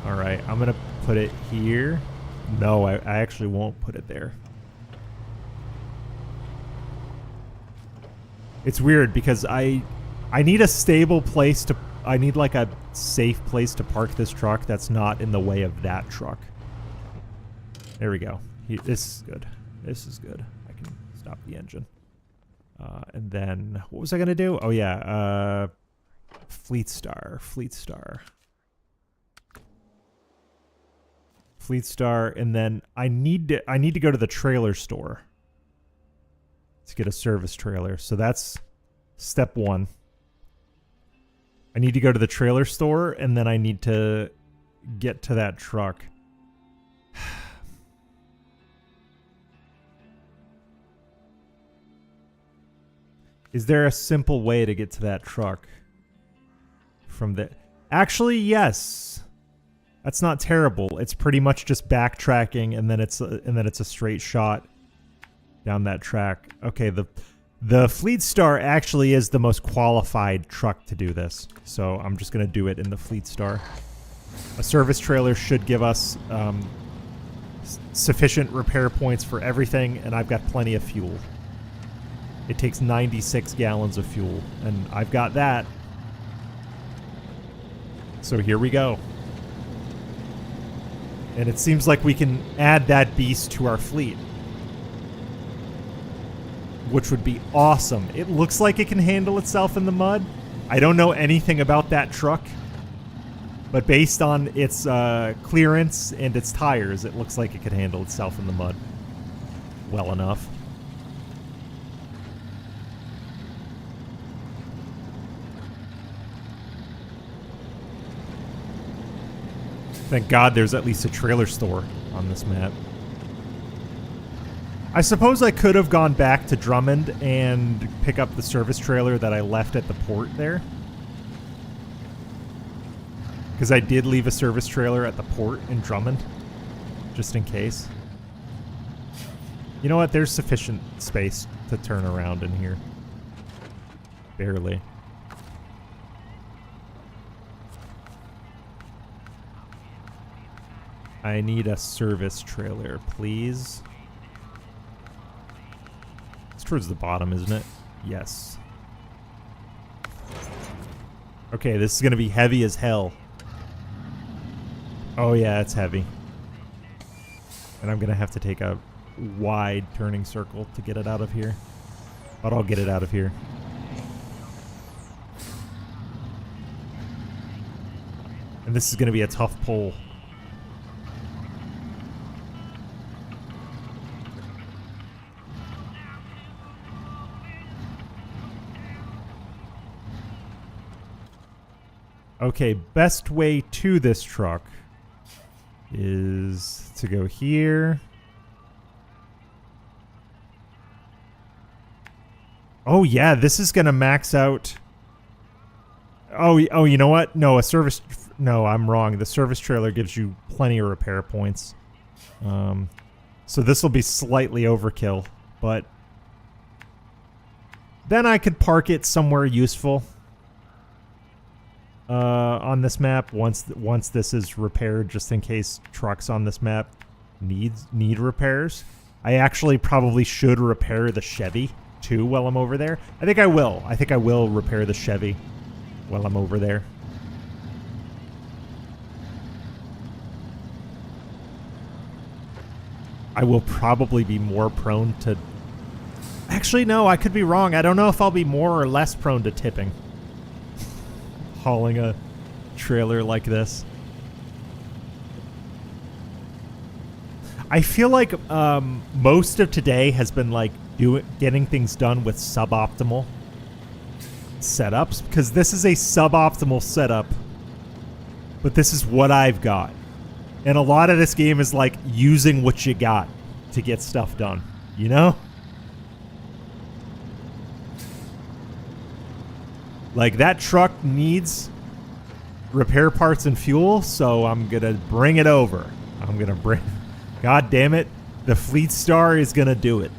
Alright, I'm going to put it here. No, I actually won't put it there. It's weird because I need a stable place to... I need like a safe place to park this truck that's not in the way of that truck. There we go. This is good. This is good. I can stop the engine. And then, what was I going to do? Oh yeah, Fleet Star. Fleet Star, and then I need to go to the trailer store to get a service trailer. So that's step one. I need to go to the trailer store, and then I need to get to that truck. Is there a simple way to get to that truck from the... Actually, yes. That's not terrible. It's pretty much just backtracking, and then it's a straight shot down that track. Okay, the Fleet Star actually is the most qualified truck to do this, so I'm just going to do it in the Fleet Star. A service trailer should give us sufficient repair points for everything, and I've got plenty of fuel. It takes 96 gallons of fuel, and I've got that. So here we go. And it seems like we can add that beast to our fleet, which would be awesome. It looks like it can handle itself in the mud. I don't know anything about that truck, but based on its clearance and its tires, it looks like it could handle itself in the mud well enough. Thank God there's at least a trailer store on this map. I suppose I could have gone back to Drummond and pick up the service trailer that I left at the port there. Because I did leave a service trailer at the port in Drummond, just in case. You know what? There's sufficient space to turn around in here. Barely. I need a service trailer, please. It's towards the bottom, isn't it? Yes. Okay, this is going to be heavy as hell. Oh yeah, it's heavy. And I'm going to have to take a wide turning circle to get it out of here. But I'll get it out of here. And this is going to be a tough pull. Okay, best way to this truck is to go here. Oh yeah, this is gonna max out. Oh, you know what? No, a service. No, I'm wrong. The service trailer gives you plenty of repair points. So this will be slightly overkill, but then I could park it somewhere useful. On this map, once this is repaired, just in case trucks on this map need repairs. I actually probably should repair the Chevy too while I'm over there. I think I will. I think I will repair the Chevy while I'm over there. I will probably be more prone to... Actually, no, I could be wrong. I don't know if I'll be more or less prone to tipping. Hauling a trailer like this. I feel like most of today has been like getting things done with suboptimal setups, because this is a suboptimal setup, but this is what I've got. And a lot of this game is like using what you got to get stuff done, you know? Like, that truck needs repair parts and fuel, so I'm gonna bring it over. I'm gonna bring... God damn it, the Fleet Star is gonna do it.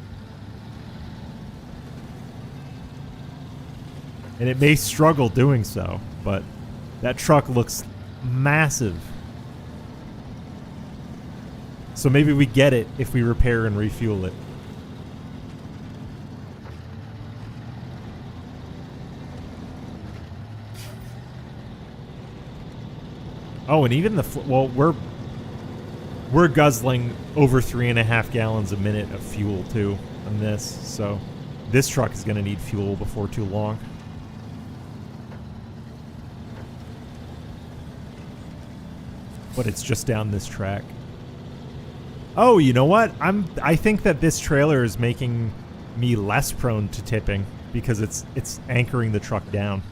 And it may struggle doing so, but that truck looks massive. So maybe we get it if we repair and refuel it. Oh, and even the... Well, we're guzzling over 3.5 gallons a minute of fuel, too, on this. So this truck is going to need fuel before too long. But it's just down this track. Oh, you know what? I think that this trailer is making me less prone to tipping because it's anchoring the truck down.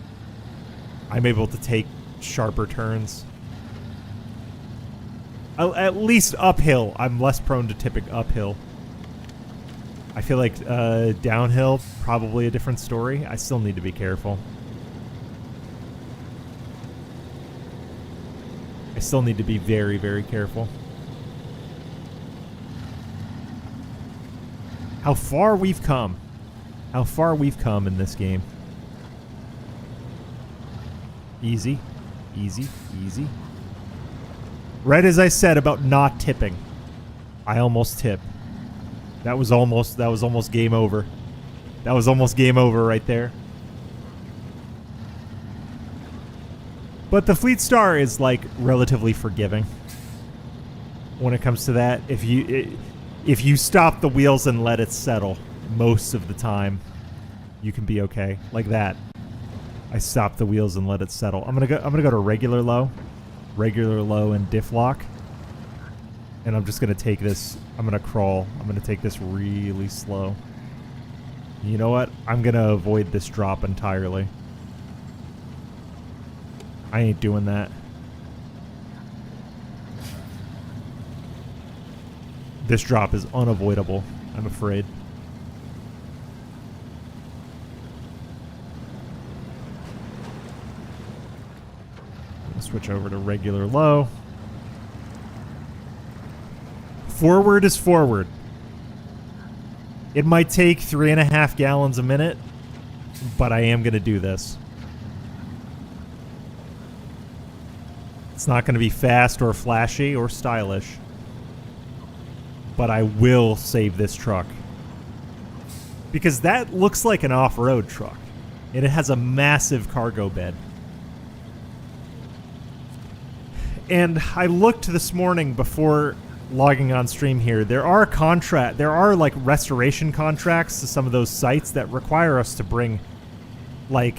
I'm able to take sharper turns. At least uphill, I'm less prone to tipping uphill. I feel like downhill, probably a different story. I still need to be careful. I still need to be very, very careful. How far we've come. How far we've come in this game. Easy. Easy. Easy. Right as I said about not tipping. I almost tip. That was almost game over. That was almost game over right there. But the Fleet Star is like relatively forgiving when it comes to that. If you stop the wheels and let it settle most of the time, you can be okay. Like that. I stopped the wheels and let it settle. I'm gonna go to regular low and diff lock. And I'm just gonna take this. I'm gonna crawl. I'm gonna take this really slow. You know what? I'm gonna avoid this drop entirely. I ain't doing that. This drop is unavoidable, I'm afraid. I'm gonna switch over to regular low. Forward is forward. It might take 3.5 gallons a minute, but I am going to do this. It's not going to be fast or flashy or stylish, but I will save this truck. Because that looks like an off-road truck, and it has a massive cargo bed. And I looked this morning before logging on stream here. There are like restoration contracts to some of those sites that require us to bring like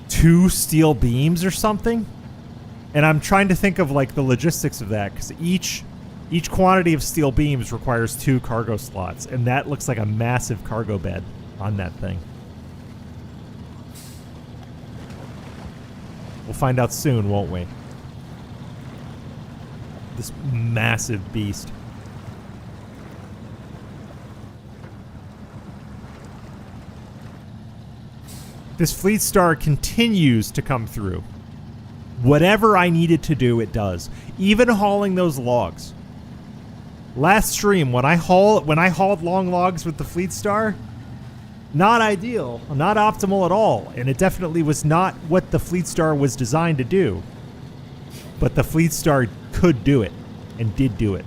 2 steel beams or something. And I'm trying to think of like the logistics of that, because each quantity of steel beams requires 2 cargo slots, and that looks like a massive cargo bed on that thing. We'll find out soon, won't we? This massive beast. This Fleet Star continues to come through. Whatever I needed to do, it does. Even hauling those logs. Last stream, when I hauled long logs with the Fleet Star, not ideal, not optimal at all, and it definitely was not what the Fleet Star was designed to do. But the Fleet Star could do it, and did do it.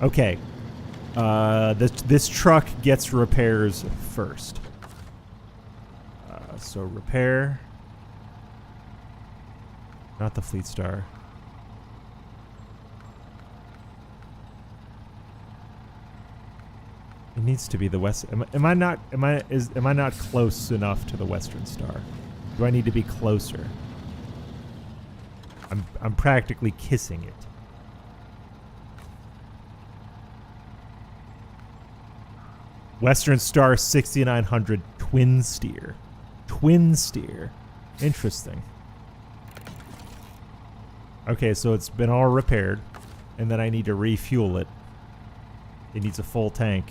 Okay, this truck gets repairs first. So repair. Not the Fleet Star. It needs to be the West. Am I not close enough to the Western Star? Do I need to be closer? I'm practically kissing it. Western Star 6900 twin steer. Twin steer. Interesting. Okay, so it's been all repaired, and then I need to refuel it. It needs a full tank.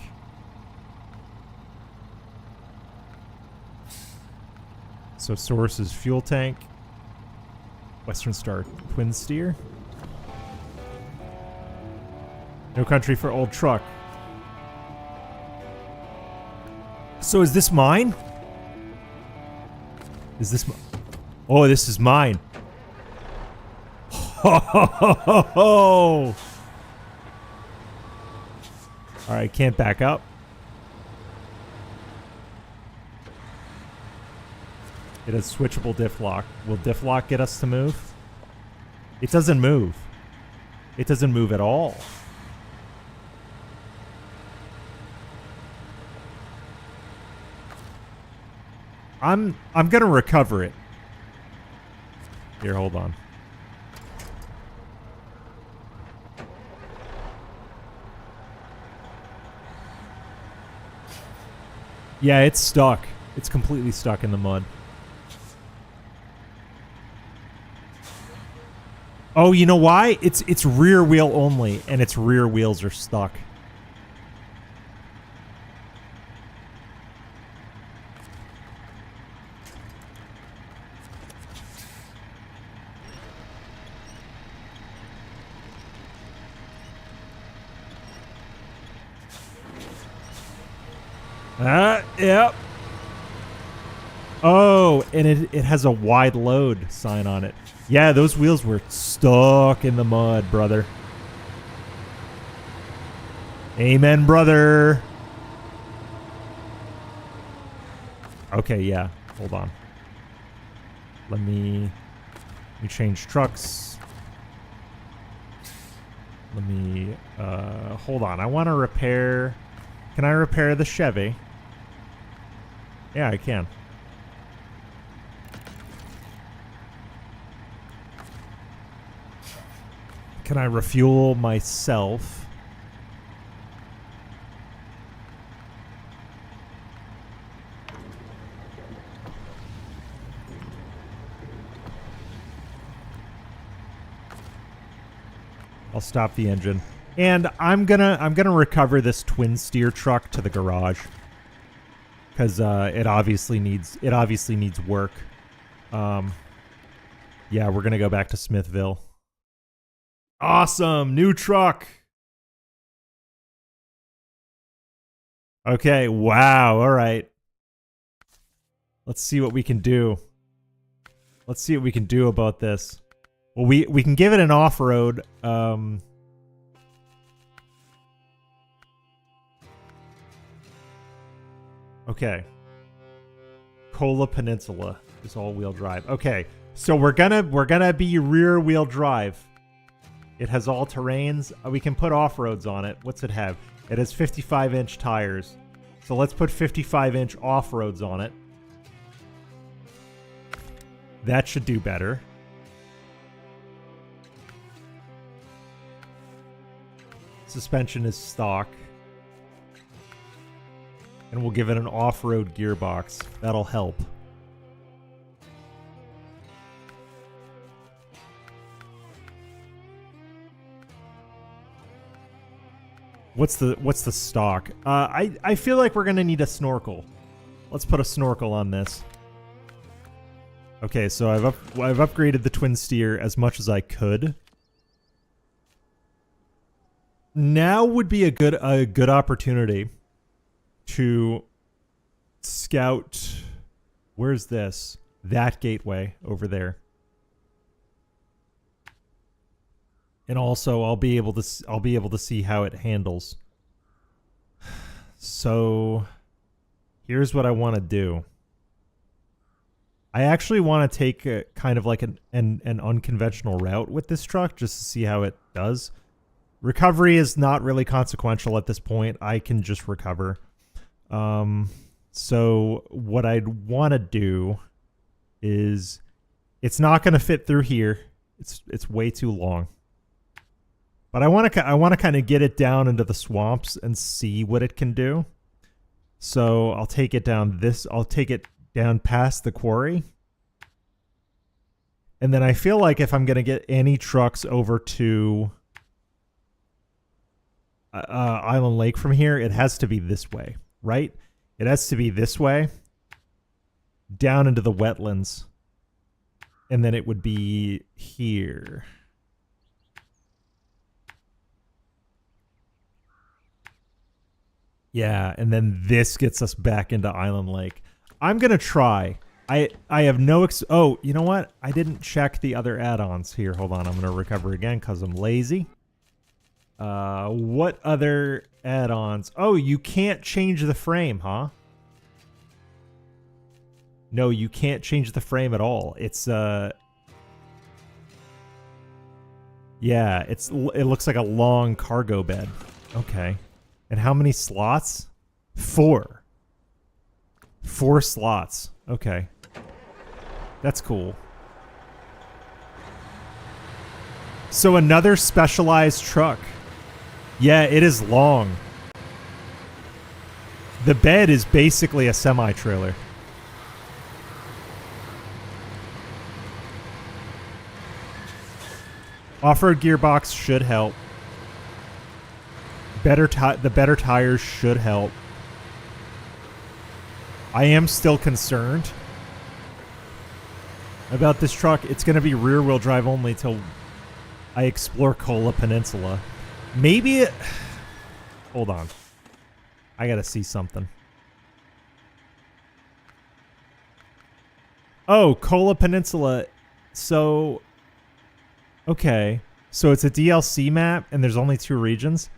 So source is fuel tank. Western Star twin steer. No country for old truck. So is this mine? Is this oh, this is mine. Ho ho ho ho ho! Alright, can't back up. It has switchable diff lock. Will diff lock get us to move? It doesn't move. It doesn't move at all. I'm gonna recover it. Here, hold on. Yeah, it's stuck. It's completely stuck in the mud. Oh, you know why? It's rear wheel only, and its rear wheels are stuck. Yep. Oh, and it has a wide load sign on it. Yeah, those wheels were stuck in the mud, brother. Amen, brother. Okay, yeah. Hold on. Let me change trucks. Let me hold on. I want to repair. Can I repair the Chevy? Yeah, I can. Can I refuel myself? I'll stop the engine. And I'm gonna recover this twin steer truck to the garage. Cause it obviously needs work. Yeah, we're gonna go back to Smithville. Awesome, new truck. Okay, wow, all right. Let's see what we can do. Let's see what we can do about this. Well, we can give it an off-road. Okay. Kola Peninsula is all-wheel drive. Okay, so we're gonna be rear-wheel drive. It has all terrains. We can put off-roads on it. What's it have? It has 55-inch tires. So let's put 55-inch off-roads on it. That should do better. Suspension is stock. And we'll give it an off-road gearbox. That'll help. What's the stock? I feel like we're gonna need a snorkel. Let's put a snorkel on this. Okay, so I've upgraded the twin steer as much as I could. Now would be a good opportunity to scout. Where's this? That gateway over there. And also I'll be able to see how it handles. So here's what I want to do. I actually want to take a, kind of like an unconventional route with this truck just to see how it does. Recovery is not really consequential at this point. I can just recover. So what I'd want to do is, it's not going to fit through here. It's way too long. But I want to kind of get it down into the swamps and see what it can do. So I'll take it down I'll take it down past the quarry. And then I feel like if I'm going to get any trucks over to Island Lake from here, it has to be this way, right? It has to be this way, down into the wetlands. And then it would be here. Yeah, and then this gets us back into Island Lake. I'm going to try. I have no... Oh, you know what? I didn't check the other add-ons here. Hold on, I'm going to recover again because I'm lazy. What other add-ons? Oh, you can't change the frame, huh? No, you can't change the frame at all. It's, yeah, it looks like a long cargo bed. Okay. And how many slots? 4. 4 slots. Okay. That's cool. So another specialized truck. Yeah, it is long. The bed is basically a semi-trailer. Off-road gearbox should help. The better tires should help. I am still concerned about this truck. It's going to be rear-wheel drive only till I explore Kola Peninsula. Maybe it... Hold on. I got to see something. Oh, Kola Peninsula. So... Okay. So it's a DLC map, and there's only 2 regions.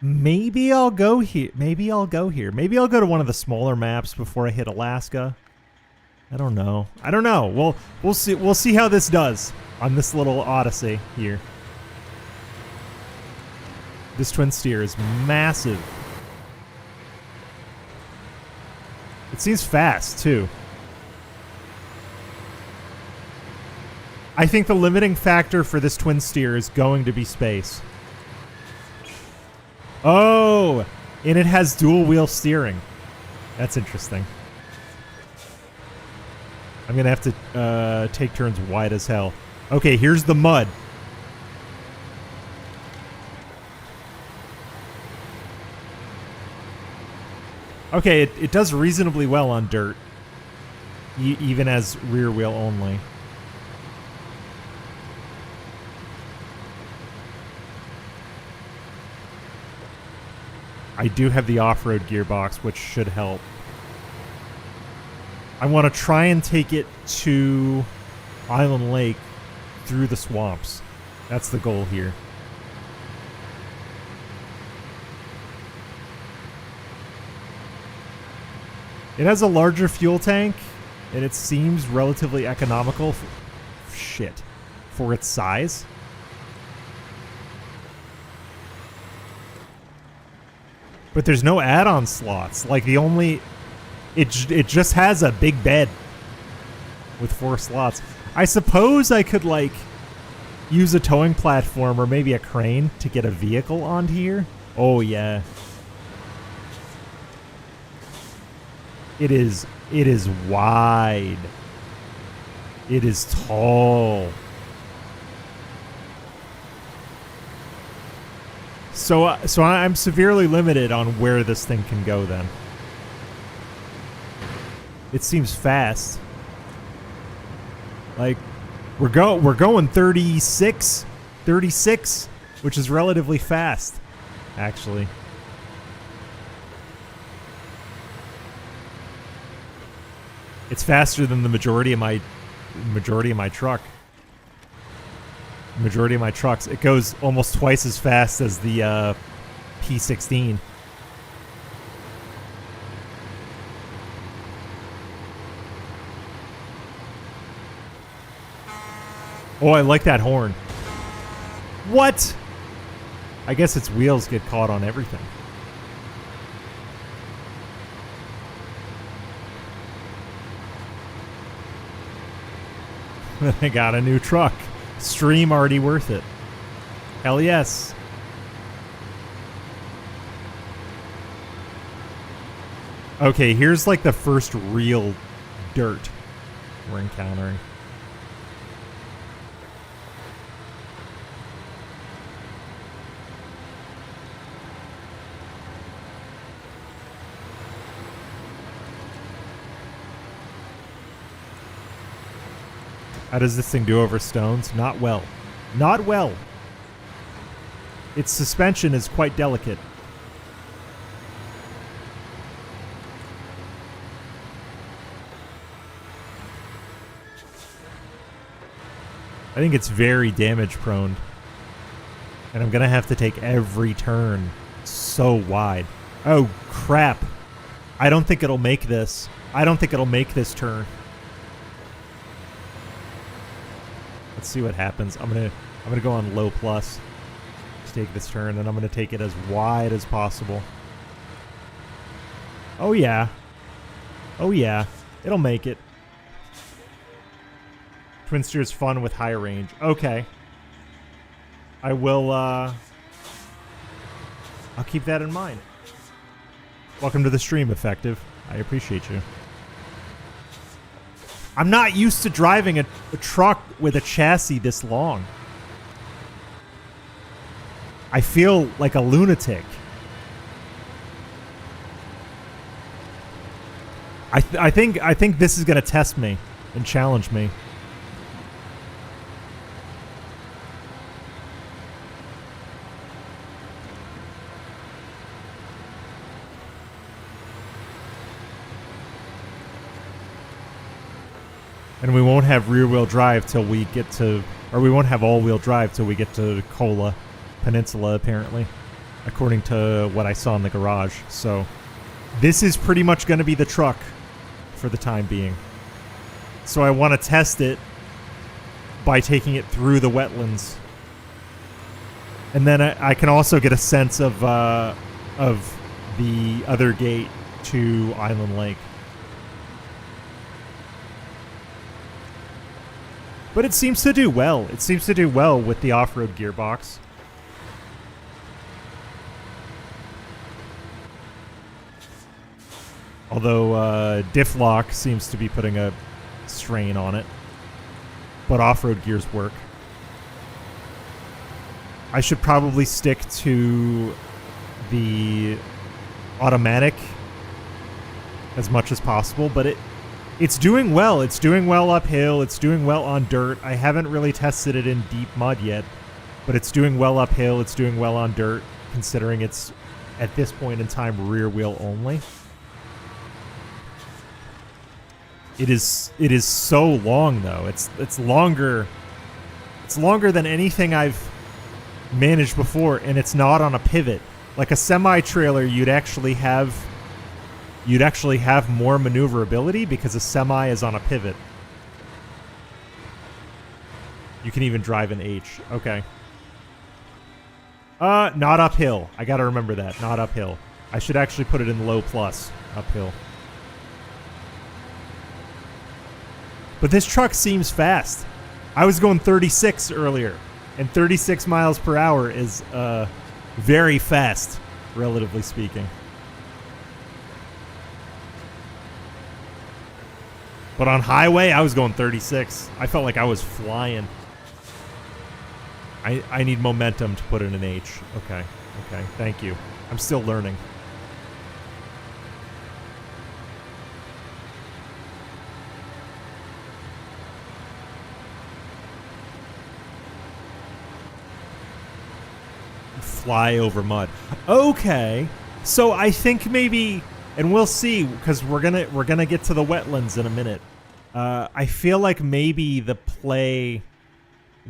Maybe I'll go here. Maybe I'll go here. Maybe I'll go to one of the smaller maps before I hit Alaska. I don't know. I don't know. We'll see. We'll see how this does on this little odyssey here. This twin steer is massive. It seems fast too. I think the limiting factor for this twin steer is going to be space. Oh, and it has dual wheel steering. That's interesting. I'm going to have to take turns wide as hell. Okay, here's the mud. Okay, it does reasonably well on dirt. Even as rear wheel only. I do have the off-road gearbox, which should help. I want to try and take it to Island Lake through the swamps. That's the goal here. It has a larger fuel tank, and it seems relatively economical for its size. But there's no add-on slots. Like, the only... It just has a big bed with 4 slots. I suppose I could, like, use a towing platform or maybe a crane to get a vehicle onto here. Oh, yeah. It is wide. It is tall. So I'm severely limited on where this thing can go then. It seems fast. Like, we're going 36, which is relatively fast, actually. It's faster than the majority of my truck. Majority of my trucks. It goes almost twice as fast as the P16. Oh, I like that horn. What? I guess its wheels get caught on everything. I got a new truck. Stream already worth it. Hell yes. Okay, here's like the first real dirt we're encountering. How does this thing do over stones? Not well. Not well. Its suspension is quite delicate. I think it's very damage prone. And I'm going to have to take every turn so wide. Oh, crap. I don't think it'll make this. I don't think it'll make this turn. Let's see what happens. I'm gonna go on low plus to take this turn, and I'm gonna take it as wide as possible. Oh yeah. Oh yeah. It'll make it. Twinster's fun with high range. Okay. I will I'll keep that in mind. Welcome to the stream, Effective. I appreciate you. I'm not used to driving a truck with a chassis this long. I feel like a lunatic. I think this is going to test me and challenge me. And we won't have rear-wheel drive till we get to... Or we won't have all-wheel drive till we get to Kola Peninsula, apparently. According to what I saw in the garage. So, this is pretty much going to be the truck for the time being. So I want to test it by taking it through the wetlands. And then I can also get a sense of the other gate to Island Lake. But it seems to do well. It seems to do well with the off-road gearbox. Although diff lock seems to be putting a strain on it. But off-road gears work. I should probably stick to the automatic as much as possible, but it's doing well. It's doing well uphill. It's doing well on dirt. I haven't really tested it in deep mud yet, but it's doing well uphill. It's doing well on dirt, considering it's at this point in time, rear wheel only. It is so long though. It's longer. It's longer than anything I've managed before, and it's not on a pivot. Like a semi-trailer, you'd actually have more maneuverability because a semi is on a pivot. You can even drive an H. Okay. Not uphill. I gotta remember that. Not uphill. I should actually put it in low plus. Uphill. But this truck seems fast. I was going 36 earlier, and 36 miles per hour is very fast, relatively speaking. But on highway, I was going 36. I felt like I was flying. I need momentum to put in an H. Okay, okay, thank you. I'm still learning. Fly over mud. Okay, so I think maybe, and we'll see, because we're gonna get to the wetlands in a minute. I feel like maybe the play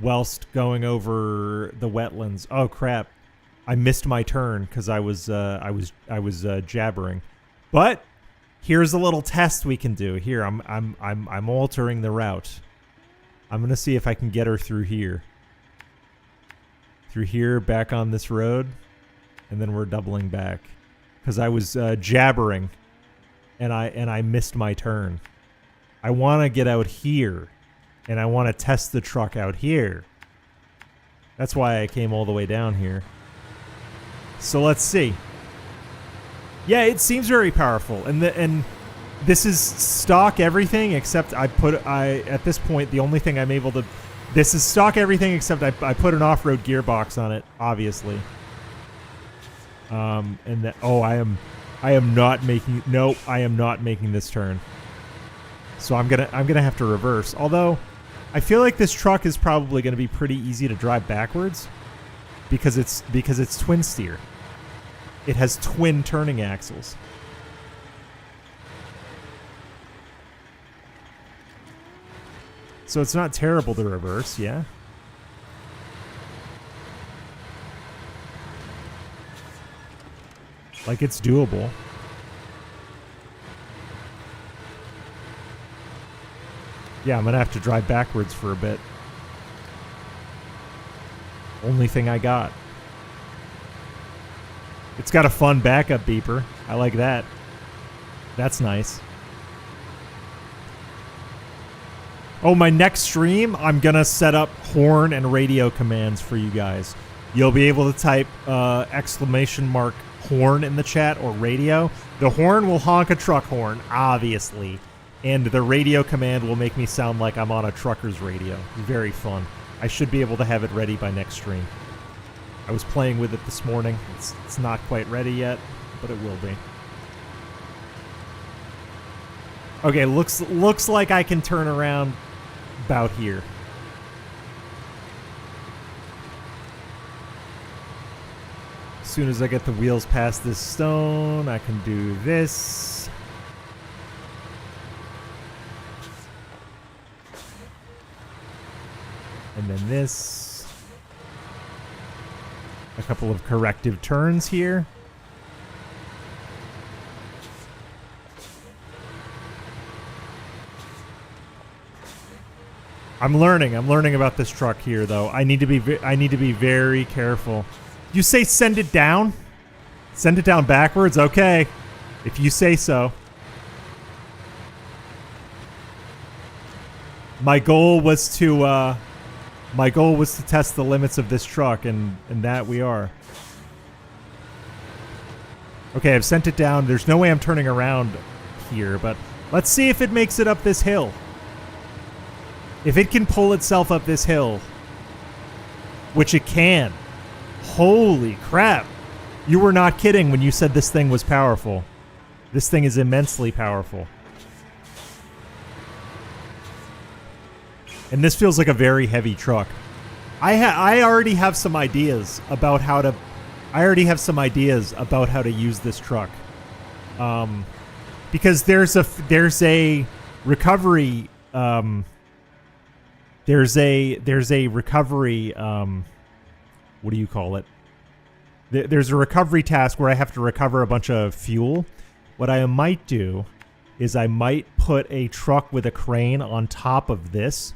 whilst going over the wetlands. Oh crap! I missed my turn because I was jabbering. But here's a little test we can do. Here, I'm altering the route. I'm gonna see if I can get her through here. Through here, back on this road, and then we're doubling back because I was jabbering, and I missed my turn. I want to get out here, and I want to test the truck out here. That's why I came all the way down here. So let's see. Yeah, it seems very powerful, and this is stock everything except at this point the only thing I'm able to. This is stock everything except I put an off-road gearbox on it, obviously. And that I am not making this turn. So I'm gonna have to reverse. Although I feel like this truck is probably gonna be pretty easy to drive backwards because it's twin steer. It has twin turning axles. So it's not terrible to reverse, yeah? Like, it's doable. Yeah, I'm gonna have to drive backwards for a bit. Only thing I got. It's got a fun backup beeper. I like that. That's nice. Oh, my next stream, I'm going to set up horn and radio commands for you guys. You'll be able to type exclamation mark horn in the chat or radio. The horn will honk a truck horn, obviously. And the radio command will make me sound like I'm on a trucker's radio. Very fun. I should be able to have it ready by next stream. I was playing with it this morning. It's not quite ready yet, but it will be. Okay, looks like I can turn around about here. As soon as I get the wheels past this stone, I can do this. And then this. A couple of corrective turns here. I'm learning about this truck here, though. I need to be very careful. You say send it down? Send it down backwards? Okay. If you say so. My goal was to test the limits of this truck, and that we are. Okay, I've sent it down. There's no way I'm turning around here, but let's see if it makes it up this hill. If it can pull itself up this hill, which it can. Holy crap. You were not kidding when you said this thing was powerful. This thing is immensely powerful. And this feels like a very heavy truck. I already have some ideas about how to I already have some ideas about how to use this truck. Because there's a recovery there's a recovery what do you call it? There's a recovery task where I have to recover a bunch of fuel. What I might do is I might put a truck with a crane on top of this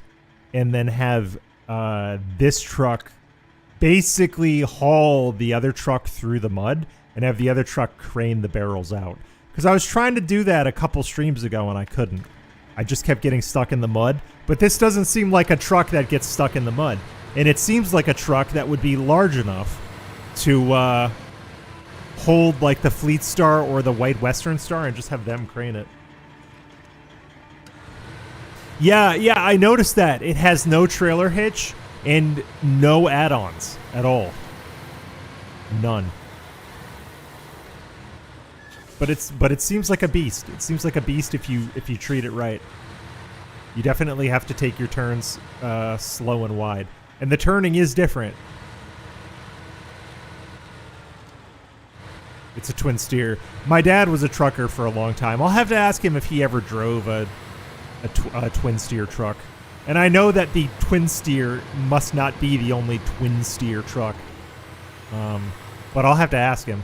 and then have this truck basically haul the other truck through the mud and have the other truck crane the barrels out. Because I was trying to do that a couple streams ago and I couldn't. I just kept getting stuck in the mud. But this doesn't seem like a truck that gets stuck in the mud. And it seems like a truck that would be large enough to hold like the Fleet Star or the White Western Star and just have them crane it. Yeah, I noticed that. It has no trailer hitch and no add-ons at all. None. But it seems like a beast. It seems like a beast if you treat it right. You definitely have to take your turns slow and wide. And the turning is different. It's a twin steer. My dad was a trucker for a long time. I'll have to ask him if he ever drove a twin steer truck. And I know that the twin steer must not be the only twin steer truck. But I'll have to ask him.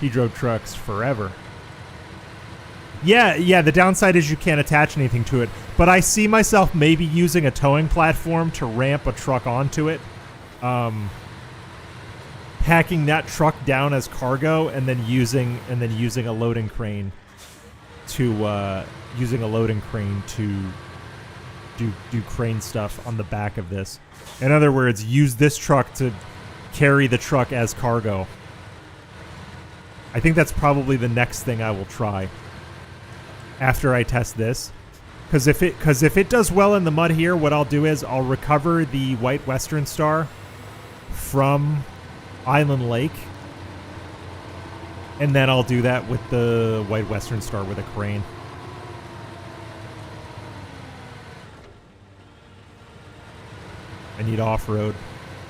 He drove trucks forever. Yeah, the downside is you can't attach anything to it. But I see myself maybe using a towing platform to ramp a truck onto it. Packing that truck down as cargo and then using a loading crane to do crane stuff on the back of this. In other words, use this truck to carry the truck as cargo. I think that's probably the next thing I will try after I test this. Because if it does well in the mud here, what I'll do is I'll recover the White Western Star from Island Lake. And then I'll do that with the White Western Star with a crane. I need off-road.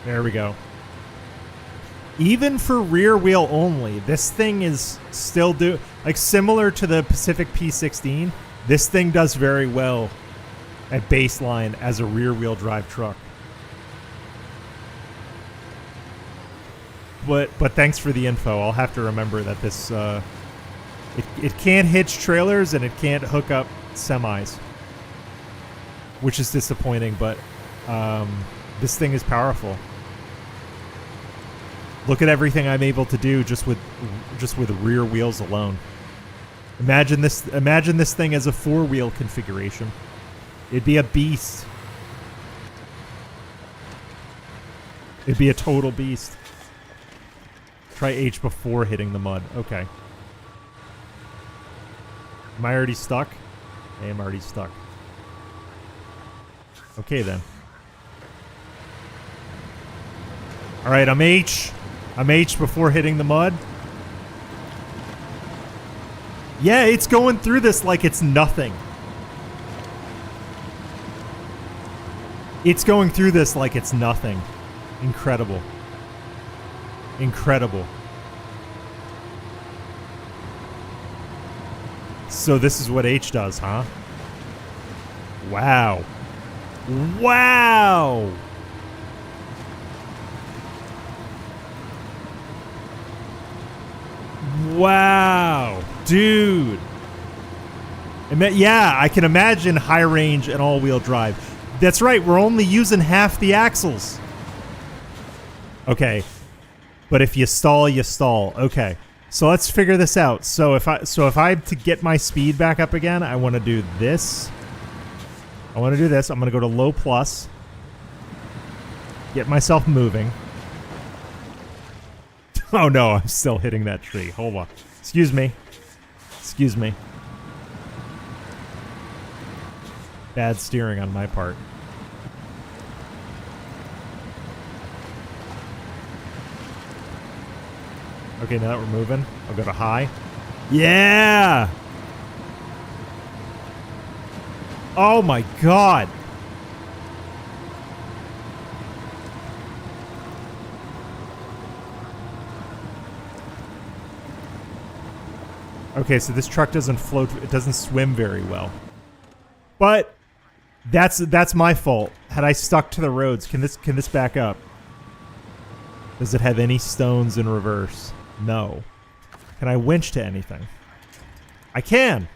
There we go. Even for rear wheel only, this thing is still similar to the Pacific P16. This thing does very well at baseline as a rear wheel drive truck. But thanks for the info. I'll have to remember that this it can't hitch trailers and it can't hook up semis, which is disappointing. But this thing is powerful. Look at everything I'm able to do just with rear wheels alone. Imagine this thing as a 4-wheel configuration. It'd be a beast. It'd be a total beast. Try H before hitting the mud. Okay. Am I already stuck? I am already stuck. Okay then. Alright, I'm H. I'm H before hitting the mud. Yeah, it's going through this like it's nothing. It's going through this like it's nothing. Incredible. Incredible. So this is what H does, huh? Wow. Wow! Wow, dude. Yeah, I can imagine high range and all-wheel drive. That's right, we're only using half the axles. Okay, but if you stall, you stall. Okay, so let's figure this out. So if I to get my speed back up again, I want to do this. I'm going to go to low plus. Get myself moving. Oh no, I'm still hitting that tree. Hold on. Excuse me. Excuse me. Bad steering on my part. Okay, now that we're moving, I'll go to high. Yeah! Oh my god! Okay, so this truck doesn't float. It doesn't swim very well. But that's my fault. Had I stuck to the roads, can this back up? Does it have any stones in reverse? No. Can I winch to anything? I can.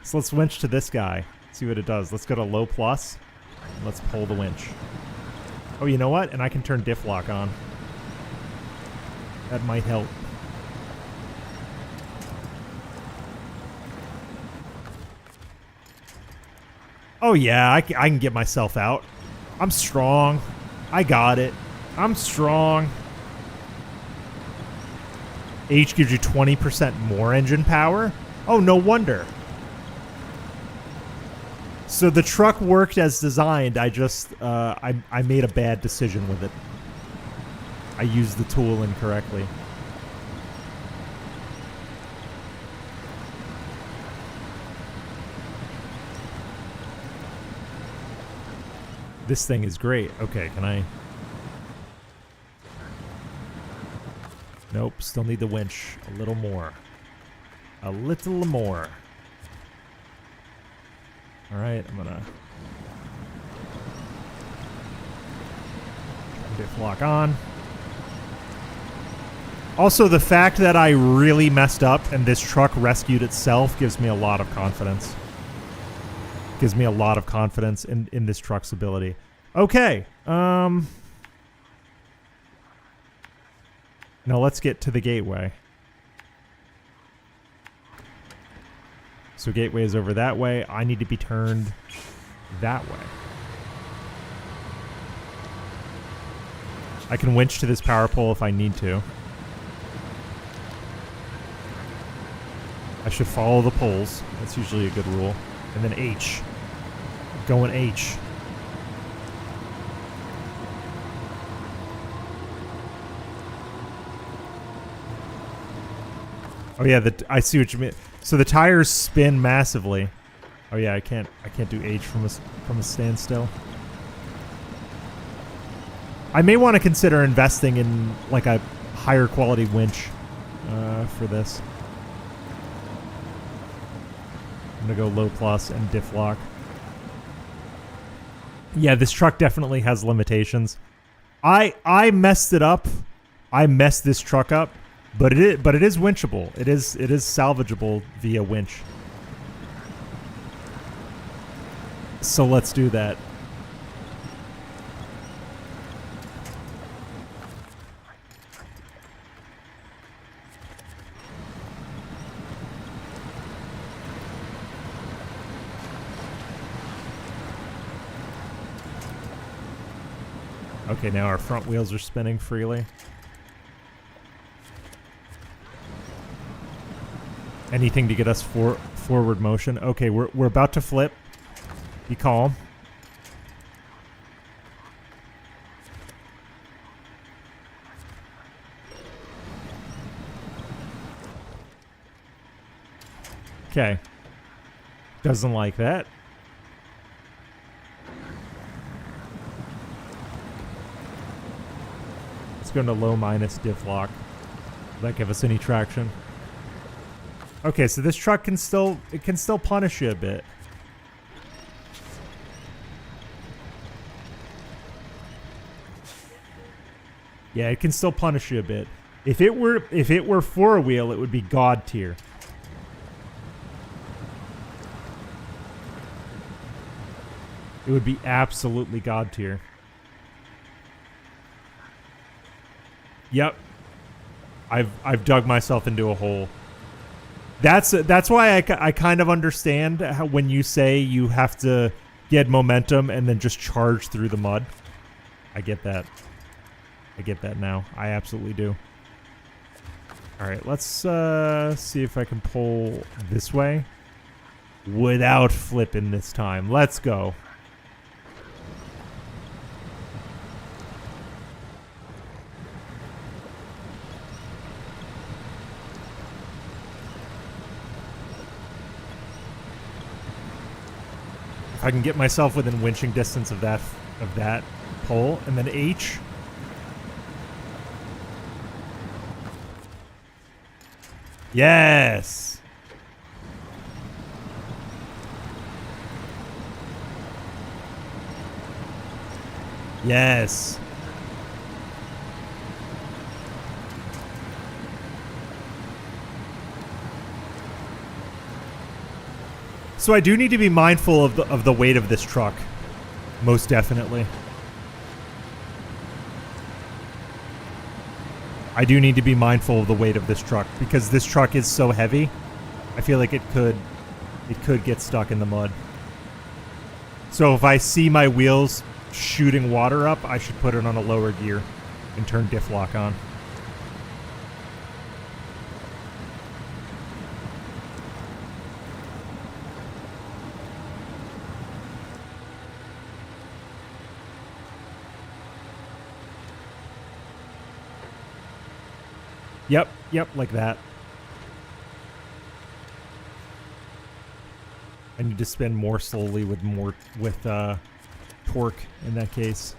So let's winch to this guy. See what it does. Let's go to low plus. And let's pull the winch. Oh, you know what? And I can turn diff lock on. That might help. Oh yeah, I can get myself out. I'm strong. I got it. I'm strong. H gives you 20% more engine power? Oh, no wonder. So the truck worked as designed. I just, I made a bad decision with it. I used the tool incorrectly. This thing is great. Okay, can I... Nope, still need the winch. A little more. A little more. Alright, I'm gonna... diff lock on. Also, the fact that I really messed up and this truck rescued itself gives me a lot of confidence. Gives me a lot of confidence in this truck's ability. Okay. Now let's get to the gateway. So gateway is over that way. I need to be turned that way. I can winch to this power pole if I need to. I should follow the poles. That's usually a good rule. And then H. Going H. Oh yeah, I see what you mean. So the tires spin massively. Oh yeah, I can't do H from a standstill. I may want to consider investing in like a higher quality winch for this. I'm gonna go low plus and diff lock. Yeah, this truck definitely has limitations. I messed it up. I messed this truck up, but it is winchable. It is salvageable via winch. So let's do that. Okay, now our front wheels are spinning freely. Anything to get us forward motion. Okay, we're about to flip. Be calm. Okay. Doesn't like that. Go into low minus diff lock. Will that give us any traction? Okay, so this truck can still punish you a bit. Yeah, it can still punish you a bit. If it were four wheel, it would be God tier. It would be absolutely God tier. Yep, I've dug myself into a hole. That's why I kind of understand how when you say you have to get momentum and then just charge through the mud. I get that. I get that now. I absolutely do. All right, let's see if I can pull this way without flipping this time. Let's go. I can get myself within winching distance of that pole, and then H. Yes. Yes. So I do need to be mindful of the weight of this truck. Most definitely. I do need to be mindful of the weight of this truck because this truck is so heavy. I feel like it could get stuck in the mud. So if I see my wheels shooting water up, I should put it on a lower gear and turn diff lock on. Yep, like that. I need to spin more slowly with torque in that case.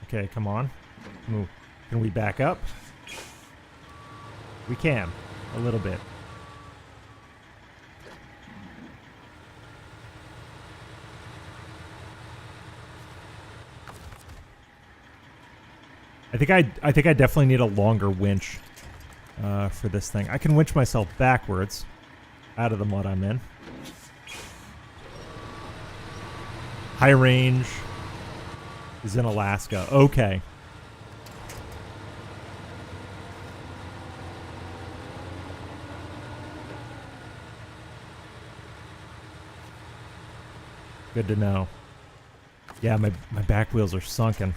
Okay, come on. Move. Can we back up? We can. A little bit. I think I definitely need a longer winch for this thing. I can winch myself backwards out of the mud I'm in. High range is in Alaska. Okay. Good to know. Yeah, my back wheels are sunken.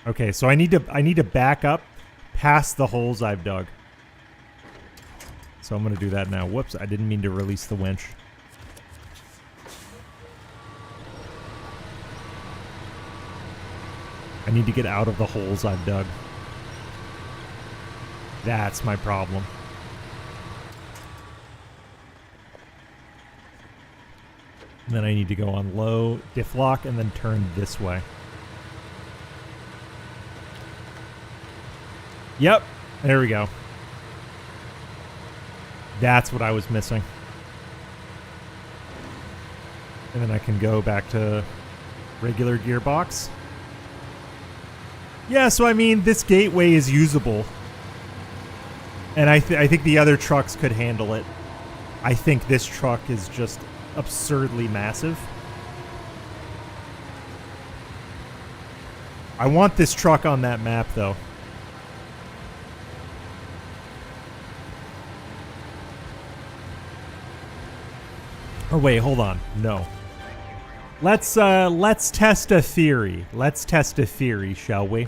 Okay, so I need to back up past the holes I've dug. So I'm gonna do that now. Whoops, I didn't mean to release the winch. I need to get out of the holes I've dug. That's my problem. And then I need to go on low, diff lock, and then turn this way. Yep, there we go. That's what I was missing. And then I can go back to regular gearbox. Yeah, so I mean, this gateway is usable. And I think the other trucks could handle it. I think this truck is just absurdly massive. I want this truck on that map, though. Oh wait, hold on. No. Let's test a theory. Let's test a theory, shall we?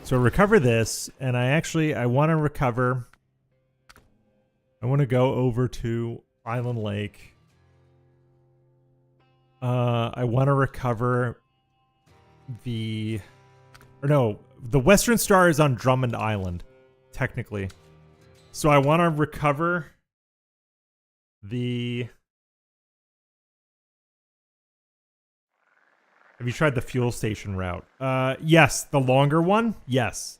So recover this, and I want to recover. I want to go over to Island Lake. I want to recover the Western Star is on Drummond Island, technically. So I want to recover the... Have you tried the fuel station route? Yes, the longer one. Yes.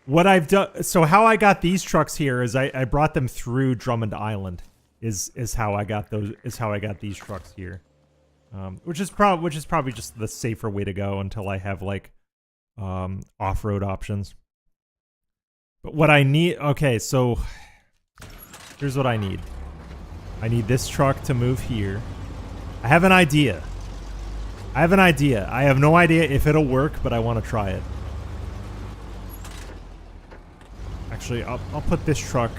What I've done. So how I got these trucks here is I brought them through Drummond Island. Is how I got those. Is how I got these trucks here. Which is probably just the safer way to go until I have like off-road options. But what I need. Okay, so here's what I need. I need this truck to move here. I have an idea. I have no idea if it'll work, but I want to try it. Actually, I'll put this truck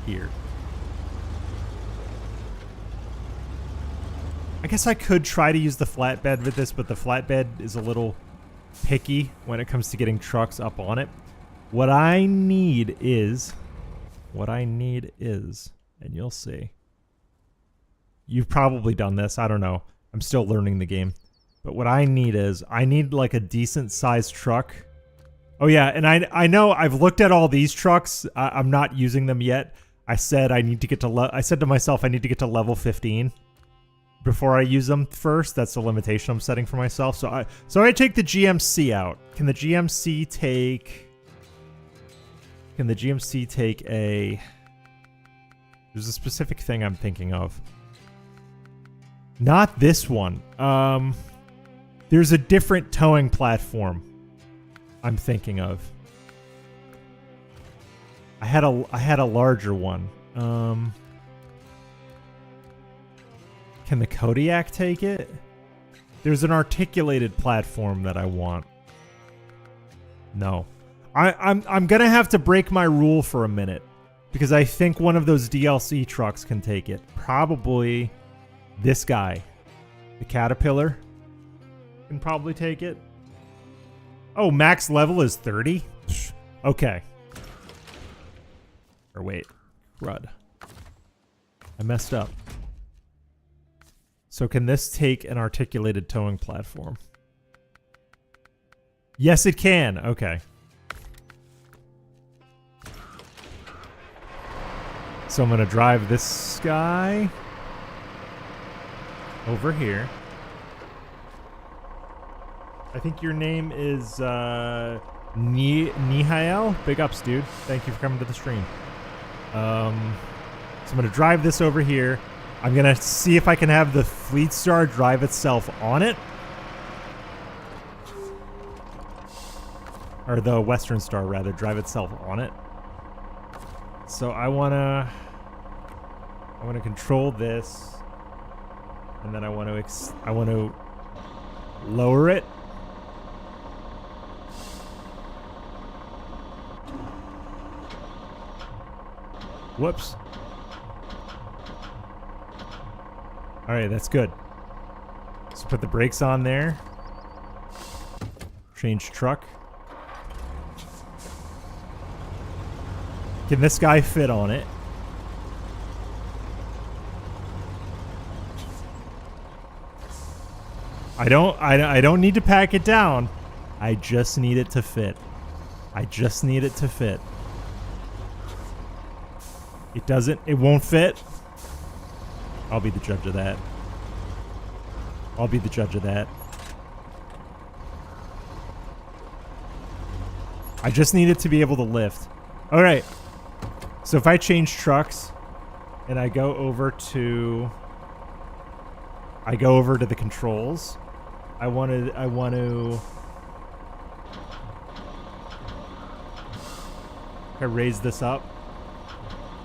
here. I guess I could try to use the flatbed with this, but the flatbed is a little picky when it comes to getting trucks up on it. What I need is, and you'll see. You've probably done this. I don't know. I'm still learning the game. But what I need is, I need like a decent sized truck. Oh yeah, and I know I've looked at all these trucks. I'm not using them yet. I said I need to get to I said to myself I need to get to level 15 before I use them first. That's the limitation I'm setting for myself. So I take the GMC out. Can the GMC take a... There's a specific thing I'm thinking of. Not this one. There's a different towing platform I'm thinking of. I had a larger one. Can the Kodiak take it? There's an articulated platform that I want. No. I'm gonna have to break my rule for a minute, because I think one of those DLC trucks can take it. Probably this guy. The Caterpillar can probably take it. Oh, max level is 30? Okay. Or wait. Crud. I messed up. So can this take an articulated towing platform? Yes, it can. Okay. So I'm going to drive this guy over here. I think your name is Nihael. Big ups, dude. Thank you for coming to the stream. So I'm going to drive this over here. I'm going to see if I can have the Fleet Star drive itself on it. Or the Western Star, rather, drive itself on it. So I want to control this. And then I want to lower it. Whoops. All right, that's good. Let's put the brakes on there. Change truck. Can this guy fit on it? I don't need to pack it down. I just need it to fit. I just need it to fit. It won't fit. I'll be the judge of that. I'll be the judge of that. I just need it to be able to lift. All right. So if I change trucks and I go over to the controls, I want to I raise this up.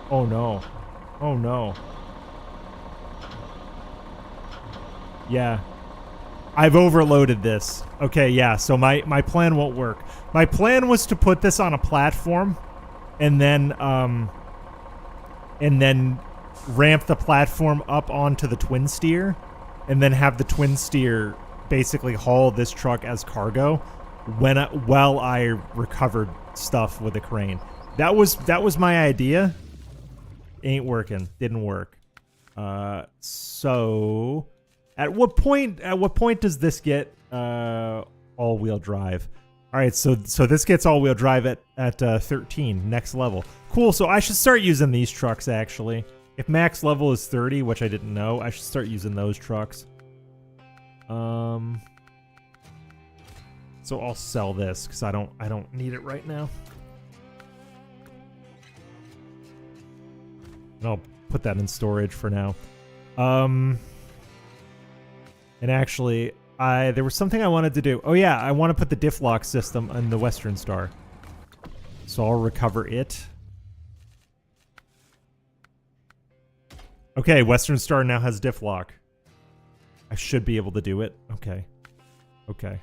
Oh no. Oh no. Yeah. I've overloaded this. Okay, yeah, so my plan won't work. My plan was to put this on a platform and then ramp the platform up onto the twin steer and then have the twin steer basically haul this truck as cargo while I recovered stuff with a crane. That was my idea. Ain't working. Didn't work. So at what point does this get all-wheel drive? All right, so this gets all-wheel drive at 13, next level. Cool, so I should start using these trucks, actually. If max level is 30, which I didn't know, I should start using those trucks. So I'll sell this, because I don't need it right now. And I'll put that in storage for now. And actually, there was something I wanted to do. Oh yeah, I want to put the diff lock system on the Western Star. So I'll recover it. Okay, Western Star now has diff lock. I should be able to do it. Okay. Okay.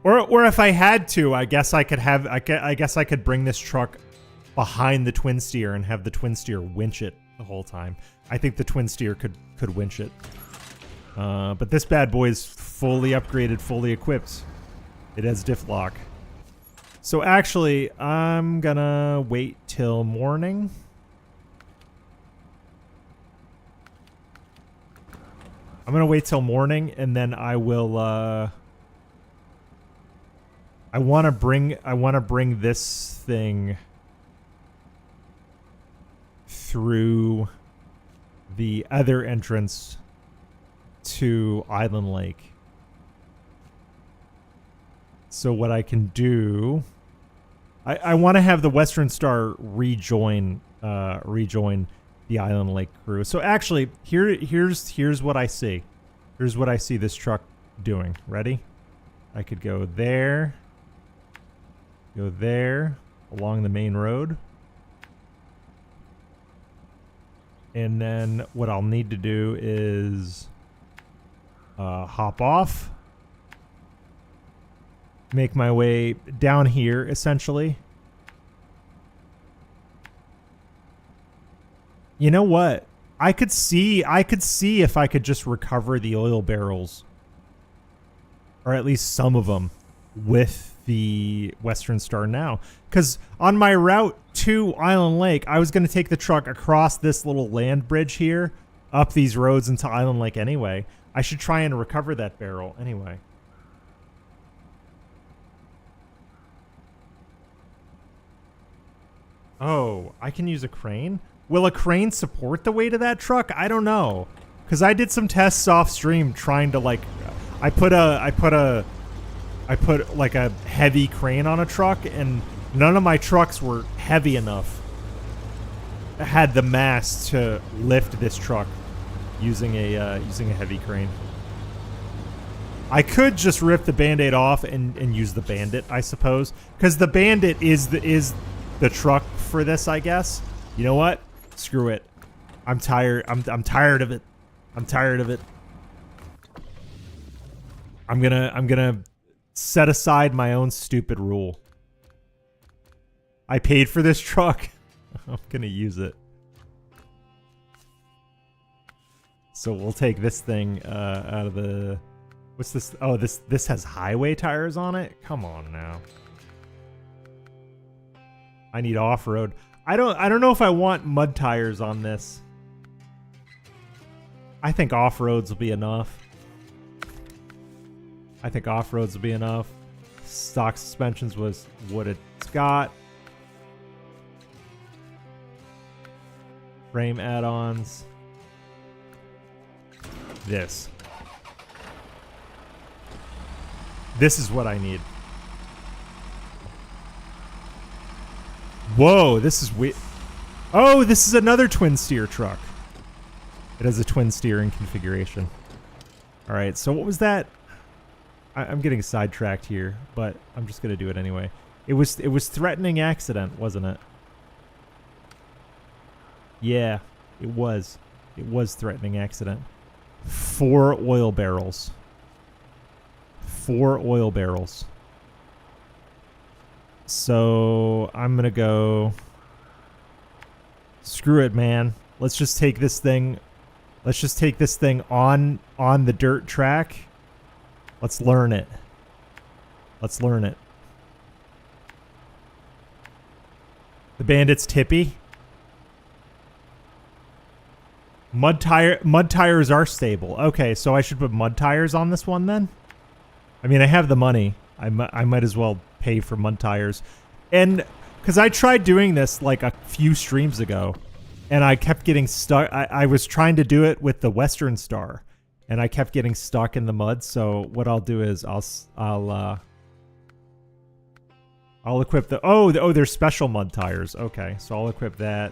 Or if I had to, I guess I could bring this truck behind the twin steer and have the twin steer winch it the whole time. I think the twin steer could winch it. But this bad boy is fully upgraded, fully equipped. It has diff lock. So actually, I'm gonna wait till morning. I'm gonna wait till morning, and then I will. I want to bring this thing through the other entrance to Island Lake. So what I can do, I want to have the Western Star rejoin the Island Lake crew. So actually, here's what I see. Here's what I see this truck doing. Ready? I could go there along the main road. And then what I'll need to do is hop off, make my way down here, essentially. You know what? I could see if I could just recover the oil barrels, or at least some of them, with the Western Star now. Because on my route to Island Lake, I was going to take the truck across this little land bridge here, up these roads into Island Lake anyway. I should try and recover that barrel anyway. Oh, I can use a crane? Will a crane support the weight of that truck? I don't know. Because I did some tests off stream trying to, like, I put like a heavy crane on a truck, and none of my trucks were heavy enough. I had the mass to lift this truck using a heavy crane. I could just rip the Band-Aid off and use the Bandit, I suppose, because the Bandit is the truck for this, I guess. You know what? Screw it. I'm tired. I'm tired of it. I'm tired of it. I'm gonna set aside my own stupid rule. I paid for this truck. I'm gonna use it. So we'll take this thing out of the... What's this? Oh, this has highway tires on it? Come on now. I need off-road. I don't know if I want mud tires on this. I think off-roads will be enough. I think off-roads will be enough. Stock suspensions was what it's got. Frame add-ons. This is what I need. Whoa, this is weird. Oh, this is another twin steer truck. It has a twin steering configuration. All right, so what was that? I'm getting sidetracked here, but I'm just gonna do it anyway. It was threatening accident, wasn't it? Yeah, it was. It was threatening accident. 4 oil barrels. 4 oil barrels. So I'm gonna go. Screw it, man. Let's just take this thing. Let's just take this thing on the dirt track. Let's learn it. Let's learn it. The Bandit's tippy. Mud tires are stable. Okay, so I should put mud tires on this one then? I mean, I have the money. I might as well pay for mud tires. And because I tried doing this like a few streams ago, and I kept getting stuck. I was trying to do it with the Western Star, and I kept getting stuck in the mud. So what I'll do is I'll equip the... Oh, there's special mud tires. Okay, so I'll equip that.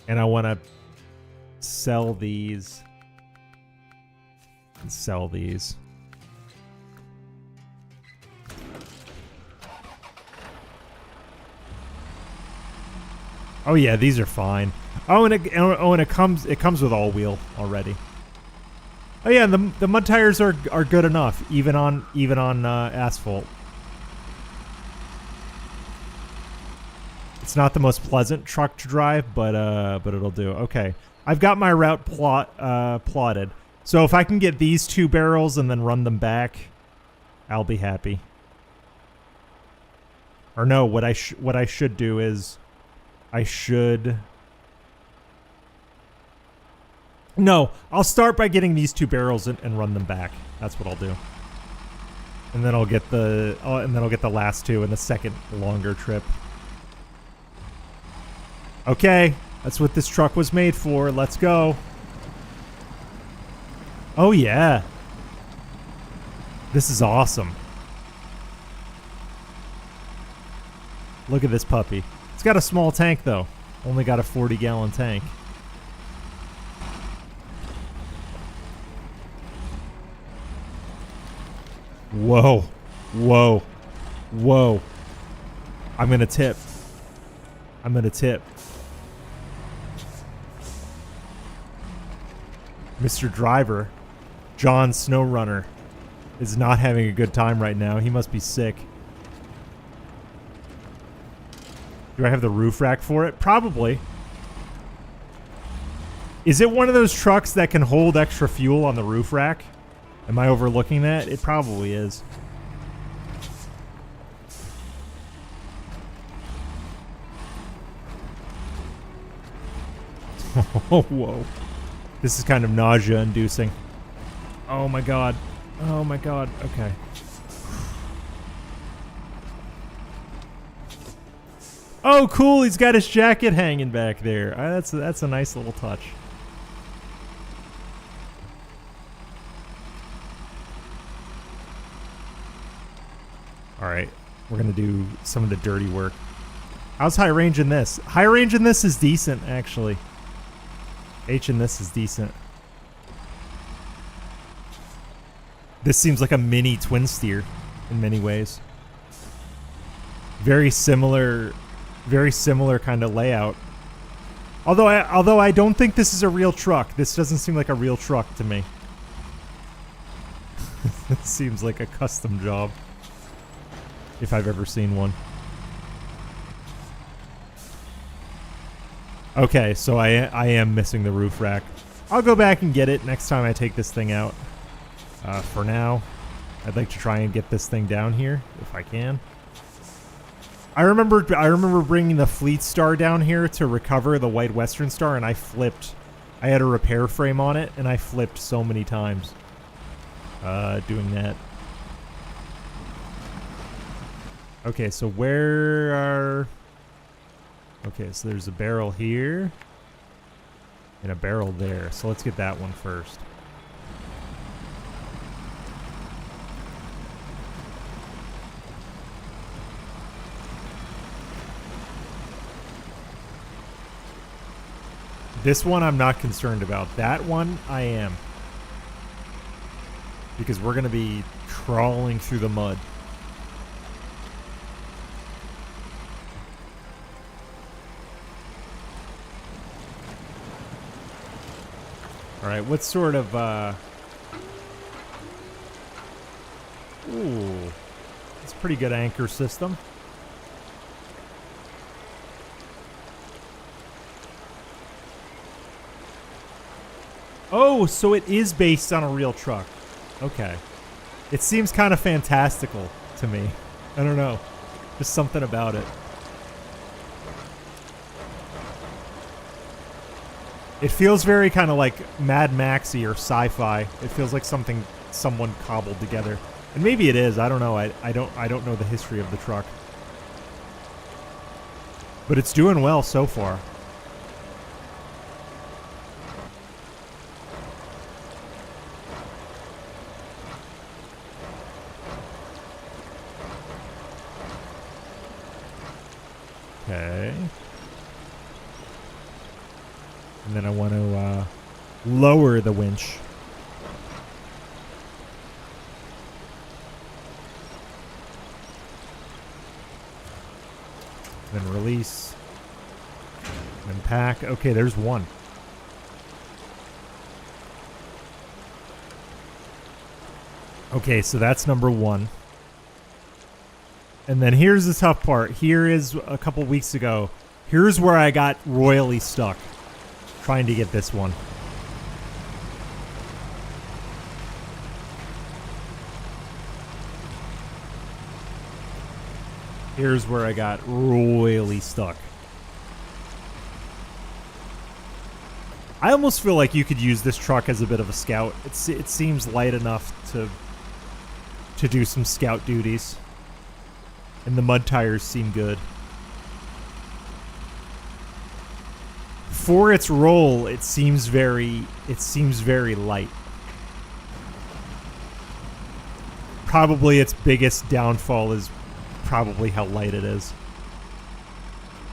And I want to sell these. And sell these. Oh yeah, these are fine. Oh, and it comes with all wheel already. Oh yeah, the mud tires are good enough, even on asphalt. It's not the most pleasant truck to drive, but it'll do. Okay, I've got my route plotted. So if I can get these 2 barrels and then run them back, I'll be happy. Or no, what I should do is I should... No, I'll start by getting these 2 barrels and run them back. That's what I'll do. And then I'll get the last 2 in the second longer trip. Okay, that's what this truck was made for. Let's go. Oh, yeah. This is awesome. Look at this puppy. It's got a small tank, though. Only got a 40-gallon tank. Whoa. Whoa. Whoa. I'm gonna tip. I'm gonna tip. Mr. Driver, John Snowrunner, is not having a good time right now. He must be sick. Do I have the roof rack for it? Probably. Is it one of those trucks that can hold extra fuel on the roof rack? Am I overlooking that? It probably is. Oh, whoa. This is kind of nausea-inducing. Oh my god. Oh my god. Okay. Oh, cool. He's got his jacket hanging back there. That's a nice little touch. All right. We're going to do some of the dirty work. How's high range in this? High range in this is decent, actually. H in this is decent. This seems like a mini twin steer in many ways. Very similar kind of layout. Although I don't think this is a real truck. This doesn't seem like a real truck to me. It seems like a custom job, if I've ever seen one. Okay, so I am missing the roof rack. I'll go back and get it next time I take this thing out. For now, I'd like to try and get this thing down here if I can. I remember bringing the Fleet Star down here to recover the White Western Star, and I flipped. I had a repair frame on it, and I flipped so many times doing that. Okay, so where are... Okay, so there's a barrel here and a barrel there. So let's get that one first. This one I'm not concerned about. That one I am. Because we're going to be crawling through the mud. Alright, what sort of, Ooh. It's a pretty good anchor system. Oh, so it is based on a real truck. Okay. It seems kind of fantastical to me. I don't know. Just something about it. It feels very kind of like Mad Maxy or sci-fi. It feels like something someone cobbled together. And maybe it is. I don't know. I don't know the history of the truck. But it's doing well so far. Okay. And then I want to lower the winch. Then release. Then pack. Okay, there's one. Okay, so that's number one. And then here's the tough part. Here is a couple weeks ago. Here's where I got royally stuck. Trying to get this one. Here's where I got royally stuck. I almost feel like you could use this truck as a bit of a scout. It seems light enough to do some scout duties. And the mud tires seem good. for its role, it seems very light. Probably its biggest downfall is probably how light it is.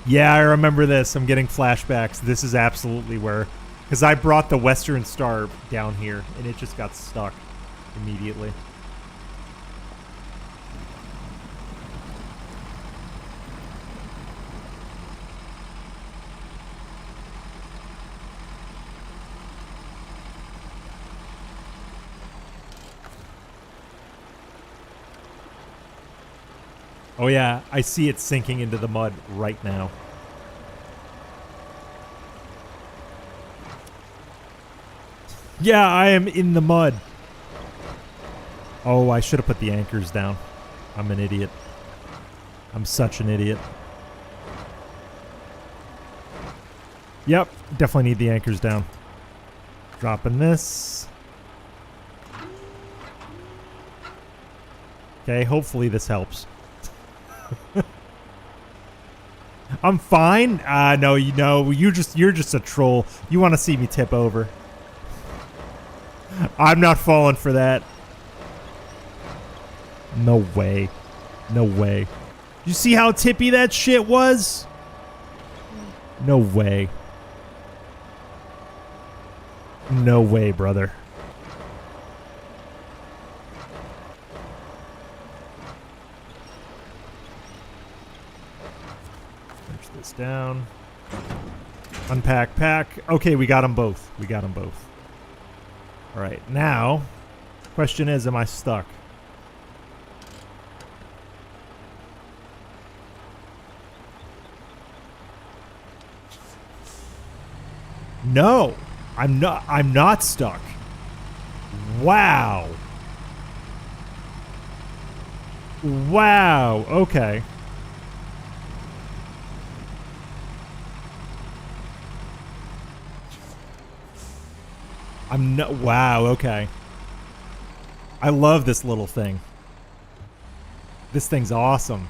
Yeah, I remember this. I'm getting flashbacks. This is absolutely where... Because I brought the Western Star down here, and it just got stuck immediately. Oh yeah, I see it sinking into the mud right now. Yeah, I am in the mud. Oh, I should have put the anchors down. I'm an idiot. I'm such an idiot. Yep, definitely need the anchors down. Dropping this. Okay, hopefully this helps. I'm fine. No, you're just a troll. You want to see me tip over. I'm not falling for that. No way. No way. You see how tippy that shit was? No way. No way, brother. Push this down. Unpack, pack. Okay, we got them both. We got them both. All right, now, question is, am I stuck? No, I'm not stuck. Wow. Wow, okay. Wow, okay. I love this little thing. This thing's awesome.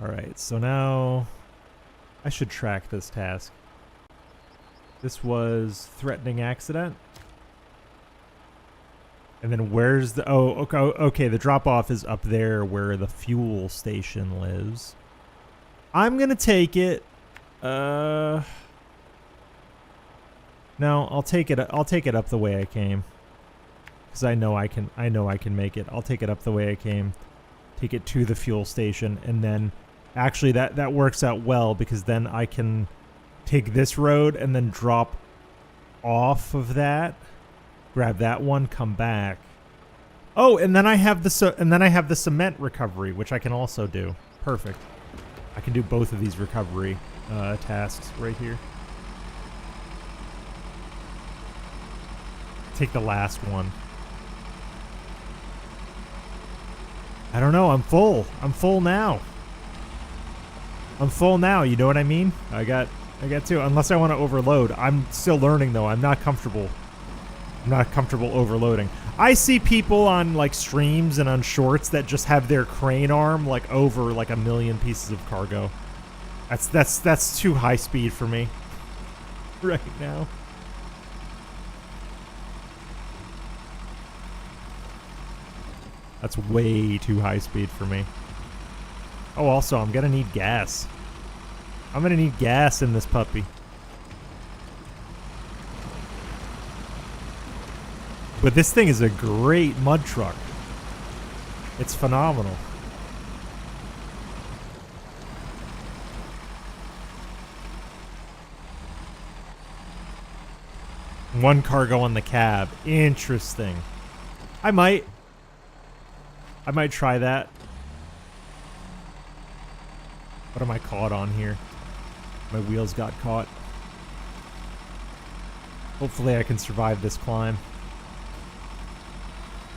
Alright, so now I should track this task. This was threatening accident. And then where's the... Oh, okay, the drop-off is up there where the fuel station lives. I'm gonna take it... No, I'll take it up the way I came. Because I know I can make it. I'll take it up the way I came. Take it to the fuel station, and then actually that works out well, because then I can take this road and then drop off of that, grab that one, come back. Oh, and then I have the cement recovery, which I can also do. Perfect. I can do both of these recovery tasks right here. Take the last one. I don't know. I'm full. I'm full now. I'm full now. You know what I mean? I got two. Unless I want to overload. I'm still learning though. I'm not comfortable. I'm not comfortable overloading. I see people on like streams and on shorts that just have their crane arm like over like 1 million pieces of cargo. That's too high speed for me right now. That's way too high speed for me. Oh, also, I'm gonna need gas. I'm gonna need gas in this puppy. But this thing is a great mud truck. It's phenomenal. One cargo on the cab. Interesting. I might try that. What am I caught on here? My wheels got caught. Hopefully I can survive this climb.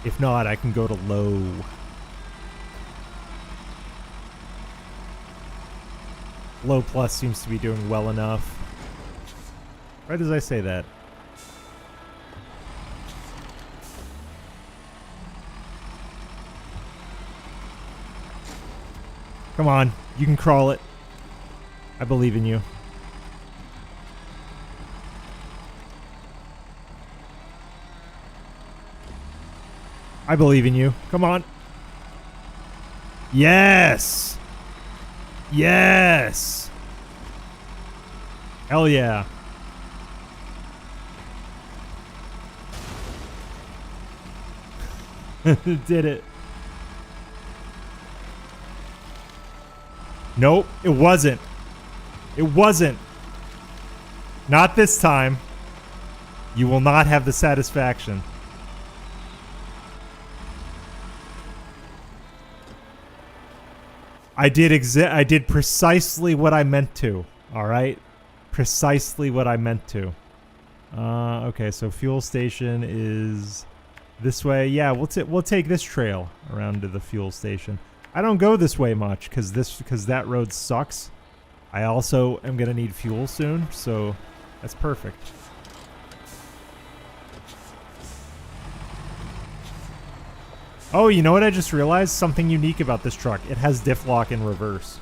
If not, I can go to low. Low plus seems to be doing well enough. Right as I say that. Come on. You can crawl it. I believe in you. I believe in you. Come on. Yes! Yes! Hell yeah. Did it. Nope, it wasn't. It wasn't. Not this time. You will not have the satisfaction. I did precisely what I meant to. All right? Precisely what I meant to. Okay, so fuel station is this way. Yeah, we'll take this trail around to the fuel station. I don't go this way much because that road sucks. I also am gonna need fuel soon, so that's perfect. Oh, you know what I just realized? Something unique about this truck. It has diff lock in reverse,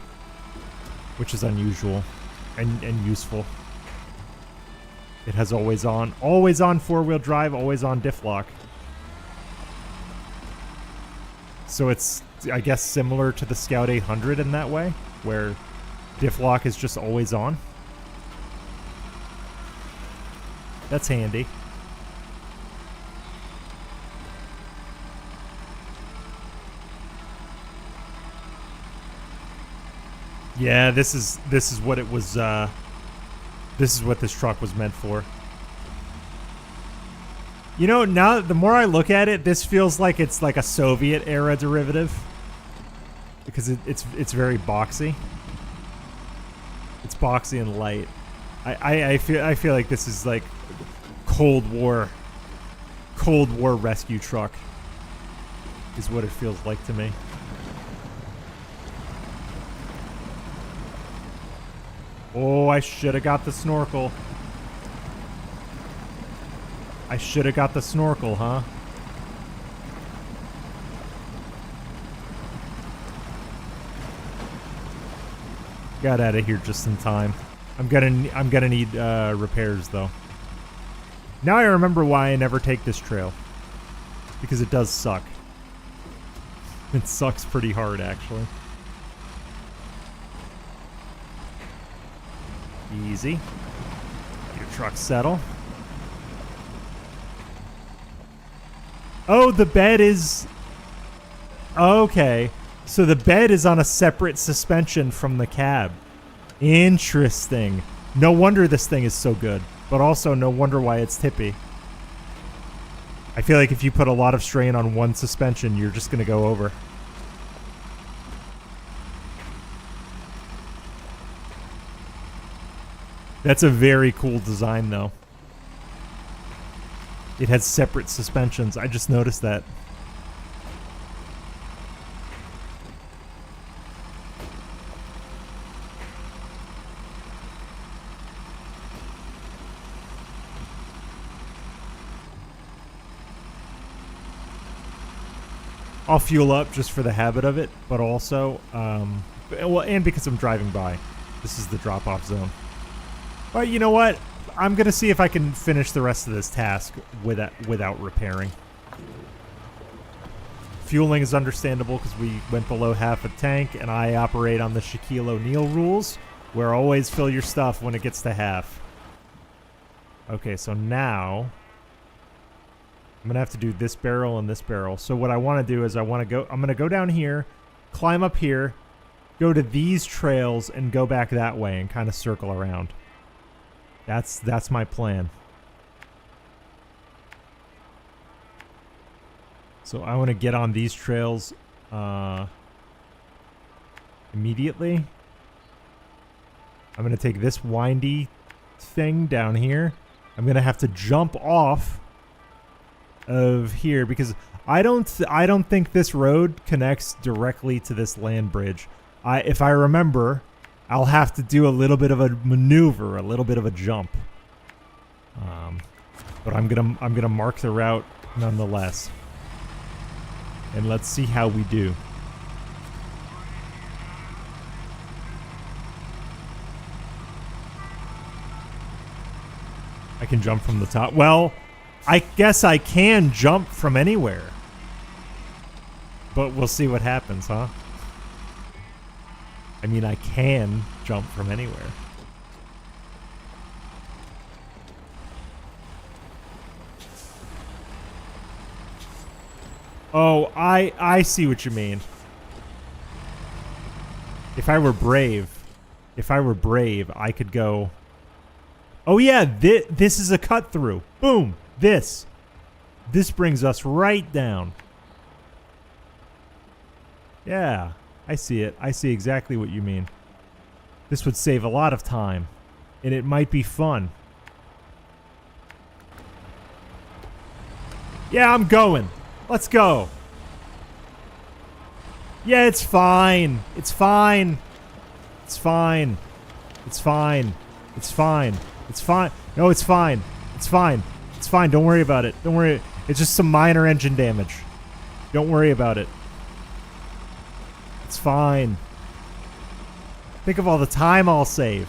which is unusual and useful. It has always on four-wheel drive, always on diff lock. So it's, I guess, similar to the Scout 800 in that way, where diff lock is just always on. That's handy. Yeah, this is what it was. This is what this truck was meant for. You know, now the more I look at it, this feels like it's like a Soviet era derivative because it's very boxy. It's boxy and light. I feel like this is like Cold War rescue truck is what it feels like to me. Oh, I should have got the snorkel. I should have got the snorkel, huh? Got out of here just in time. I'm gonna need repairs though. Now I remember why I never take this trail. Because it does suck. It sucks pretty hard, actually. Easy. Let your truck settle. Oh, the bed is... Okay. So the bed is on a separate suspension from the cab. Interesting. No wonder this thing is so good. But also no wonder why it's tippy. I feel like if you put a lot of strain on one suspension, you're just going to go over. That's a very cool design, though. It has separate suspensions. I just noticed that. I'll fuel up just for the habit of it, but also, well, and because I'm driving by. This is the drop-off zone. But you know what? I'm going to see if I can finish the rest of this task without repairing. Fueling is understandable because we went below half a tank, and I operate on the Shaquille O'Neal rules, where always fill your stuff when it gets to half. Okay, so now I'm going to have to do this barrel and this barrel. So what I want to do is I'm going to go down here, climb up here, go to these trails, and go back that way and kind of circle around. That's my plan. So I want to get on these trails immediately. I'm going to take this windy thing down here. I'm going to have to jump off of here because I don't think this road connects directly to this land bridge. If I remember, I'll have to do a little bit of a maneuver, a little bit of a jump. But I'm gonna mark the route nonetheless. And let's see how we do. I can jump from the top. Well, I guess I can jump from anywhere. But we'll see what happens, huh? I mean, I can jump from anywhere. Oh, I see what you mean. If I were brave, I could go... Oh yeah, this is a cut through. Boom, this. This brings us right down. Yeah, I see it. I see exactly what you mean. This would save a lot of time, and it might be fun. Yeah, I'm going. Let's go. Yeah, it's fine. It's fine. It's fine. It's fine. It's fine. It's fine. No, it's fine. It's fine. It's fine. Don't worry about it. Don't worry. It's just some minor engine damage. Don't worry about it. It's fine. Think of all the time I'll save.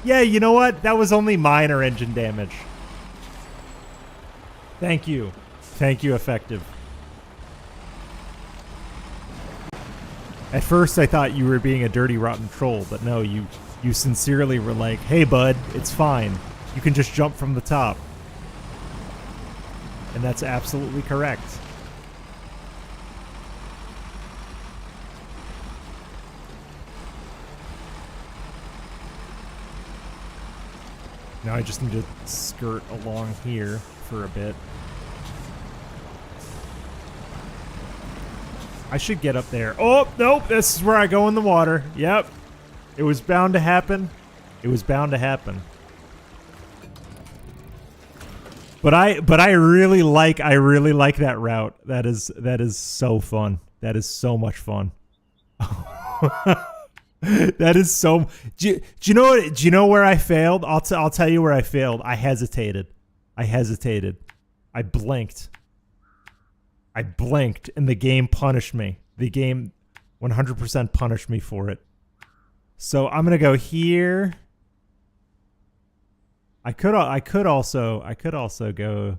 Yeah, you know what? That was only minor engine damage. Thank you. Thank you, Effective. At first, I thought you were being a dirty, rotten troll, but no, you sincerely were like, hey, bud, it's fine. You can just jump from the top. And that's absolutely correct. Now I just need to skirt along here for a bit. I should get up there. Oh, nope, this is where I go in the water. Yep. It was bound to happen. It was bound to happen. But I really like that route. That is so fun. That is so much fun. That is so. Do you know what? Do you know where I failed? I'll tell you where I failed. I hesitated. I blinked. And the game punished me. The game 100% punished me for it. So I'm gonna go here. I could also go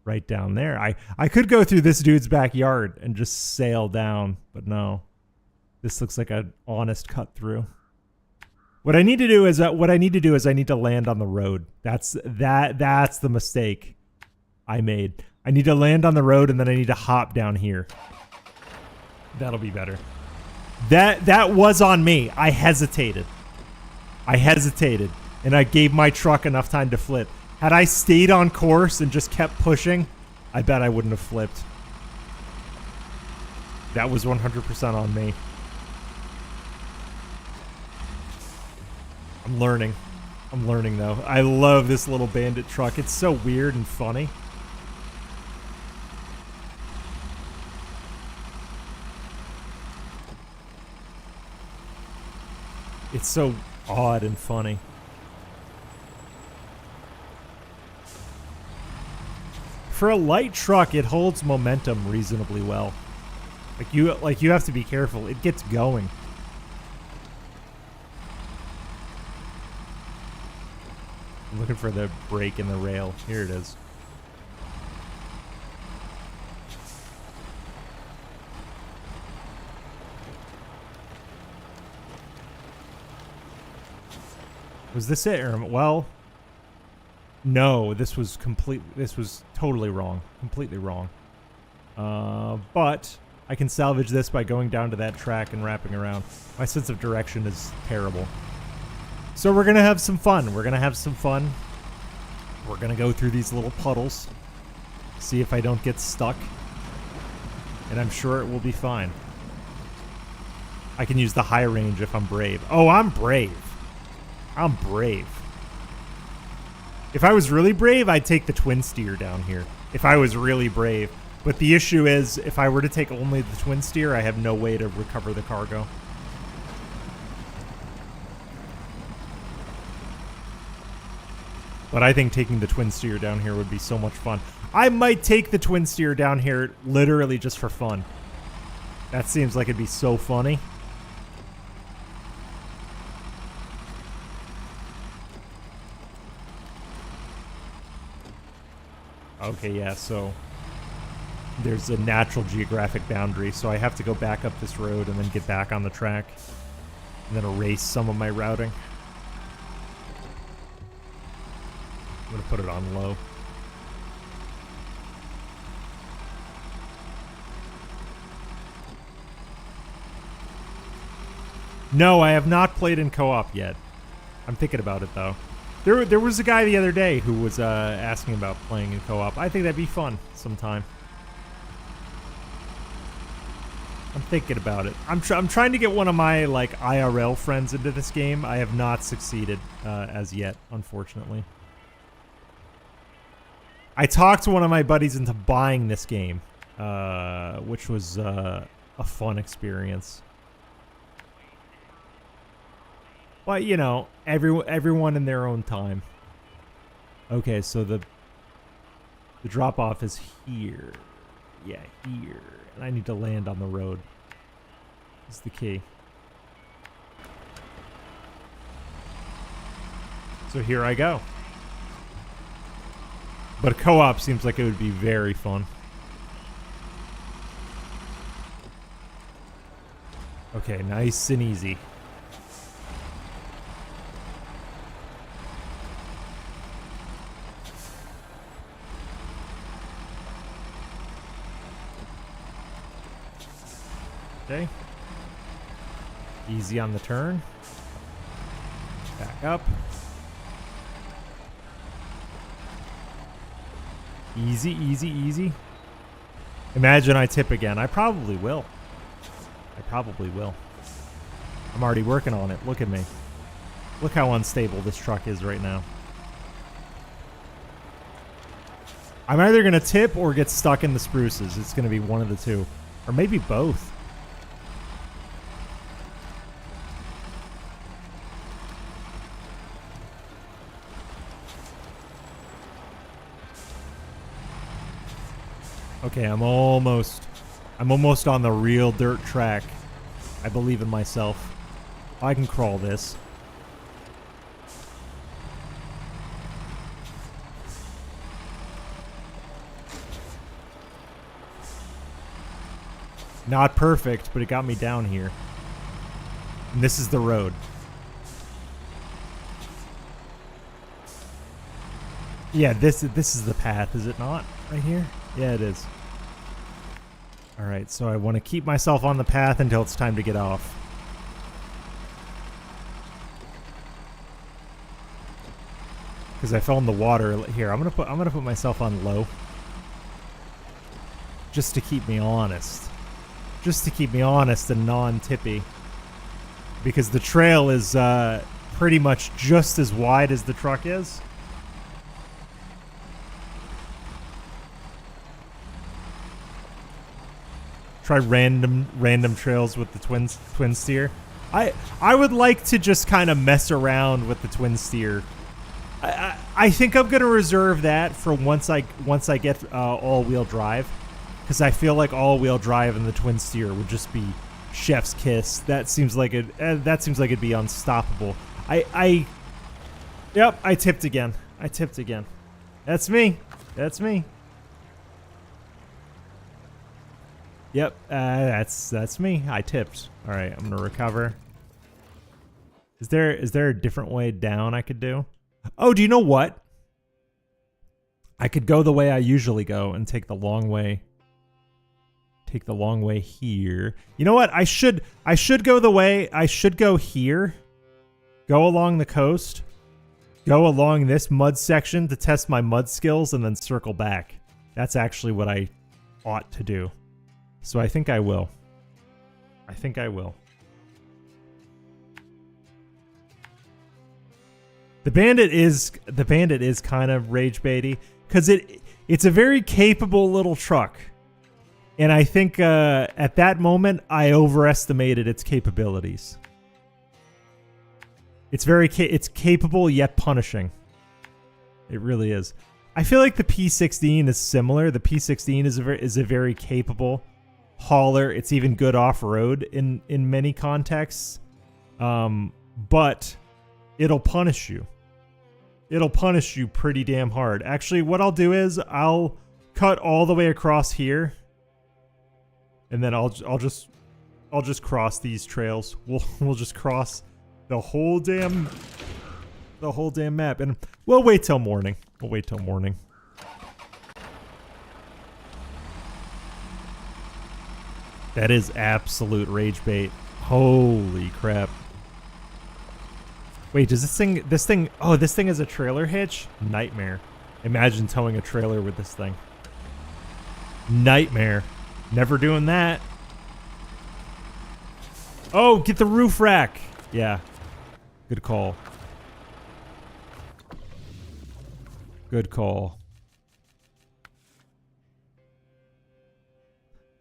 right down there. I could go through this dude's backyard and just sail down, but no. This looks like an honest cut through. What I need to do is I need to land on the road. That's the mistake I made. I need to land on the road and then I need to hop down here. That'll be better. That was on me. I hesitated. And I gave my truck enough time to flip. Had I stayed on course and just kept pushing, I bet I wouldn't have flipped. That was 100% on me. I'm learning though. I love this little bandit truck. It's so weird and funny. It's so odd and funny. For a light truck, it holds momentum reasonably well. Like you have to be careful. It gets going. I'm looking for the break in the rail. Here it is. Was this it? Well, no, this was totally wrong. Completely wrong. But I can salvage this by going down to that track and wrapping around. My sense of direction is terrible. So we're going to have some fun. We're going to go through these little puddles. See if I don't get stuck. And I'm sure it will be fine. I can use the high range if I'm brave. Oh, I'm brave. I'm brave. If I was really brave, I'd take the twin steer down here. If I was really brave. But the issue is, if I were to take only the twin steer, I have no way to recover the cargo. But I think taking the twin steer down here would be so much fun. I might take the twin steer down here literally just for fun. That seems like it'd be so funny. Okay, yeah, so there's a natural geographic boundary, so I have to go back up this road and then get back on the track. And then erase some of my routing. I'm going to put it on low. No, I have not played in co-op yet. I'm thinking about it, though. There was a guy the other day who was asking about playing in co-op. I think that'd be fun sometime. I'm thinking about it. I'm trying to get one of my like IRL friends into this game. I have not succeeded as yet, unfortunately. I talked one of my buddies into buying this game, which was a fun experience. But you know, everyone in their own time. Okay, so the drop off is here. Yeah, here. And I need to land on the road. Is the key. So here I go. But co-op seems like it would be very fun. Okay, nice and easy. Okay. Easy on the turn. Back up. Easy, easy, easy. Imagine I tip again. I probably will. I probably will. I'm already working on it. Look at me. Look how unstable this truck is right now. I'm either going to tip or get stuck in the spruces. It's going to be one of the two. Or maybe both. Okay, I'm almost on the real dirt track. I believe in myself. I can crawl this. Not perfect, but it got me down here. And this is the road. Yeah, this is the path, is it not? Right here? Yeah, it is. Alright, so I want to keep myself on the path until it's time to get off. Because I fell in the water here. I'm gonna put myself on low. Just to keep me honest. Just to keep me honest and non-tippy. Because the trail is pretty much just as wide as the truck is. Try random trails with the twin steer. I would like to just kind of mess around with the twin steer. I think I'm gonna reserve that for once I get all-wheel drive, because I feel like all-wheel drive and the twin steer would just be chef's kiss. That seems like it'd be unstoppable. Yep, I tipped again. That's me. That's me. Yep, that's me. I tipped. All right, I'm gonna recover. Is there a different way down I could do? Oh, do you know what? I could go the way I usually go and take the long way. Take the long way here. You know what? I should go the way. I should go here. Go along the coast. Go along this mud section to test my mud skills and then circle back. That's actually what I ought to do. So I think I will. The bandit is kind of rage baity because it's a very capable little truck, and I think at that moment I overestimated its capabilities. It's capable yet punishing. It really is. I feel like the P16 is similar. The P16 is a very capable hauler. It's even good off-road in many contexts, but it'll punish you. it'll punish you pretty damn hard. Actually, what I'll do is I'll cut all the way across here, and then I'll just cross these trails. We'll just cross the whole damn map, and we'll wait till morning. We'll wait till morning. That is absolute rage bait. Holy crap. Wait, does this thing, oh, this thing is a trailer hitch? Nightmare. Imagine towing a trailer with this thing. Nightmare. Never doing that. Oh, get the roof rack. Yeah. Good call. Good call.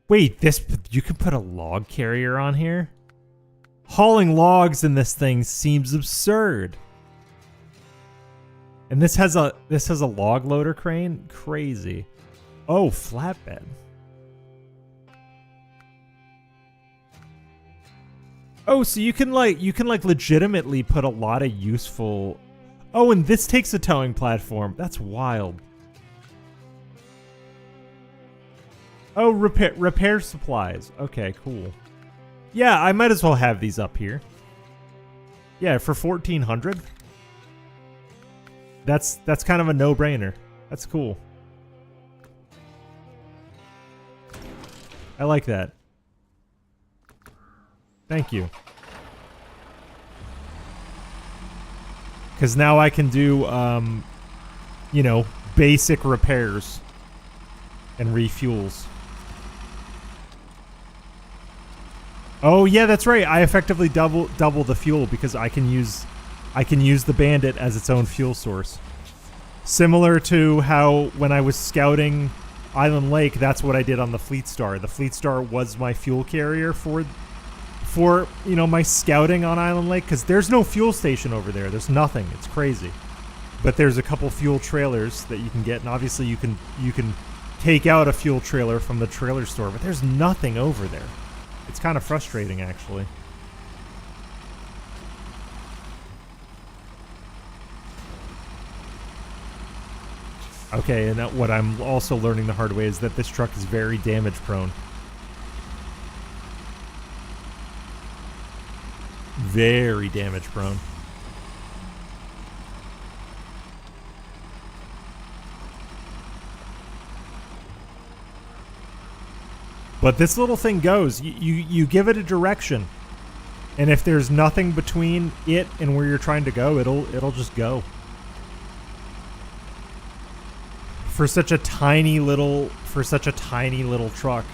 Wait, you can put a log carrier on here? Hauling logs in this thing seems absurd. And this has a log loader crane? Crazy. Oh, flatbed. Oh, so you can legitimately put a lot of useful. Oh, and this takes a towing platform. That's wild. Oh, repair supplies. Okay, cool. Yeah, I might as well have these up here. Yeah, for 1,400. That's kind of a no-brainer. That's cool. I like that. Thank you. Because now I can do, you know, basic repairs and refuels. Oh yeah, that's right. I effectively double the fuel because I can use the Bandit as its own fuel source. Similar to how when I was scouting Island Lake, that's what I did on the Fleet Star. The Fleet Star was my fuel carrier for you know, my scouting on Island Lake, because there's no fuel station over there. There's nothing. It's crazy. But there's a couple fuel trailers that you can get, and obviously you can take out a fuel trailer from the trailer store, but there's nothing over there. It's kind of frustrating, actually. Okay, and what I'm also learning the hard way is that this truck is very damage prone. Very damage prone. But this little thing goes. You give it a direction, and if there's nothing between it and where you're trying to go, it'll just go. For such a tiny little truck.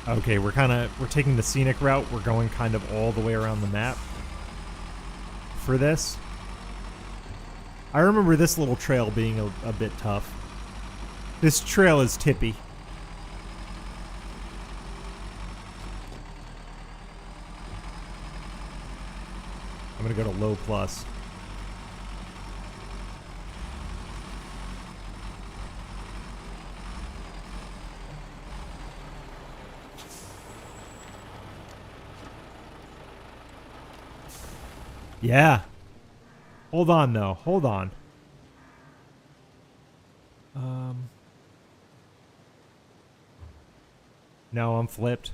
Okay, we're taking the scenic route. We're going kind of all the way around the map for this. I remember this little trail being a bit tough. This trail is tippy. I'm gonna go to low plus. Yeah. Hold on, though. Hold on. No, I'm flipped.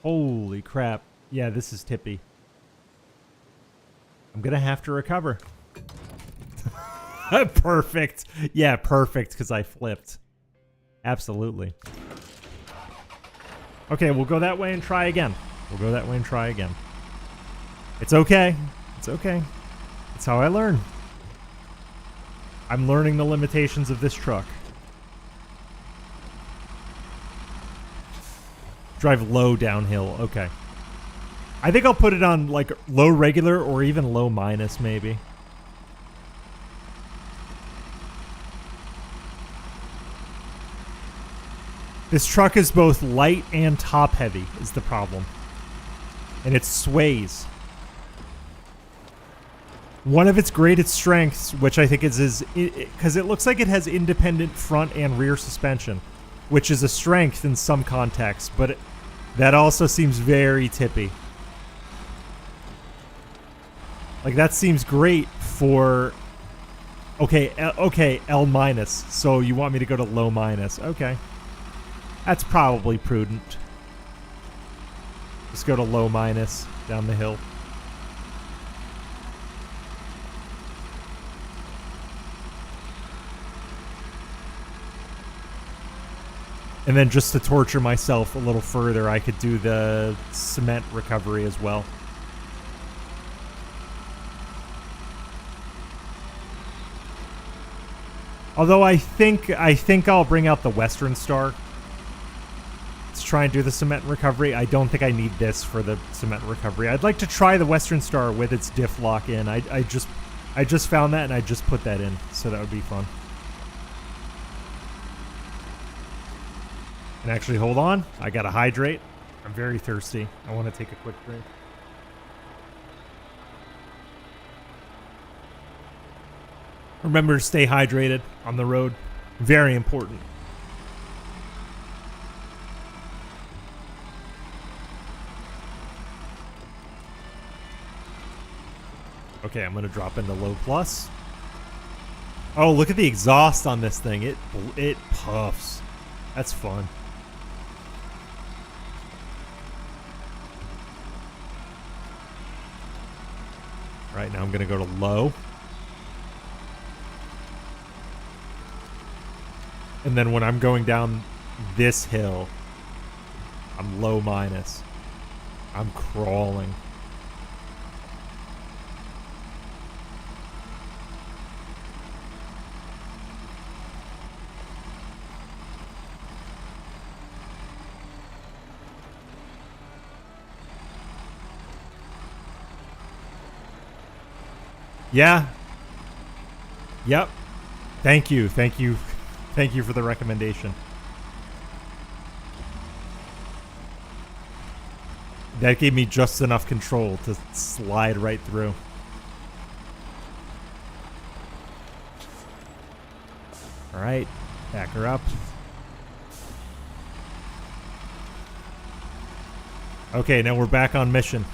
Holy crap. Yeah, this is tippy. I'm gonna have to recover. Perfect. Yeah, perfect, because I flipped. Absolutely. Okay, we'll go that way and try again. It's okay. It's okay. It's how I learn. I'm learning the limitations of this truck. Drive low downhill. Okay. I think I'll put it on like low regular or even low minus maybe. This truck is both light and top heavy is the problem. And it sways. One of its greatest strengths, which I think is because it looks like it has independent front and rear suspension, which is a strength in some contexts, but that also seems very tippy. Like, that seems great for... Okay, L minus. So you want me to go to low minus. Okay. That's probably prudent. Just go to low minus down the hill. And then just to torture myself a little further, I could do the cement recovery as well. Although I think I'll bring out the Western Star. Let's try and do the cement recovery. I don't think I need this for the cement recovery. I'd like to try the Western Star with its diff lock in. I just found that and I just put that in, so that would be fun. And actually, hold on. I gotta hydrate. I'm very thirsty. I want to take a quick drink. Remember to stay hydrated on the road. Very important. Okay, I'm gonna drop into low plus. Oh, look at the exhaust on this thing. It puffs. That's fun. Right now I'm gonna go to low. And then when I'm going down this hill, I'm low minus. I'm crawling. Yeah. Yep. Thank you. Thank you. Thank you for the recommendation. That gave me just enough control to slide right through. All right. Back her up. Okay, now we're back on mission.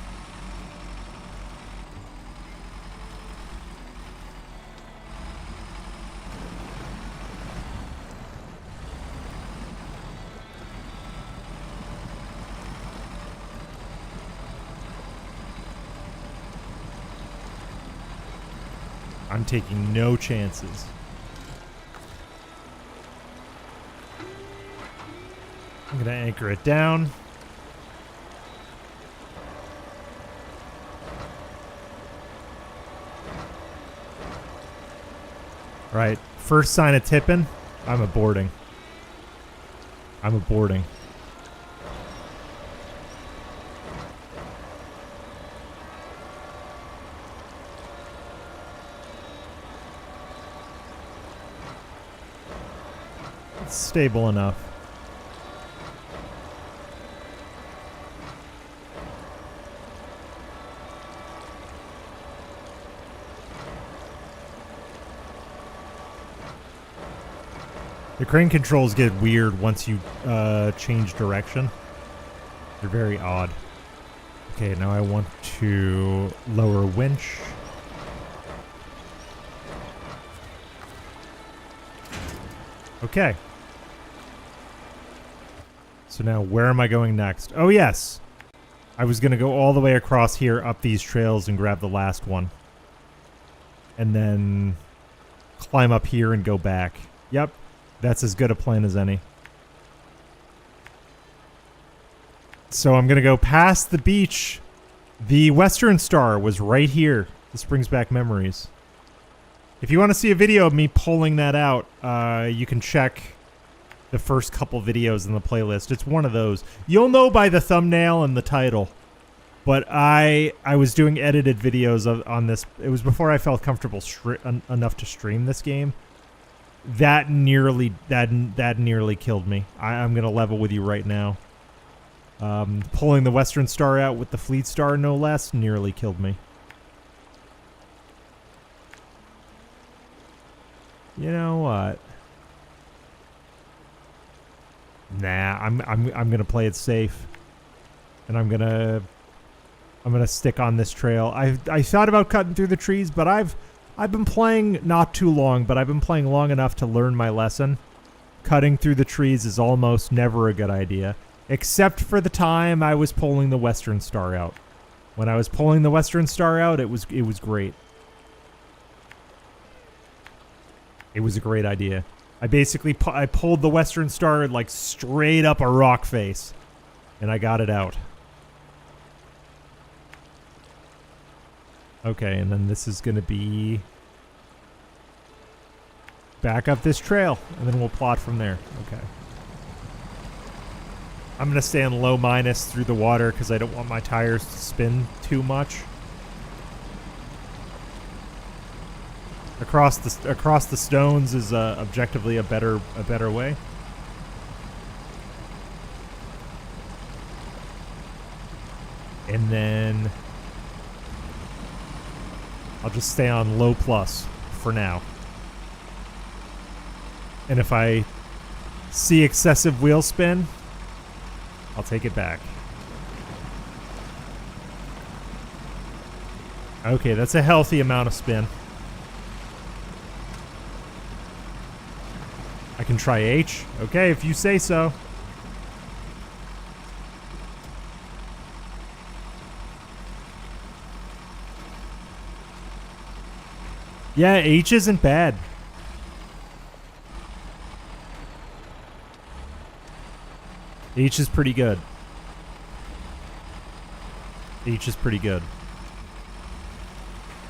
I'm taking no chances. I'm gonna anchor it down. Right, first sign of tipping, I'm aborting. I'm aborting. It's stable enough. The crane controls get weird once you change direction. They're very odd. Okay, now I want to lower winch. Okay. So now where am I going next? Oh, yes. I was going to go all the way across here, up these trails, and grab the last one. And then climb up here and go back. Yep. That's as good a plan as any. So I'm going to go past the beach. The Western Star was right here. This brings back memories. If you want to see a video of me pulling that out, you can check the first couple videos in the playlist. It's one of those. You'll know by the thumbnail and the title. But I was doing edited videos on this. It was before I felt comfortable enough to stream this game. That nearly killed me. I'm gonna level with you right now. Pulling the Western Star out with the Fleet Star, no less, nearly killed me. You know what? Nah, I'm gonna play it safe, and I'm gonna stick on this trail. I thought about cutting through the trees, but I've been playing not too long, but I've been playing long enough to learn my lesson. Cutting through the trees is almost never a good idea, except for the time I was pulling the Western Star out. When I was pulling the Western Star out, it was great. It was a great idea. I basically I pulled the Western Star like straight up a rock face, and I got it out. Okay, and then this is going to be back up this trail, and then we'll plot from there. Okay. I'm going to stay on low minus through the water because I don't want my tires to spin too much. Across the stones is objectively a better way. And then I'll just stay on low plus for now. And if I see excessive wheel spin, I'll take it back. Okay, that's a healthy amount of spin. I can try H. Okay, if you say so. Yeah, H isn't bad. H is pretty good. H is pretty good.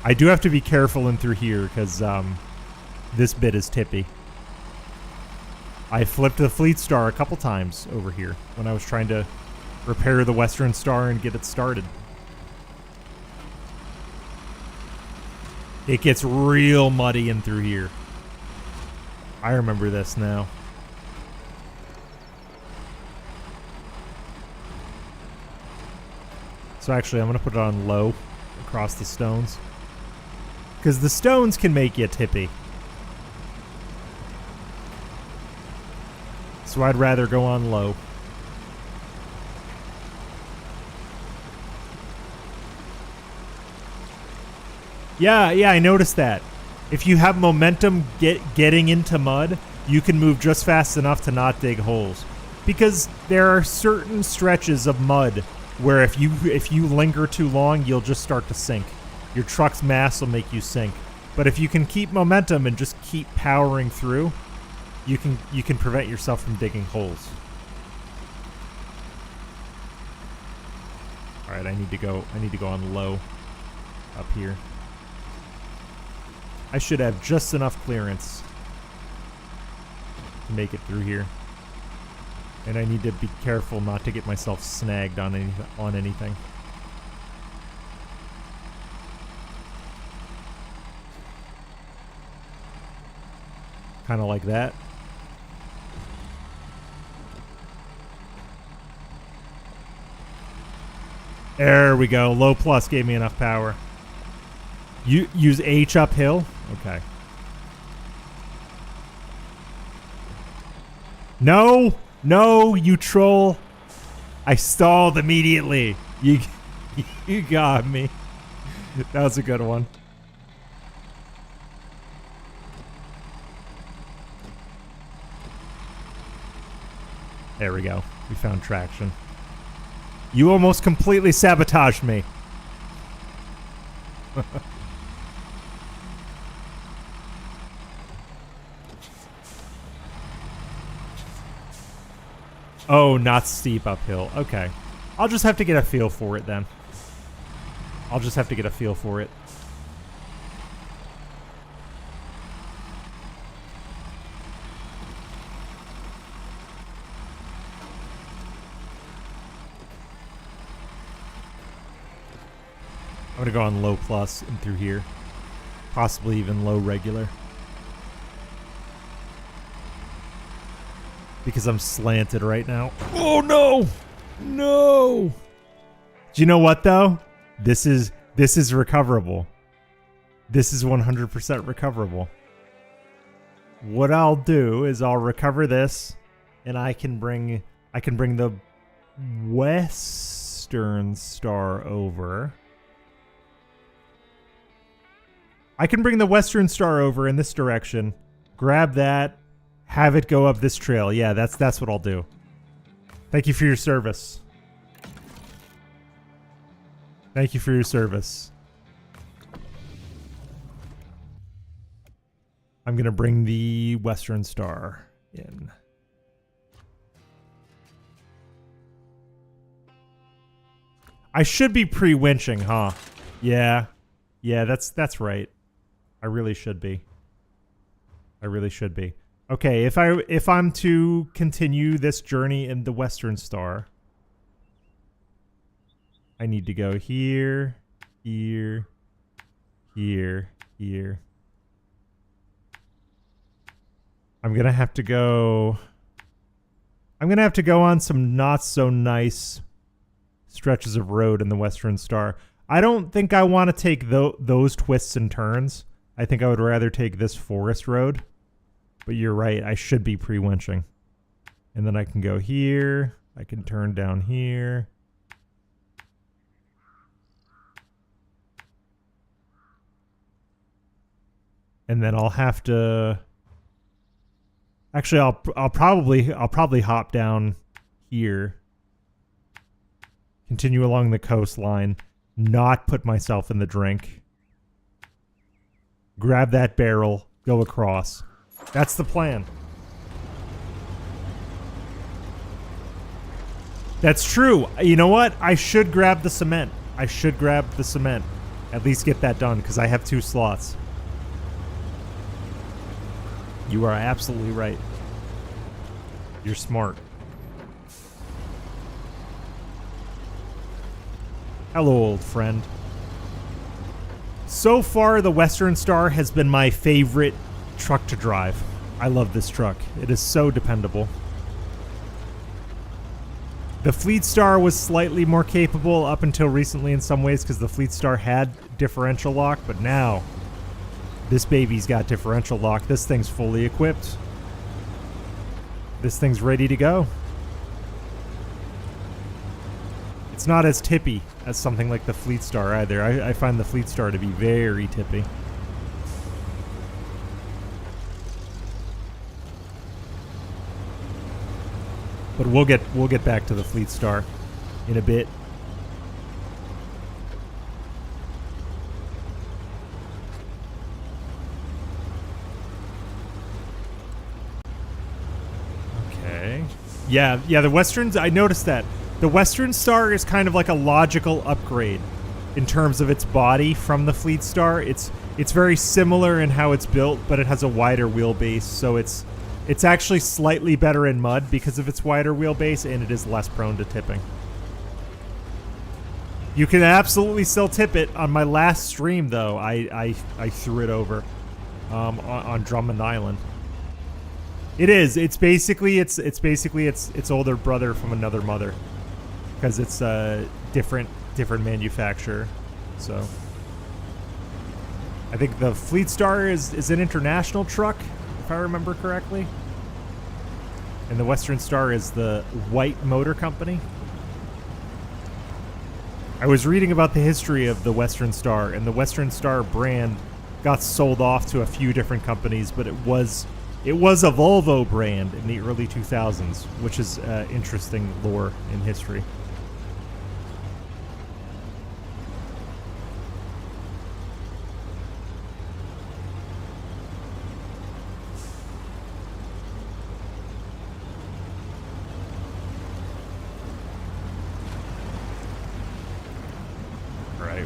I do have to be careful in through here because this bit is tippy. I flipped the Fleet Star a couple times over here when I was trying to repair the Western Star and get it started. It gets real muddy in through here. I remember this now. So actually, I'm going to put it on low across the stones. Because the stones can make you tippy. So I'd rather go on low. Yeah, I noticed that. If you have momentum getting into mud, you can move just fast enough to not dig holes. Because there are certain stretches of mud where if you linger too long, you'll just start to sink. Your truck's mass will make you sink. But if you can keep momentum and just keep powering through, you can prevent yourself from digging holes. All right, I need to go on low up here. I should have just enough clearance to make it through here. And I need to be careful not to get myself snagged on anything. Kind of like that. There we go. Low plus gave me enough power. You use H uphill? Okay. No! No, you troll. I stalled immediately. You got me. That was a good one. There we go. We found traction. You almost completely sabotaged me. Oh, not steep uphill. Okay. I'll just have to get a feel for it then. I'll just have to get a feel for it. I'm gonna go on low plus and through here. Possibly even low regular. Because I'm slanted right now. Oh no! No! Do you know what though? This is recoverable. This is 100% recoverable. what I'll do is I'll recover this, and I can bring the Western Star over. I can bring the Western Star over in this direction, grab that, have it go up this trail. Yeah, that's what I'll do. Thank you for your service. Thank you for your service. I'm going to bring the Western Star in. I should be pre-winching, huh? Yeah. Yeah, that's right. I really should be. I really should be. Okay, if I'm to continue this journey in the Western Star, I need to go here, here, here, here. I'm gonna have to go on some not so nice stretches of road in the Western Star. I don't think I want to take those twists and turns. I think I would rather take this forest road. But you're right, I should be pre-winching. And then I can go here. I can turn down here. And then I'll have to... Actually, I'll probably hop down here. Continue along the coastline. Not put myself in the drink. Grab that barrel. Go across. That's the plan. That's true. You know what? I should grab the cement. I should grab the cement. At least get that done, because I have 2 slots. You are absolutely right. You're smart. Hello, old friend. So far, the Western Star has been my favorite truck to drive. I love this truck. It is so dependable. The Fleet Star was slightly more capable up until recently in some ways because the Fleet Star had differential lock, but now this baby's got differential lock. This thing's fully equipped. This thing's ready to go. It's not as tippy as something like the Fleet Star either. I find the Fleet Star to be very tippy. But we'll get back to the Fleet Star in a bit. Okay. Yeah, the Westerns, I noticed that. The Western Star is kind of like a logical upgrade in terms of its body from the Fleet Star. It's very similar in how it's built, but it has a wider wheelbase, so it's actually slightly better in mud because of its wider wheelbase, and it is less prone to tipping. You can absolutely still tip it. On my last stream, though, I threw it over on Drummond Island. It is. It's basically its older brother from another mother, because it's a different manufacturer. So I think the Fleet Star is an international truck, if I remember correctly. And the Western Star is the White Motor Company. I was reading about the history of the Western Star, and the Western Star brand got sold off to a few different companies, but it was a Volvo brand in the early 2000s, which is interesting lore in history.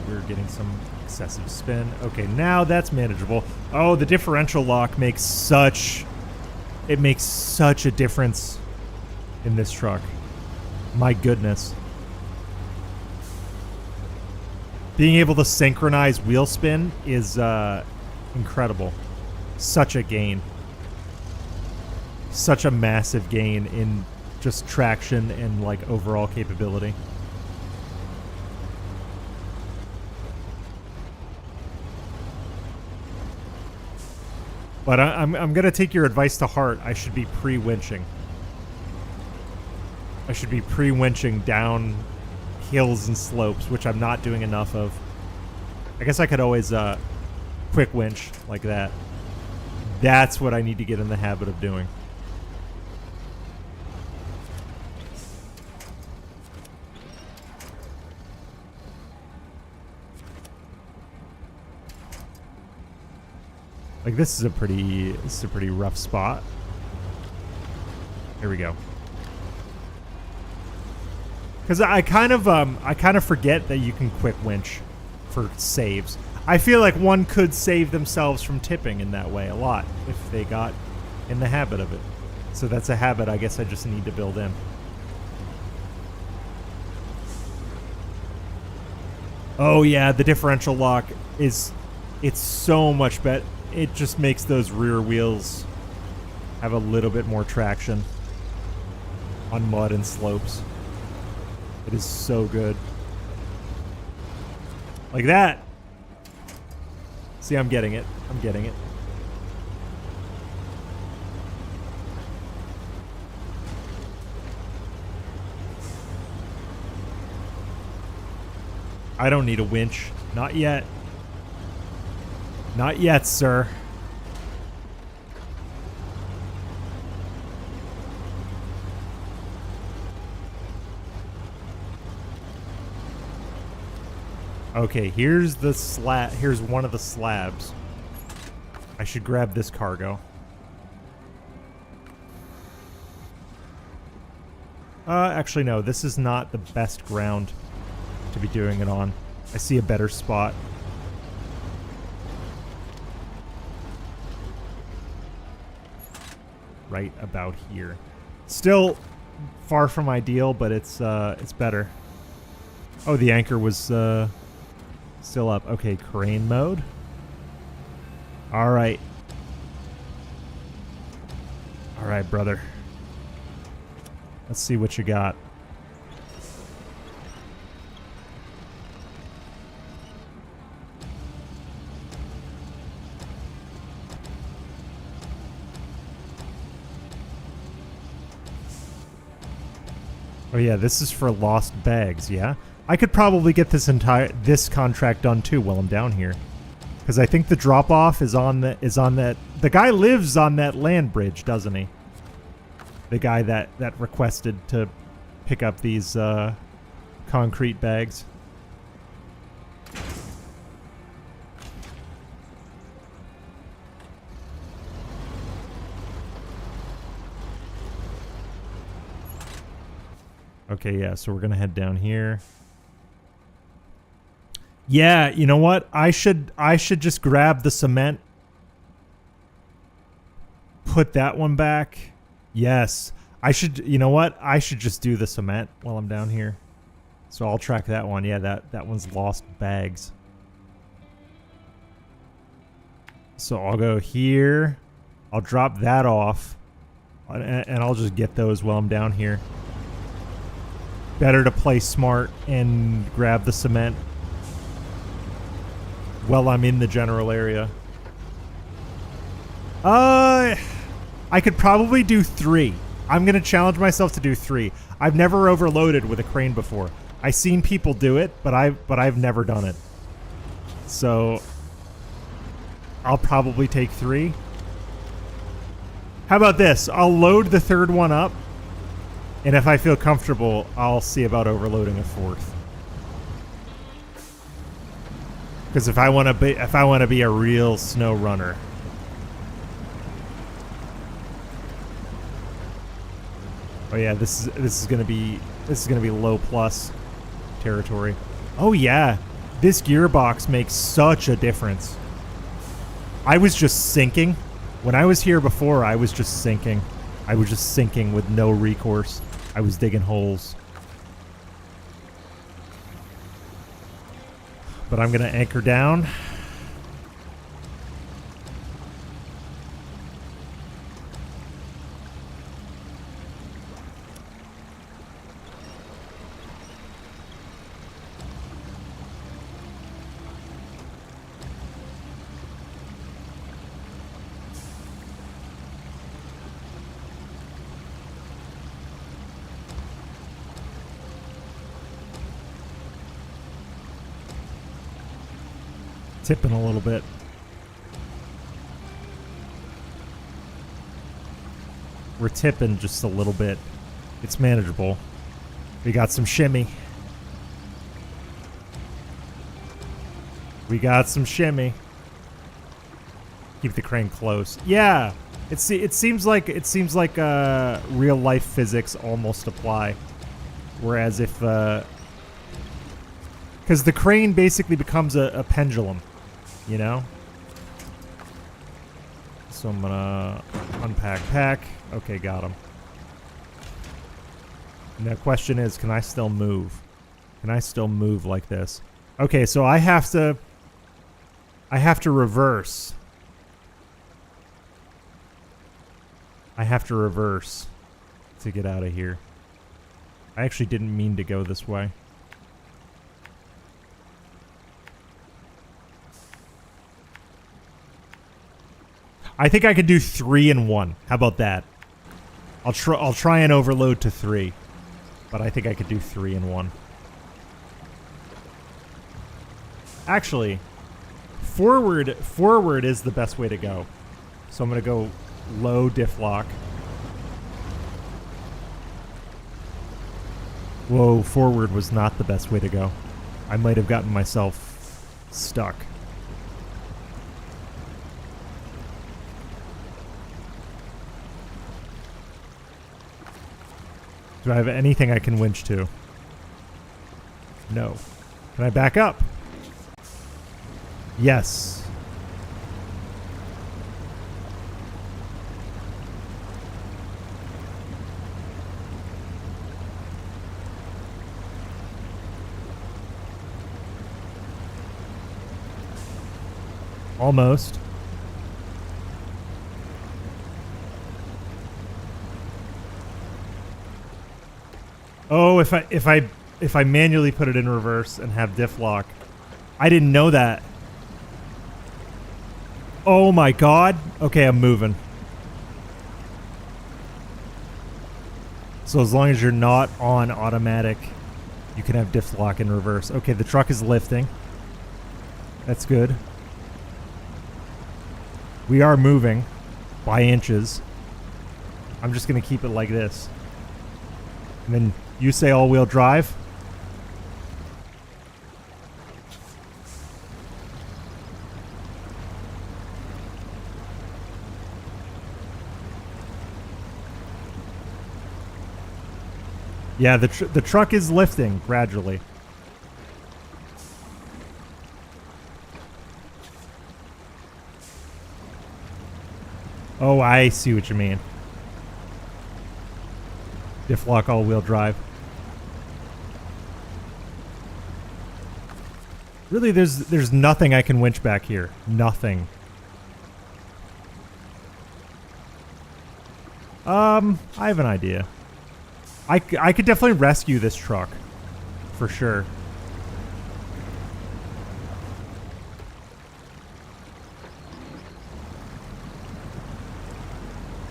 We're getting some excessive spin. Okay, now that's manageable. Oh, the differential lock makes such a difference in this truck. My goodness. Being able to synchronize wheel spin is incredible. Such a gain. Such a massive gain in just traction and like overall capability. But I'm going to take your advice to heart. I should be pre-winching. I should be pre-winching down hills and slopes, which I'm not doing enough of. I guess I could always quick winch like that. That's what I need to get in the habit of doing. Like this is a pretty rough spot. Here we go. Because I kind of forget that you can quick winch for saves. I feel like one could save themselves from tipping in that way a lot if they got in the habit of it. So that's a habit I guess I just need to build in. Oh yeah, the differential lock it's so much better. It just makes those rear wheels have a little bit more traction on mud and slopes. It is so good. Like that. See, I'm getting it. I'm getting it. I don't need a winch. Not yet. Not yet, sir. Okay, here's the slab. Here's one of the slabs. I should grab this cargo. Actually, no. This is not the best ground to be doing it on. I see a better spot. Right about here. Still far from ideal, but it's better. Oh, the anchor was still up. Okay, crane mode. All right. All right, brother. Let's see what you got. Oh yeah, this is for lost bags, yeah? I could probably get this contract done too while I'm down here. Because I think the drop off is on that the guy lives on that land bridge, doesn't he? The guy that requested to pick up these concrete bags. Okay, yeah, so we're gonna head down here. Yeah, you know what? I should just grab the cement. Put that one back. Yes. I should, you know what? I should just do the cement while I'm down here. So I'll track that one. Yeah, that one's lost bags. So I'll go here. I'll drop that off. And I'll just get those while I'm down here. Better to play smart and grab the cement while I'm in the general area. I could probably do 3. I'm going to challenge myself to do 3. I've never overloaded with a crane before. I've seen people do it, but I've never done it. So I'll probably take 3. How about this? I'll load the 3rd one up. And if I feel comfortable, I'll see about overloading a 4th. Because if I want to be a real snow runner. Oh yeah, this is gonna be low plus territory. Oh yeah, this gearbox makes such a difference. I was just sinking. When I was here before, I was just sinking. I was just sinking with no recourse. I was digging holes. But I'm going to anchor down. Tipping a little bit. We're tipping just a little bit. It's manageable. We got some shimmy. We got some shimmy. Keep the crane close. Yeah, it seems like real life physics almost apply. Whereas if because the crane basically becomes a pendulum, you know. So I'm gonna unpack pack. Okay, got him. And the question is, can I still move? Can I still move like this? Okay, so I have to reverse. I have to reverse to get out of here. I actually didn't mean to go this way. I think I could do 3 in 1. How about that? I'll try and overload to 3. But I think I could do 3 in 1. Actually, forward is the best way to go. So I'm going to go low diff lock. Whoa, forward was not the best way to go. I might have gotten myself stuck. Do I have anything I can winch to? No. Can I back up? Yes. Almost. Oh, if I manually put it in reverse and have diff lock. I didn't know that. Oh my god. Okay, I'm moving. So as long as you're not on automatic, you can have diff lock in reverse. Okay, the truck is lifting. That's good. We are moving by inches. I'm just going to keep it like this. And then you say all-wheel drive. Yeah, the truck is lifting gradually. Oh, I see what you mean. Diff lock all-wheel drive. Really, there's nothing I can winch back here. Nothing. I have an idea. I could definitely rescue this truck. For sure.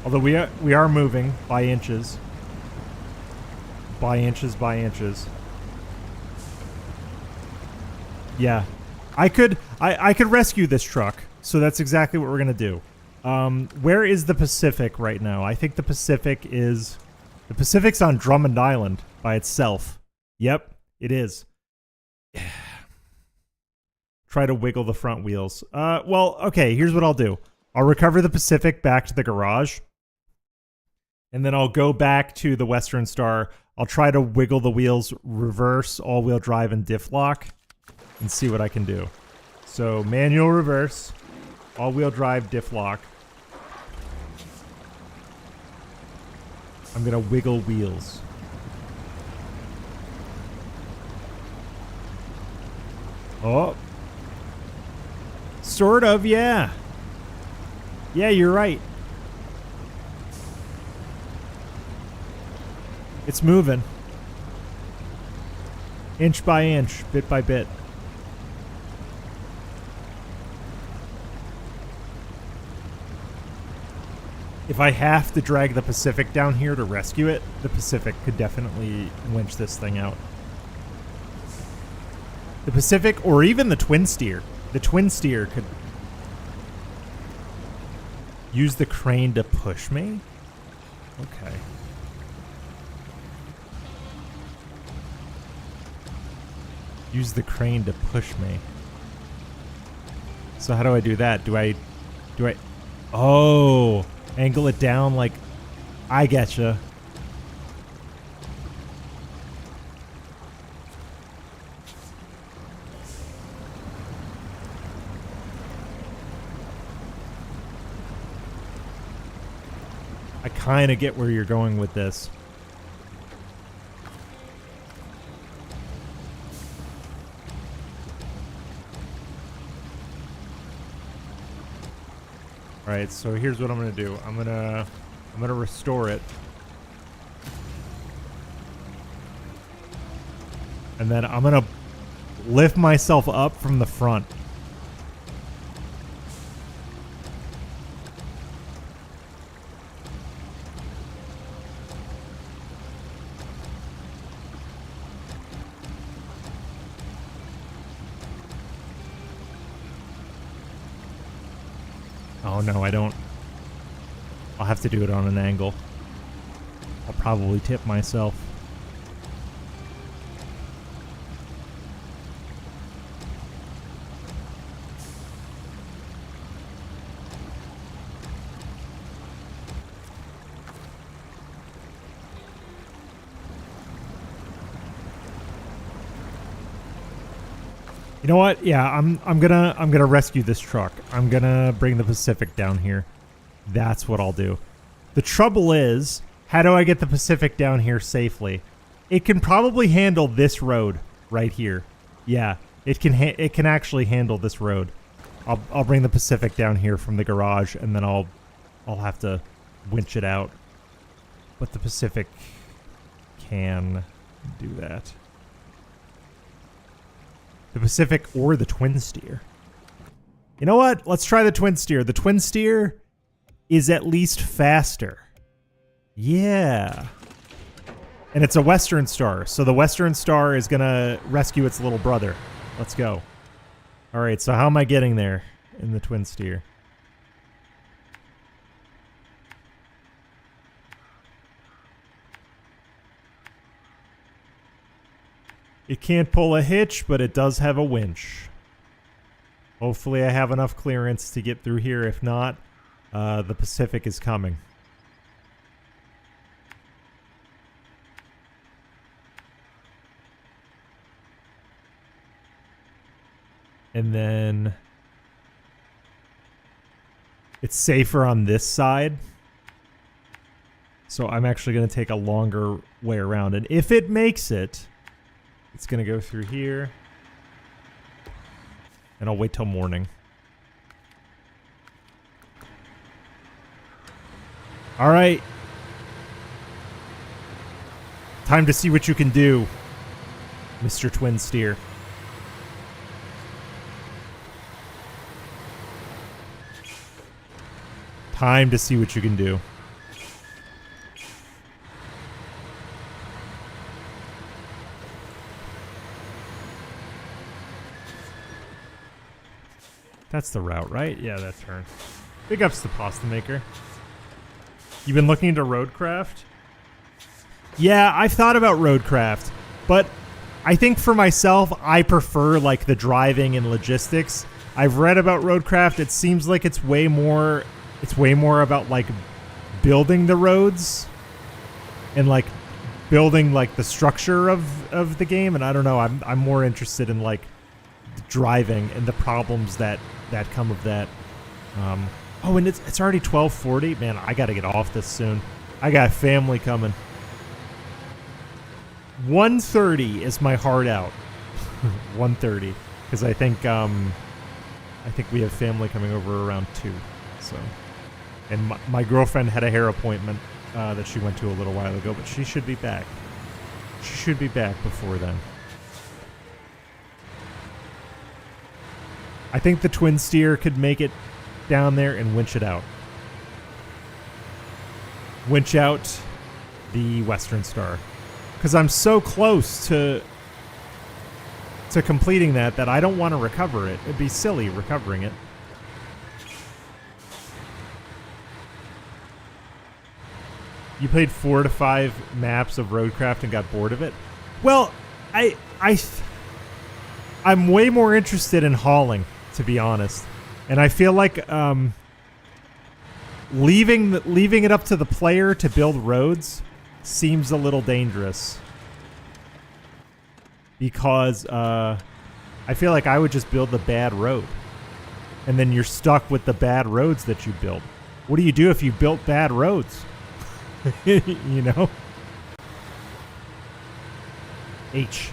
Although we are moving by inches. By inches, by inches. Yeah. I could rescue this truck. So that's exactly what we're going to do. Where is the Pacific right now? I think the Pacific's on Drummond Island by itself. Yep, it is. Try to wiggle the front wheels. Well, okay, here's what I'll do. I'll recover the Pacific back to the garage. And then I'll go back to the Western Star. I'll try to wiggle the wheels, reverse, all-wheel drive, and diff lock, and see what I can do. So, manual reverse, all-wheel drive, diff lock. I'm going to wiggle wheels. Oh. Sort of, yeah. Yeah, you're right. It's moving. Inch by inch, bit by bit. If I have to drag the Pacific down here to rescue it, the Pacific could definitely winch this thing out. The Pacific, or even the Twin Steer. The twin steer could use the crane to push me? Okay. Use the crane to push me. So how do I do that? Do I... Oh! Angle it down like... I getcha. I kind of get where you're going with this. All right, so here's what I'm gonna do. I'm gonna restore it, and then I'm gonna lift myself up from the front. Oh no, I don't. I'll have to do it on an angle. I'll probably tip myself. You know what? Yeah, I'm gonna rescue this truck. I'm gonna bring the Pacific down here. That's what I'll do. The trouble is, how do I get the Pacific down here safely? It can probably handle this road right here. Yeah, it can actually handle this road. I'll bring the Pacific down here from the garage, and then I'll have to winch it out. But the Pacific can do that. The Pacific or the twin steer. You know what? Let's try the twin steer. The twin steer is at least faster. Yeah. And it's a Western Star. So the Western Star is going to rescue its little brother. Let's go. All right, so how am I getting there in the twin steer? It can't pull a hitch, but it does have a winch. Hopefully I have enough clearance to get through here. If not, the Pacific is coming. And then it's safer on this side. So I'm actually going to take a longer way around. And if it makes it, it's going to go through here. And I'll wait till morning. All right. Time to see what you can do, Mr. Twin Steer. Time to see what you can do. That's the route, right? Yeah, that turn. Big ups to Pasta Maker. You've been looking into Roadcraft? Yeah, I've thought about Roadcraft, but I think for myself, I prefer like the driving and logistics. I've read about Roadcraft. It seems like it's way more about like building the roads and like building like the structure of the game. And I don't know, I'm more interested in like driving and the problems that come of that. Oh, and it's already 12:40. Man, I got to get off this soon. I got family coming. 1:30 is my hard out. 1:30, because I think we have family coming over around 2. So, and my girlfriend had a hair appointment that she went to a little while ago, but she should be back. She should be back before then. I think the twin steer could make it down there and winch it out. Winch out the Western Star. Because I'm so close to to completing that I don't want to recover it. It'd be silly recovering it. You played 4 to 5 maps of Roadcraft and got bored of it? Well, I'm way more interested in hauling, to be honest. And I feel like leaving it up to the player to build roads seems a little dangerous. Because I feel like I would just build the bad road. And then you're stuck with the bad roads that you built. What do you do if you built bad roads? You know? H.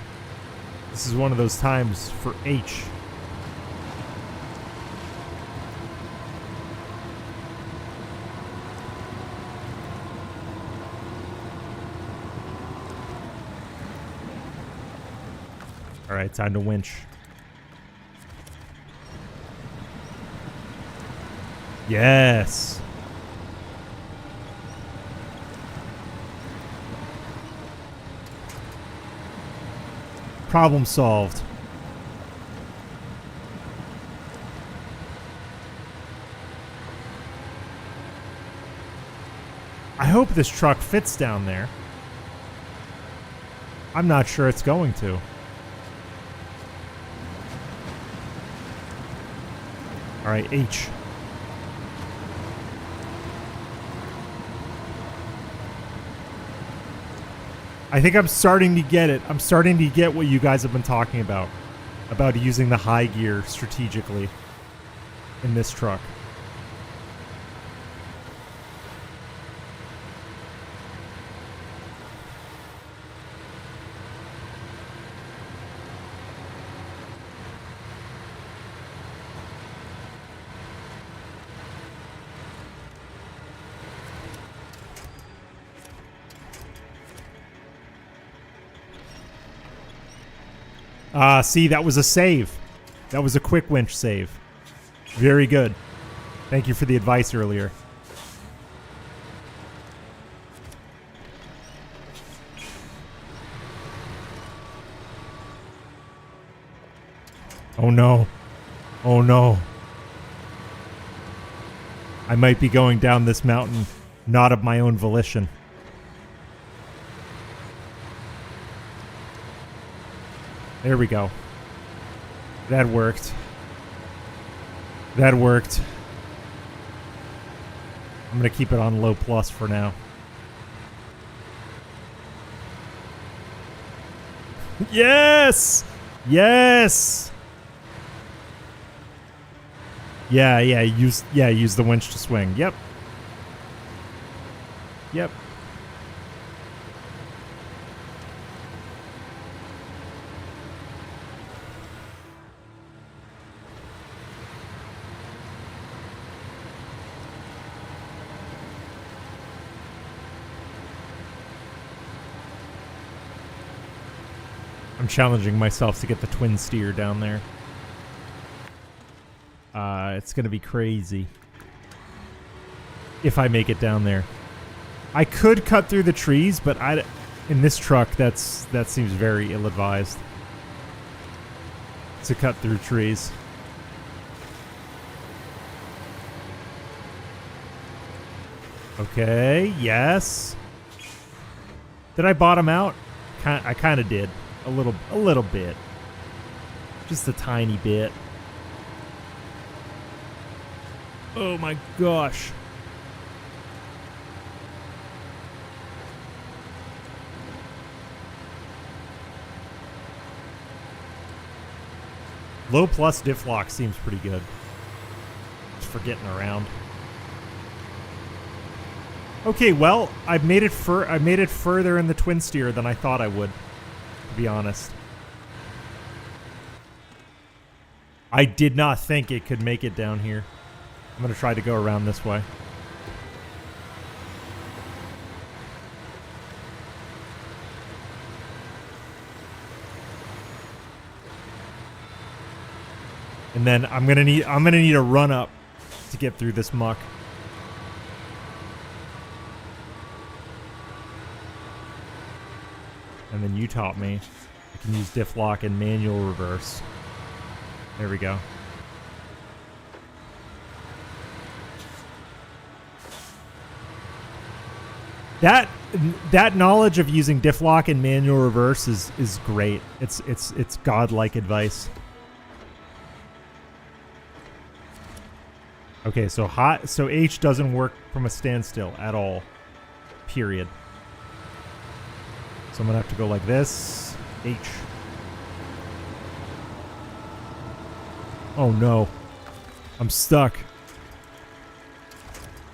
This is one of those times for H. All right, time to winch. Yes. Problem solved. I hope this truck fits down there. I'm not sure it's going to. All right, H. I think I'm starting to get it. I'm starting to get what you guys have been talking about using the high gear strategically in this truck. See, that was a save. That was a quick winch save. Very good. Thank you for the advice earlier. Oh no. Oh no. I might be going down this mountain not of my own volition. There we go. That worked. That worked. I'm going to keep it on low plus for now. Yes! Yes! Yeah, use the winch to swing. Yep. Yep. I'm challenging myself to get the twin steer down there. It's gonna be crazy if I make it down there. I could cut through the trees, but in this truck, that seems very ill-advised to cut through trees. Okay, yes. Did I bottom out? I kind of did. A little bit. Just a tiny bit. Oh my gosh. Low plus diff lock seems pretty good. Just for getting around. Okay, well, I made it further in the twin steer than I thought I would, to be honest. I did not think it could make it down here. I'm going to try to go around this way. And then I'm going to need a run up to get through this muck. And then you taught me. can use diff lock and manual reverse. There we go. That knowledge of using diff lock and manual reverse is great. It's godlike advice. Okay, so H doesn't work from a standstill at all. Period. So I'm gonna have to go like this. H. Oh no. I'm stuck.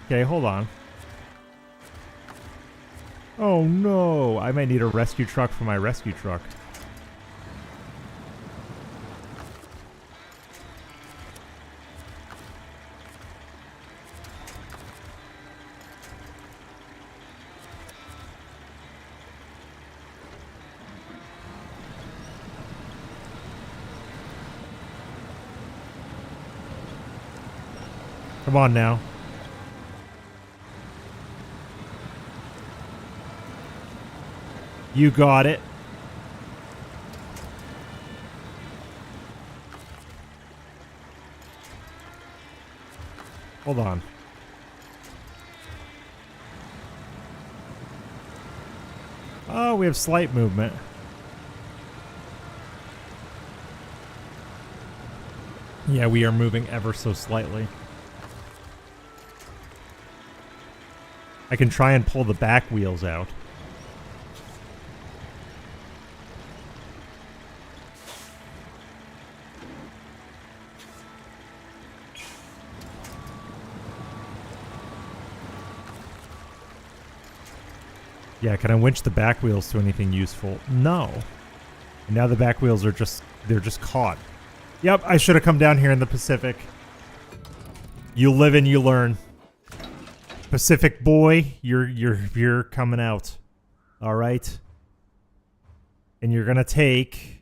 Okay, hold on. Oh no. I might need a rescue truck for my rescue truck. Come on now. You got it. Hold on. Oh, we have slight movement. Yeah, we are moving ever so slightly. I can try and pull the back wheels out. Yeah, can I winch the back wheels to anything useful? No. And now the back wheels are they're just caught. Yep, I should have come down here in the Pacific. You live and you learn. Pacific boy, you're coming out. All right. And you're going to take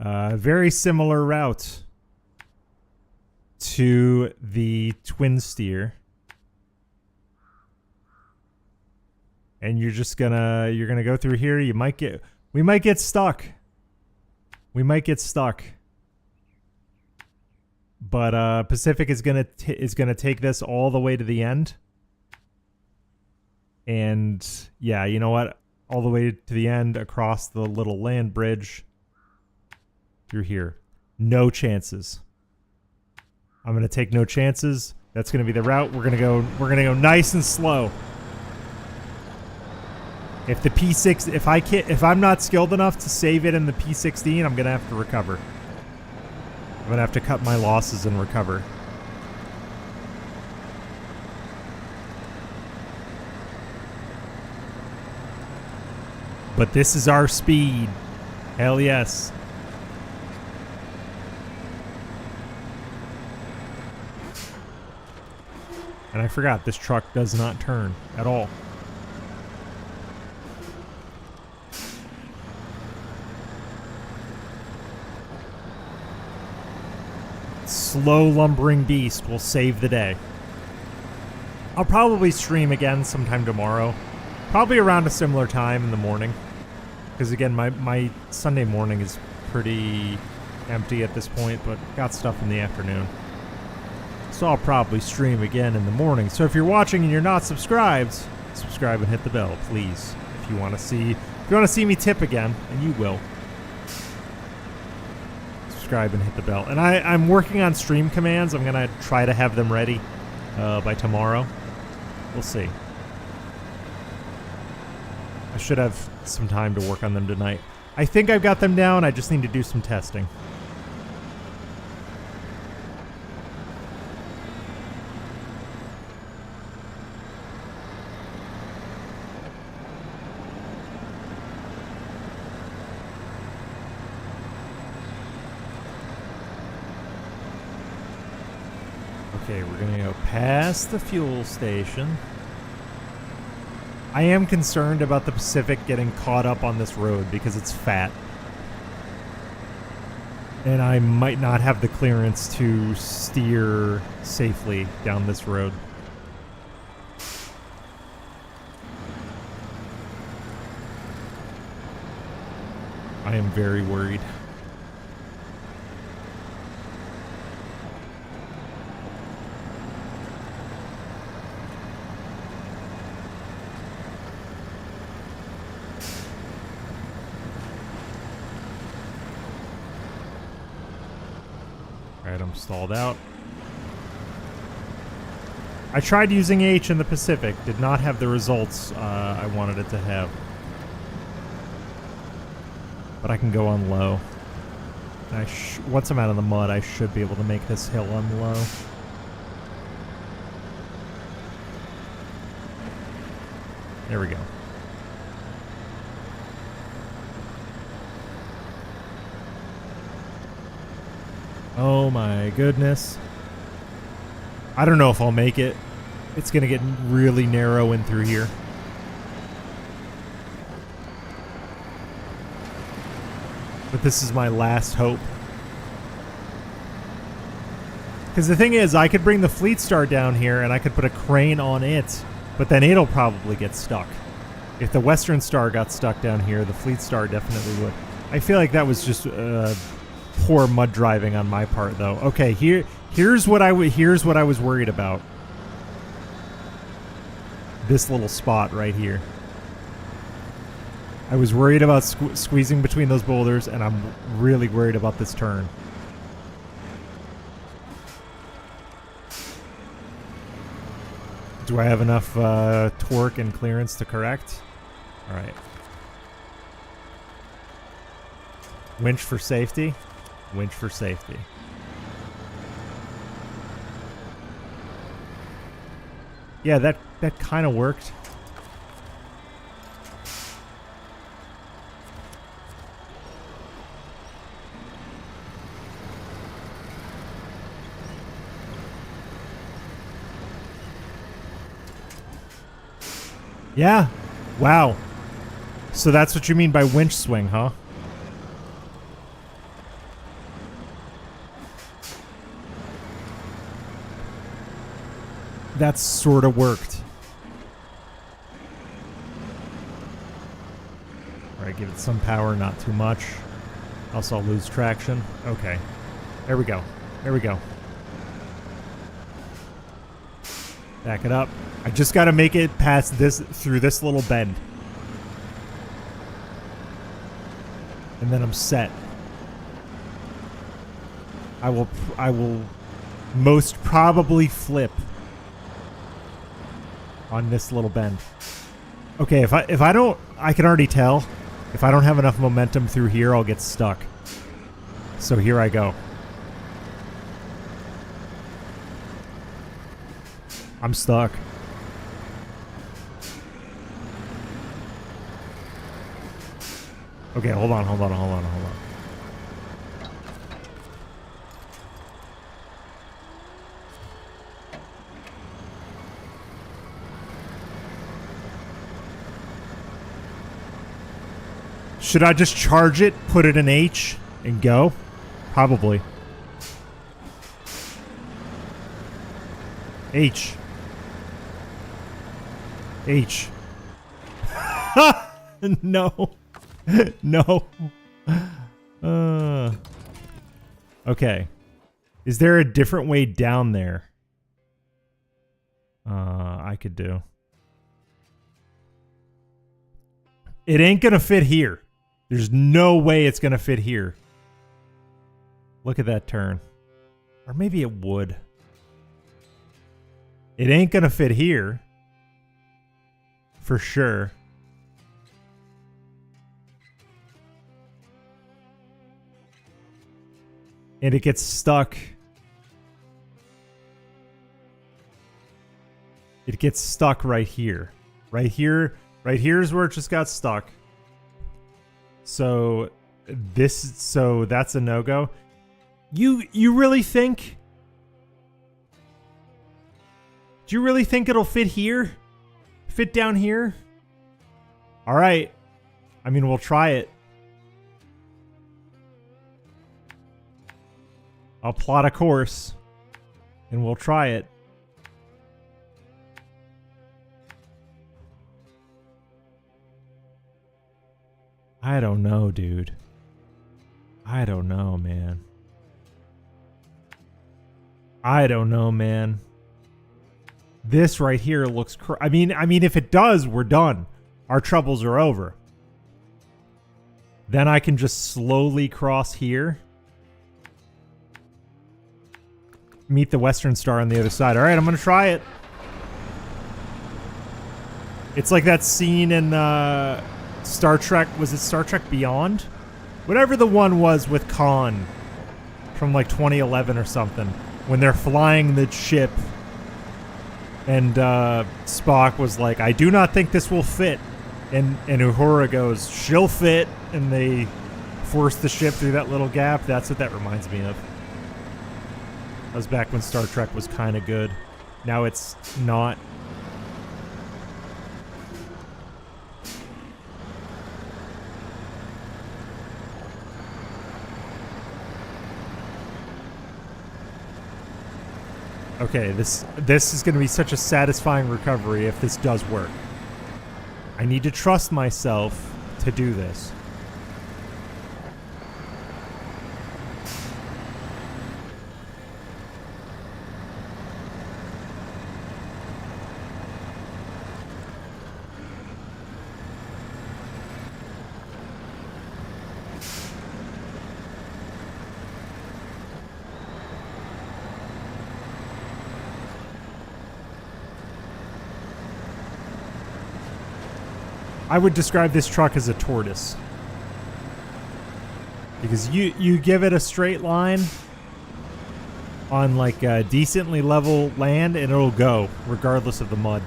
a very similar route to the twin steer. And you're gonna go through here. We might get stuck. We might get stuck. But Pacific is gonna take this all the way to the end. And yeah, you know what? All the way to the end across the little land bridge. Through here. No chances. I'm gonna take no chances. That's gonna be the route. We're gonna go nice and slow. If the P6, if I'm not skilled enough to save it in the P16, I'm gonna have to recover. I'm gonna have to cut my losses and recover. But this is our speed. Hell yes. And I forgot, this truck does not turn at all. Slow lumbering beast will save the day. I'll probably stream again sometime tomorrow. Probably around a similar time in the morning. Because again, my Sunday morning is pretty empty at this point, but got stuff in the afternoon. So I'll probably stream again in the morning. So if you're watching and you're not subscribed, subscribe and hit the bell, please. If you want to see me tip again, and you will. Subscribe and hit the bell. And I'm working on stream commands. I'm gonna try to have them ready by tomorrow. We'll see. I should have some time to work on them tonight. I think I've got them down. I just need to do some testing. Okay, we're gonna go past the fuel station. I am concerned about the Pacific getting caught up on this road because it's fat. And I might not have the clearance to steer safely down this road. I I am very worried. Alright, I'm stalled out. I tried using H in the Pacific. Did not have the results I wanted it to have. But I can go on low. Once I'm out of the mud, I should be able to make this hill on low. There we go. Oh my goodness. I don't know if I'll make it. It's gonna get really narrow in through here. But this is my last hope. Because the thing is, I could bring the Fleet Star down here and I could put a crane on it, but then it'll probably get stuck. If the Western Star got stuck down here, the Fleet Star definitely would. I feel like that was just poor mud driving on my part, though. Okay, here's what I was worried about. This little spot right here. I was worried about squeezing between those boulders, and I'm really worried about this turn. Do I have enough torque and clearance to correct? All right. Winch for safety. Winch for safety. Yeah, that kind of worked. Yeah. Wow. So that's what you mean by winch swing, huh? That sort of worked. Alright, give it some power, not too much. Else I'll lose traction. Okay. There we go. There we go. Back it up. I just gotta make it past this, through this little bend. And then I'm set. I will most probably flip on this little bend. Okay, if I don't, I can already tell. If I don't have enough momentum through here, I'll get stuck. So here I go. I'm stuck. Okay, hold on. Should I just charge it, put it in H, and go? Probably. H. No. No. Okay. Is there a different way down there? I could do. It ain't gonna fit here. There's no way it's gonna fit here. Look at that turn. Or maybe it would. It ain't gonna fit here. For sure. And it gets stuck. It gets stuck right here. Right here is where it just got stuck. So that's a no-go. You really think? Do you really think it'll fit here? Fit down here? All right. I mean, we'll try it. I'll plot a course and we'll try it. I don't know, dude. I don't know, man. I don't know, man. This right here looks I mean, if it does, we're done. Our troubles are over. Then I can just slowly cross here. Meet the Western Star on the other side. All right, I'm going to try it. It's like that scene in Star Trek. Was it Star Trek Beyond? Whatever the one was with Khan from like 2011 or something. When they're flying the ship and Spock was like, I do not think this will fit. And Uhura goes, she'll fit. And they force the ship through that little gap. That's what that reminds me of. That was back when Star Trek was kind of good. Now it's not. Okay, this is going to be such a satisfying recovery if this does work. I need to trust myself to do this. I would describe this truck as a tortoise. Because you give it a straight line on like a decently level land and it'll go regardless of the mud.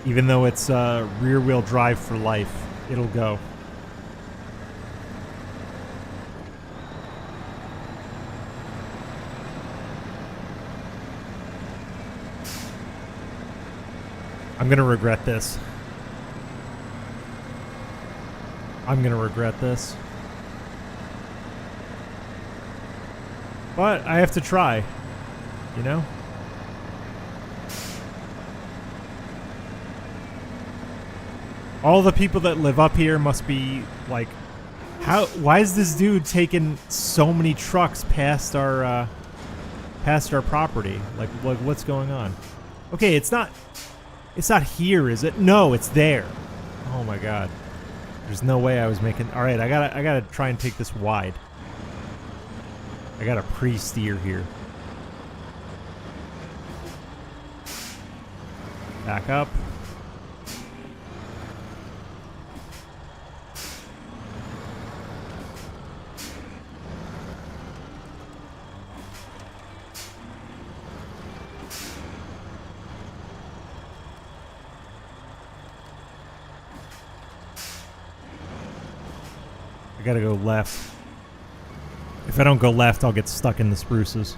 Even though it's rear wheel drive for life, it'll go. I'm gonna regret this. I'm gonna regret this. But I have to try, you know? All the people that live up here must be like, why is this dude taking so many trucks past our property? Like what's going on? Okay, it's not here, is it? No, it's there. Oh my god. There's no way I was making... Alright, I gotta try and take this wide. I gotta pre-steer here. Back up. I gotta go left. If I don't go left, I'll get stuck in the spruces.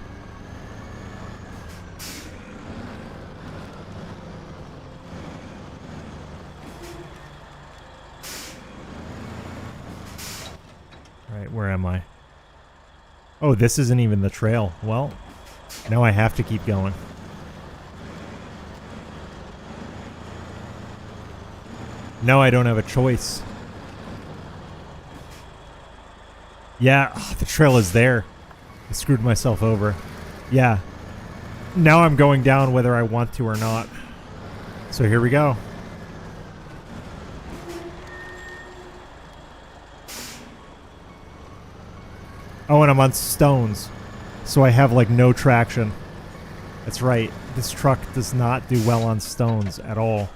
Alright, where am I? Oh, this isn't even the trail. Well, now I have to keep going. No, I don't have a choice. Yeah, the trail is there. I screwed myself over. Yeah. Now I'm going down whether I want to or not. So here we go. Oh, and I'm on stones. So I have like no traction. That's right. This truck does not do well on stones at all.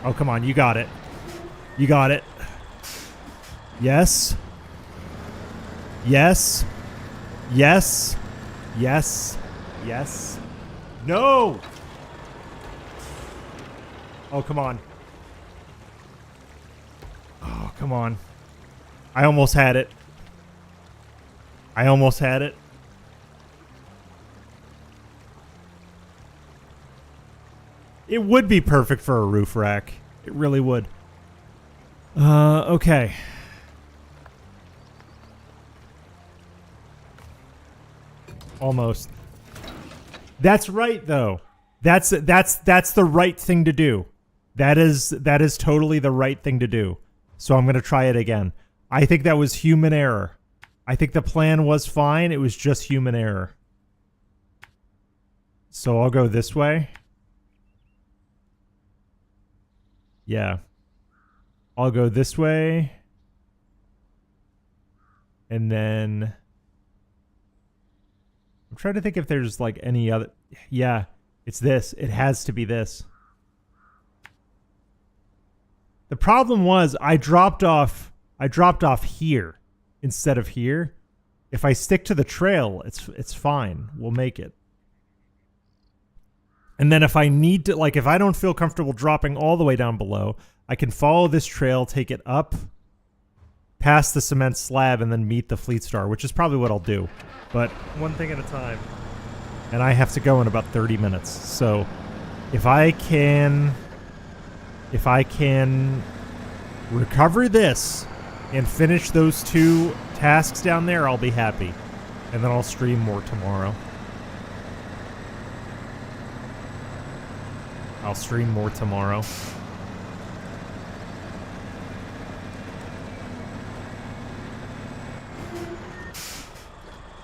Oh, come on. You got it. You got it. Yes. Yes. Yes. Yes. Yes. No! Oh, come on. Oh, come on. I almost had it. I almost had it. It would be perfect for a roof rack. It really would. Okay. Almost. That's right, though. That's the right thing to do. That is totally the right thing to do. So I'm going to try it again. I think that was human error. I think the plan was fine. It was just human error. So I'll go this way. Yeah. I'll go this way. And then I'm trying to think if there's like any other. Yeah, it's this. It has to be this. The problem was I dropped off here instead of here. If I stick to the trail, it's fine. We'll make it. And then if I need to, like, if I don't feel comfortable dropping all the way down below, I can follow this trail, take it up past the cement slab, and then meet the Fleet Star, which is probably what I'll do. But one thing at a time. And I have to go in about 30 minutes. So if I can recover this and finish those 2 tasks down there, I'll be happy. And then I'll stream more tomorrow. I'll stream more tomorrow.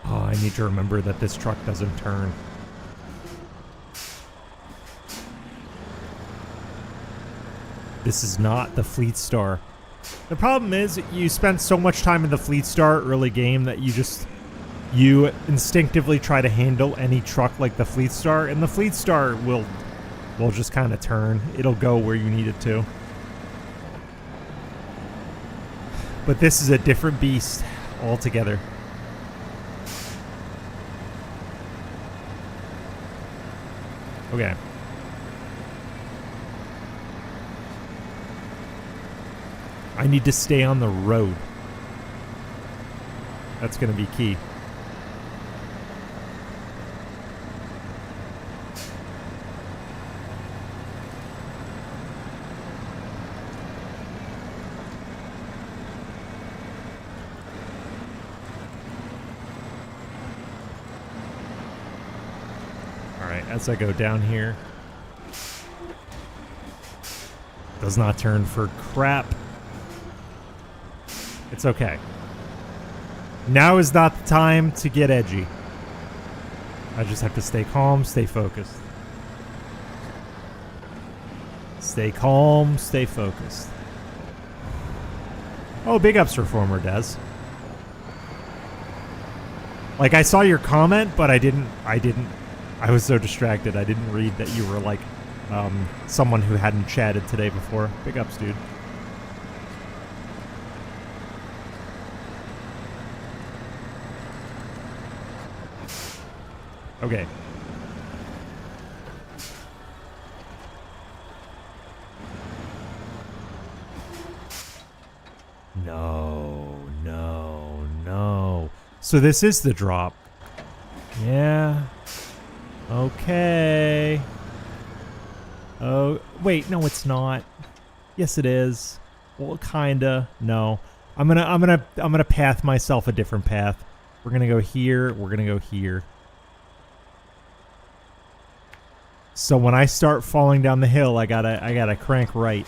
Oh, I need to remember that this truck doesn't turn. This is not the Fleet Star. The problem is you spent so much time in the Fleet Star early game that you instinctively try to handle any truck like the Fleet Star, and the Fleet Star will just kind of turn. It'll go where you need it to. But this is a different beast altogether. Okay. I need to stay on the road. That's going to be key. As I go down here. Does not turn for crap. It's okay. Now is not the time to get edgy. I just have to stay calm, stay focused. Stay calm, stay focused. Oh, big ups Reformer Des. Like, I saw your comment, but I didn't I was so distracted. I didn't read that you were like someone who hadn't chatted today before. Big ups, dude. Okay. No. So this is the drop. Yeah. Okay. Oh, wait, no it's not. Yes it is. Well, kinda. No. I'm gonna path myself a different path. We're gonna go here, we're gonna go here. So when I start falling down the hill, I gotta crank right.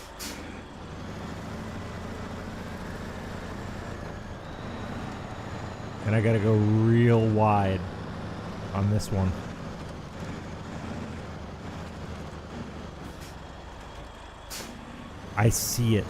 And I gotta go real wide on this one. I see it.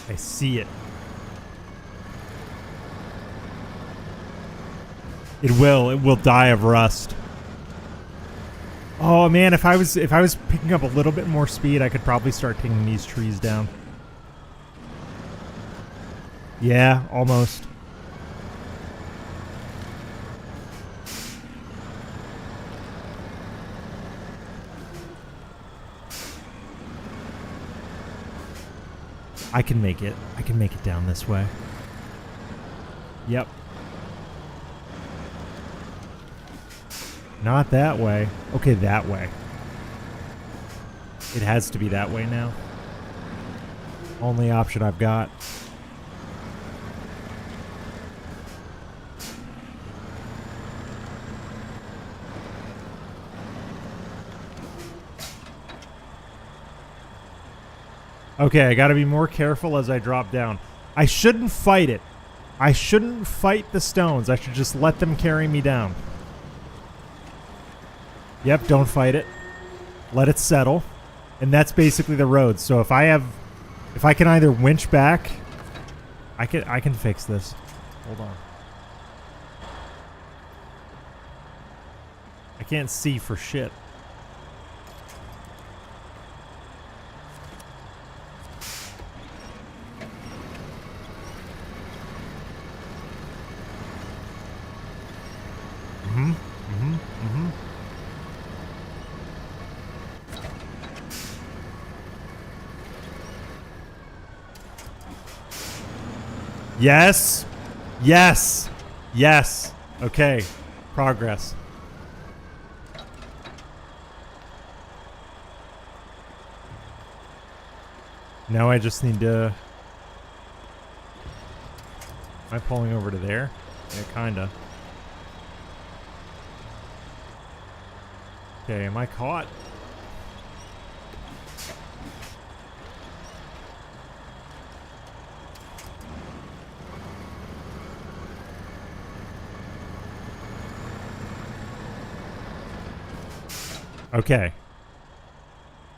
I see it. It will die of rust. Oh man, if I was picking up a little bit more speed, I could probably start taking these trees down. Yeah, almost. I can make it. I can make it down this way. Yep. Not that way. Okay, that way. It has to be that way now. Only option I've got. Okay, I gotta be more careful as I drop down. I shouldn't fight it. I shouldn't fight the stones. I should just let them carry me down. Yep, don't fight it. Let it settle. And that's basically the road. So if I can either winch back, I can fix this. Hold on. I can't see for shit. Yes. Yes. Yes. Okay. Progress. Now I just need to... Am I pulling over to there? Yeah, kinda. Okay, am I caught? Okay.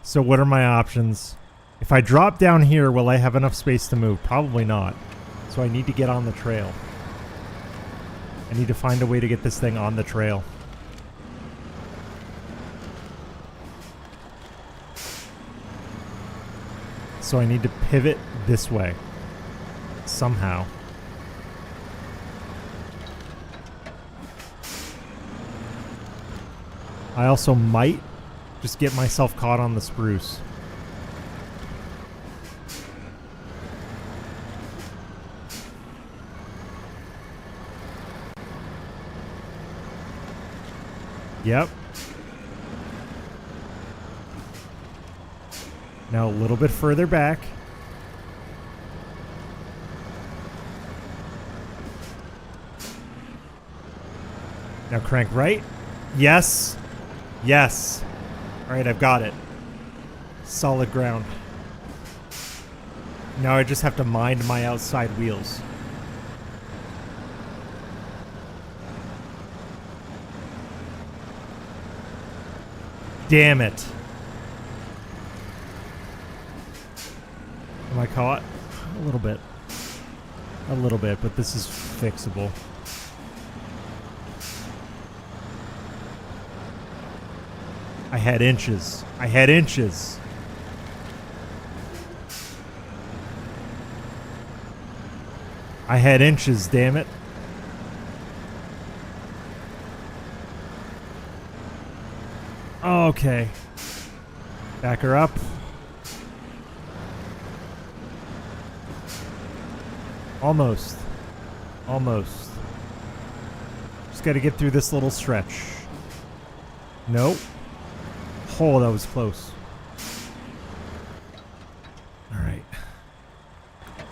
So what are my options? If I drop down here, will I have enough space to move? Probably not. So I need to get on the trail. I need to find a way to get this thing on the trail. So I need to pivot this way. Somehow. I also might just get myself caught on the spruce. Yep. Now a little bit further back. Now crank right. Yes. Yes. Alright, I've got it. Solid ground. Now I just have to mind my outside wheels. Damn it. Am I caught? A little bit. A little bit, but this is fixable. I had inches. I had inches. I had inches, damn it. Okay. Back her up. Almost. Almost. Just gotta get through this little stretch. Nope. Oh, that was close. Alright.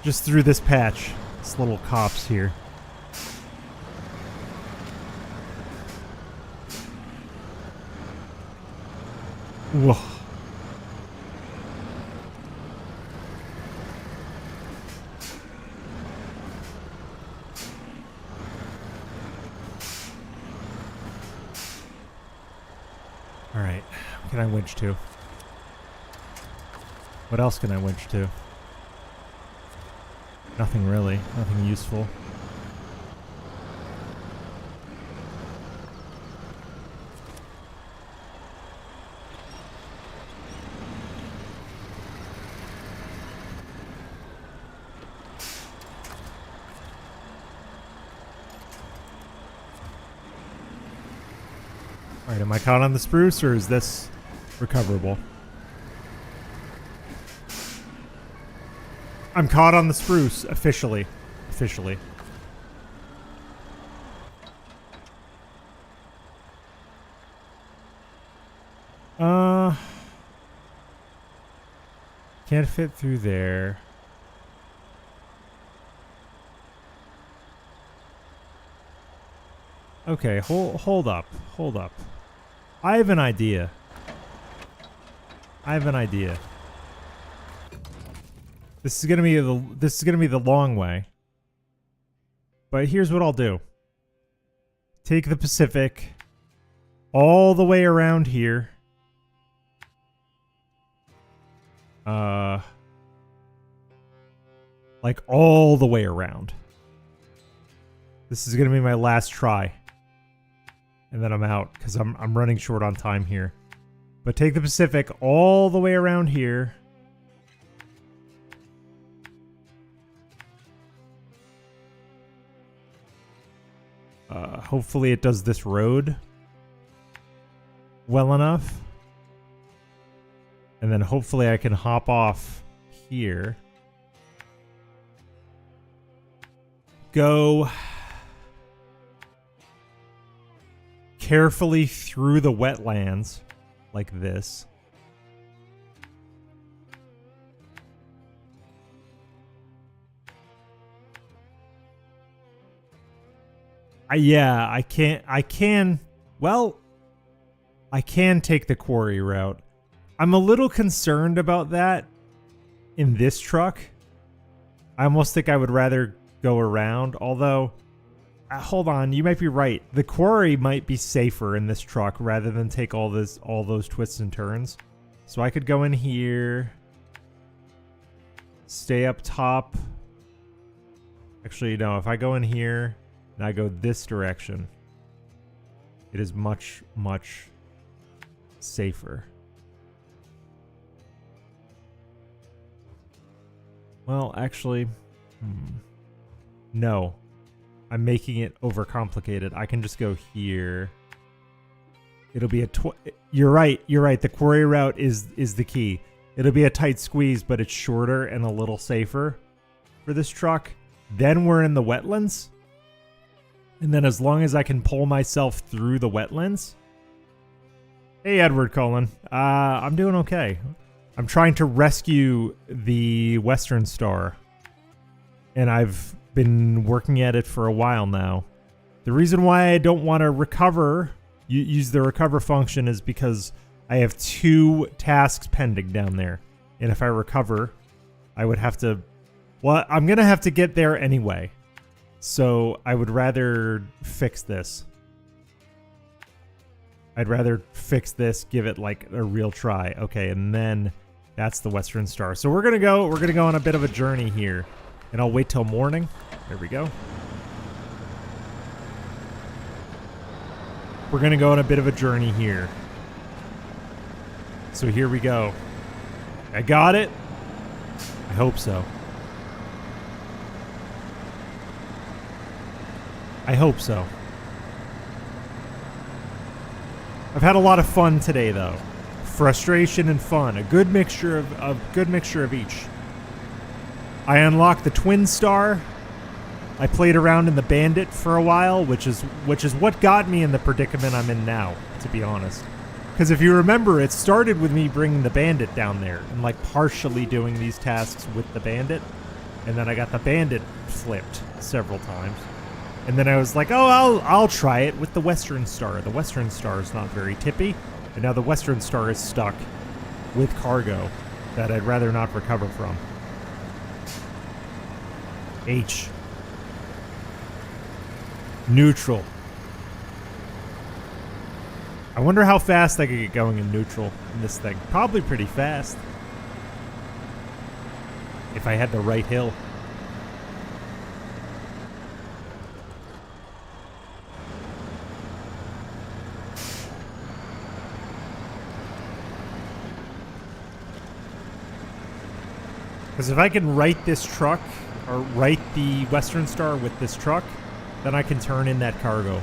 Just through this patch. This little copse here. Whoa. Alright. What can I winch to? What else can I winch to? Nothing really. Nothing useful. Alright, am I caught on the spruce or is this recoverable? I'm caught on the spruce, officially. Officially. Can't fit through there. Okay, hold up. Hold up. I have an idea. This is gonna be the long way. But here's what I'll do. Take the Pacific all the way around here. Like all the way around. This is gonna be my last try. And then I'm out, because I'm running short on time here. But take the Pacific all the way around here. Hopefully it does this road well enough. And then hopefully I can hop off here. Go carefully through the wetlands like this. Yeah, I can take the quarry route. I'm a little concerned about that in this truck. I almost think I would rather go around, although, hold on, you might be right. The quarry might be safer in this truck rather than take all those twists and turns. So I could go in here, stay up top. Actually, no, if I go in here and I go this direction, it is much, much safer. Well, actually, no. I'm making it overcomplicated. I can just go here. It'll be a You're right. The quarry route is the key. It'll be a tight squeeze, but it's shorter and a little safer for this truck. Then we're in the wetlands. And then as long as I can pull myself through the wetlands. Hey, Edward Cullen. I'm doing okay. I'm trying to rescue the Western Star. And I've been working at it for a while now. The reason why I don't want to use the recover function is because I have 2 tasks pending down there. And if I recover, I would have to... Well, I'm going to have to get there anyway. So I would rather fix this. I'd rather fix this, give it like a real try. Okay, and then that's the Western Star. So we're gonna go on a bit of a journey here. And I'll wait till morning. There we go. We're gonna go on a bit of a journey here. So here we go. I got it. I hope so. I hope so. I've had a lot of fun today, though. Frustration and fun. A good mixture of each. I unlocked the Twin Star. I played around in the Bandit for a while, which is what got me in the predicament I'm in now, to be honest. Because if you remember, it started with me bringing the Bandit down there and like partially doing these tasks with the Bandit, and then I got the Bandit flipped several times. And then I was like, oh, I'll try it with the Western Star. The Western Star is not very tippy. And now the Western Star is stuck with cargo that I'd rather not recover from. H. Neutral. I wonder how fast I could get going in neutral in this thing. Probably pretty fast. If I had the right hill. Because if I can right this truck, or right the Western Star with this truck, then I can turn in that cargo.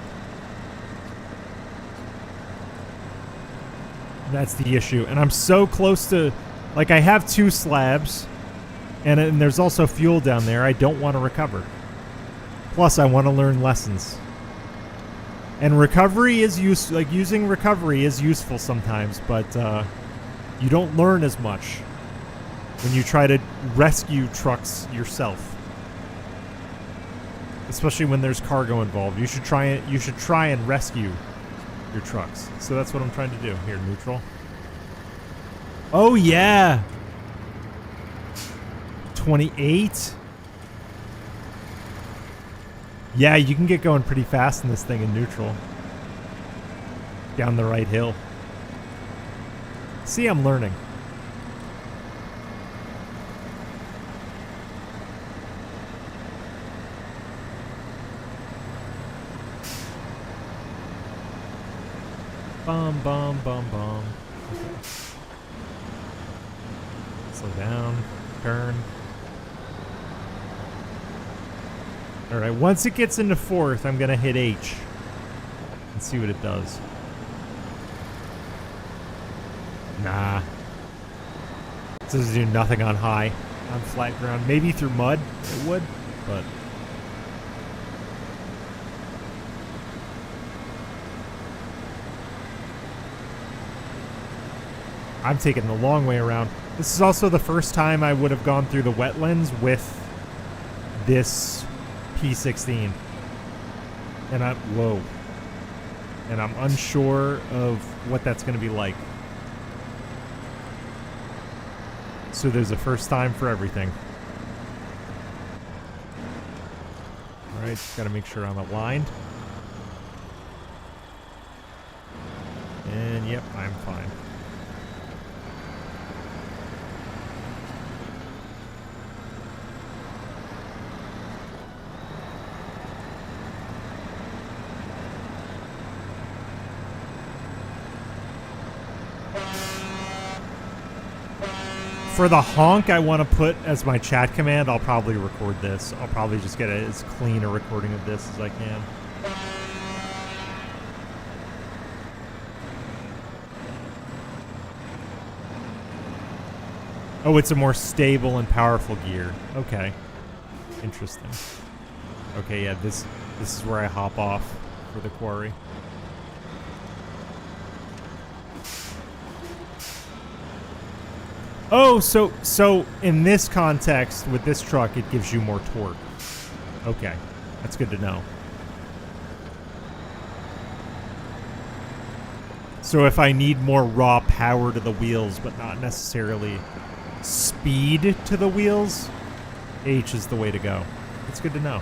That's the issue. And I'm so close to... Like, I have 2 slabs, and there's also fuel down there I don't want to recover. Plus, I want to learn lessons. And recovery is useful. Like, using recovery is useful sometimes, but you don't learn as much. when you try to rescue trucks yourself. Especially when there's cargo involved. You should try and rescue your trucks. So that's what I'm trying to do. Here, neutral. Oh yeah. 28. Yeah, you can get going pretty fast in this thing in neutral. Down the right hill. See, I'm learning. Bum, bum, bum, bum. Okay. Slow down. Turn. Alright, once it gets into fourth, I'm gonna hit H. And see what it does. Nah. This doesn't do nothing on high. On flat ground. Maybe through mud it would, but... I'm taking the long way around. This is also the first time I would have gone through the wetlands with this P16. And whoa. And I'm unsure of what that's going to be like. So there's a first time for everything. Alright, just got to make sure I'm aligned. And yep, I'm fine. For the honk I want to put as my chat command, I'll probably record this. I'll probably just get as clean a recording of this as I can. Oh, it's a more stable and powerful gear. Okay. Interesting. Okay, yeah, this is where I hop off for the quarry. Oh, so in this context, with this truck, it gives you more torque. Okay, that's good to know. So if I need more raw power to the wheels, but not necessarily speed to the wheels, H is the way to go. It's good to know.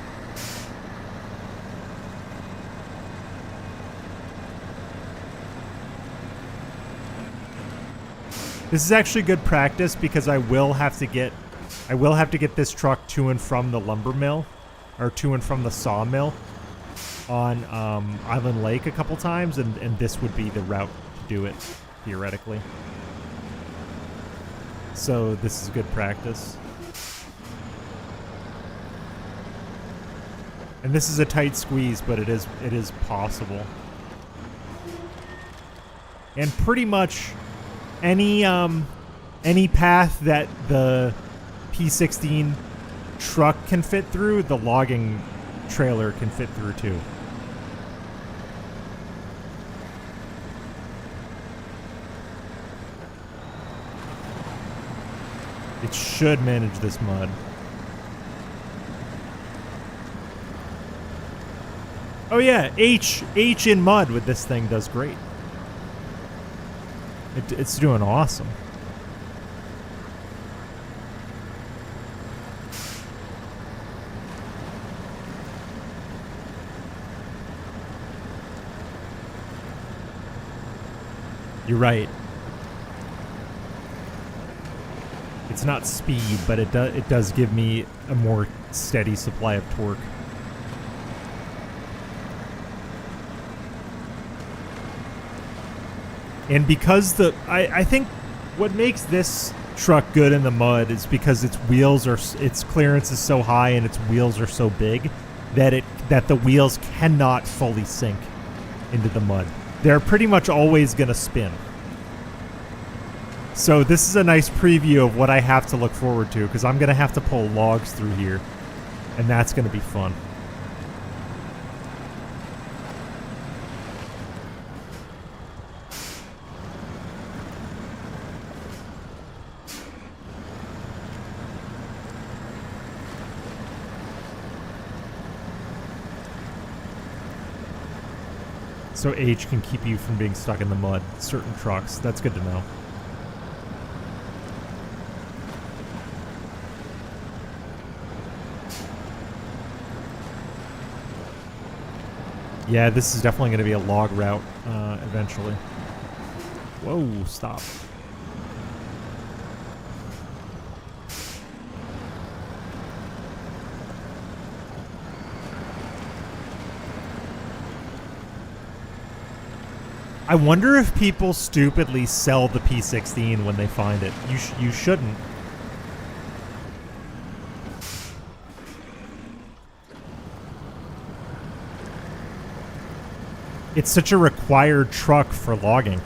This is actually good practice because I will have to get this truck to and from the lumber mill, or to and from the sawmill on Island Lake a couple times, and this would be the route to do it, theoretically. So this is good practice. And this is a tight squeeze, but it is possible. And pretty much any path that the P16 truck can fit through, the logging trailer can fit through too. It should manage this mud. Oh yeah, H in mud with this thing does great. It's doing awesome. You're right. It's not speed, but it does give me a more steady supply of torque. And because I think what makes this truck good in the mud is because its clearance is so high and its wheels are so big that the wheels cannot fully sink into the mud. They're pretty much always going to spin. So this is a nice preview of what I have to look forward to, because I'm going to have to pull logs through here, and that's going to be fun. So H can keep you from being stuck in the mud. Certain trucks. That's good to know. Yeah, this is definitely going to be a log route eventually. Whoa, stop. I wonder if people stupidly sell the P16 when they find it. You shouldn't. It's such a required truck for logging.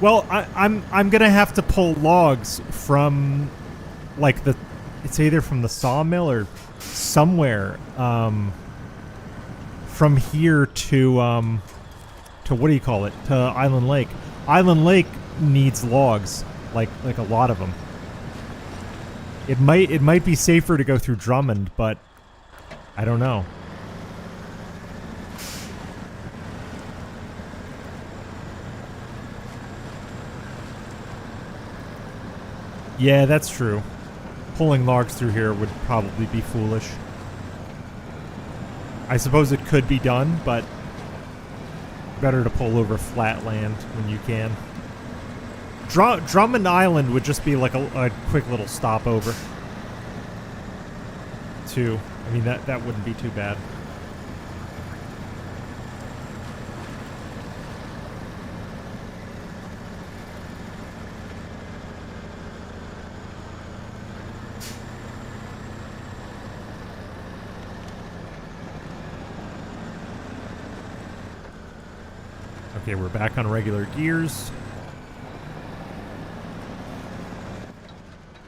Well, I'm gonna have to pull logs from, like, it's either from the sawmill or somewhere, from here to what do you call it? To Island Lake. Island Lake needs logs, like a lot of them. It might be safer to go through Drummond, but I don't know. Yeah, that's true. Pulling logs through here would probably be foolish. I suppose it could be done, but better to pull over flat land when you can. Drummond Island would just be like a quick little stopover, too. I mean, that wouldn't be too bad. Okay, we're back on regular gears.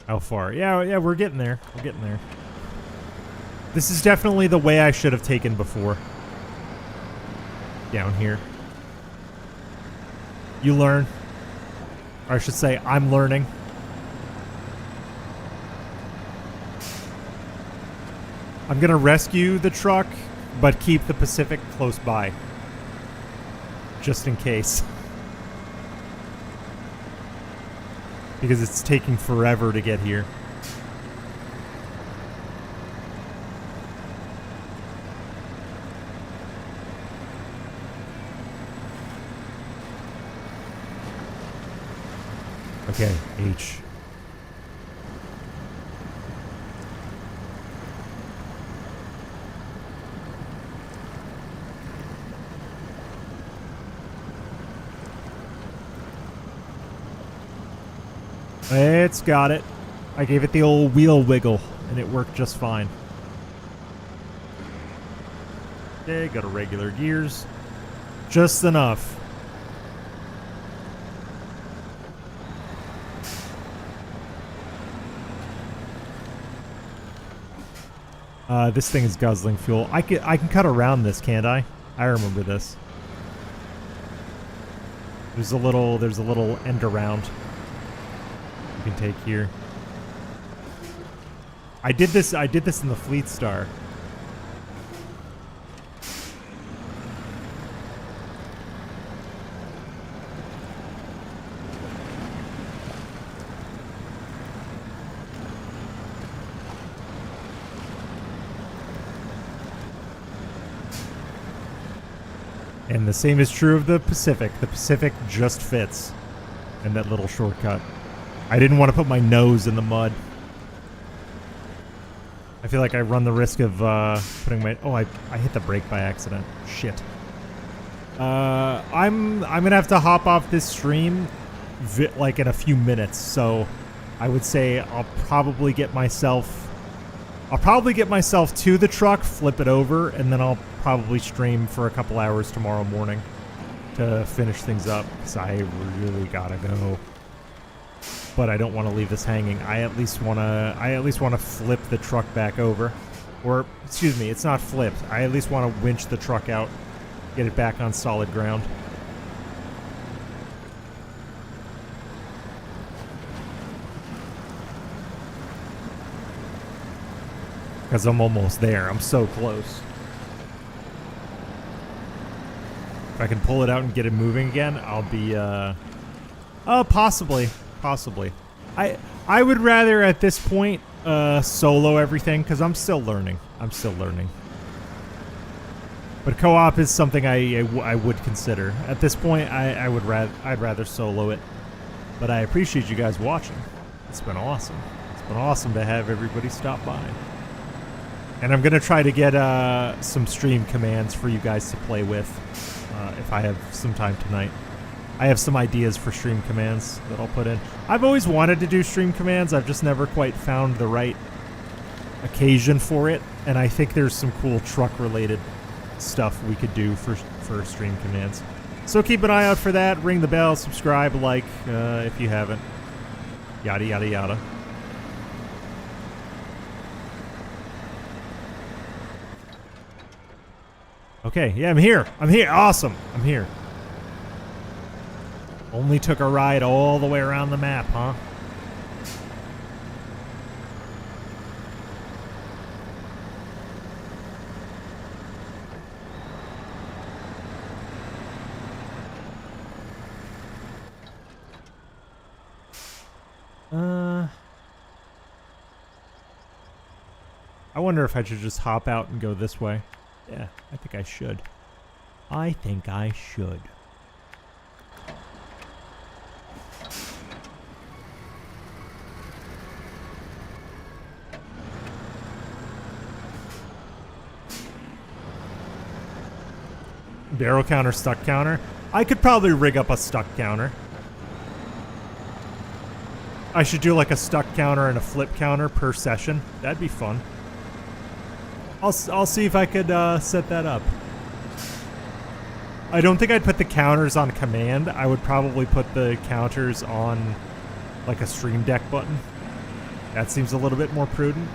How far? Yeah, we're getting there. We're getting there. This is definitely the way I should have taken before. Down here. You learn. Or I should say, I'm learning. I'm gonna rescue the truck, but keep the Pacific close by. Just in case. Because it's taking forever to get here. Okay, H. It's got it. I gave it the old wheel wiggle, and it worked just fine. Okay, got a regular gears. Just enough. This thing is guzzling fuel. I can cut around this, can't I? I remember this. There's a little end around you can take here. I did this in the Fleet Star. And the same is true of the Pacific. The Pacific just fits in that little shortcut. I didn't want to put my nose in the mud. I feel like I run the risk of putting my... Oh, I hit the brake by accident. Shit. I'm gonna have to hop off this stream like in a few minutes. So I would say I'll probably get myself to the truck, flip it over, and then I'll probably stream for a couple hours tomorrow morning to finish things up, because I really gotta go. But I don't want to leave this hanging. I at least want to flip the truck back over. Or, excuse me, it's not flipped. I at least want to winch the truck out, get it back on solid ground. Because I'm almost there. I'm so close. If I can pull it out and get it moving again, I'll be, possibly. I would rather at this point, solo everything, because I'm still learning. But co-op is something I would consider. At this point, I'd rather solo it. But I appreciate you guys watching. It's been awesome. It's been awesome to have everybody stop by. And I'm gonna try to get some stream commands for you guys to play with if I have some time tonight. I have some ideas for stream commands that I'll put in. I've always wanted to do stream commands. I've just never quite found the right occasion for it. And I think there's some cool truck-related stuff we could do for stream commands. So keep an eye out for that. Ring the bell, subscribe, like if you haven't. Yada, yada, yada. Okay, yeah, I'm here. Awesome. I'm here. Only took a ride all the way around the map, huh? I wonder if I should just hop out and go this way. Yeah, I think I should. Barrel counter, stuck counter. I could probably rig up a stuck counter. I should do like a stuck counter and a flip counter per session. That'd be fun. I'll see if I could set that up. I don't think I'd put the counters on command. I would probably put the counters on like a stream deck button. That seems a little bit more prudent.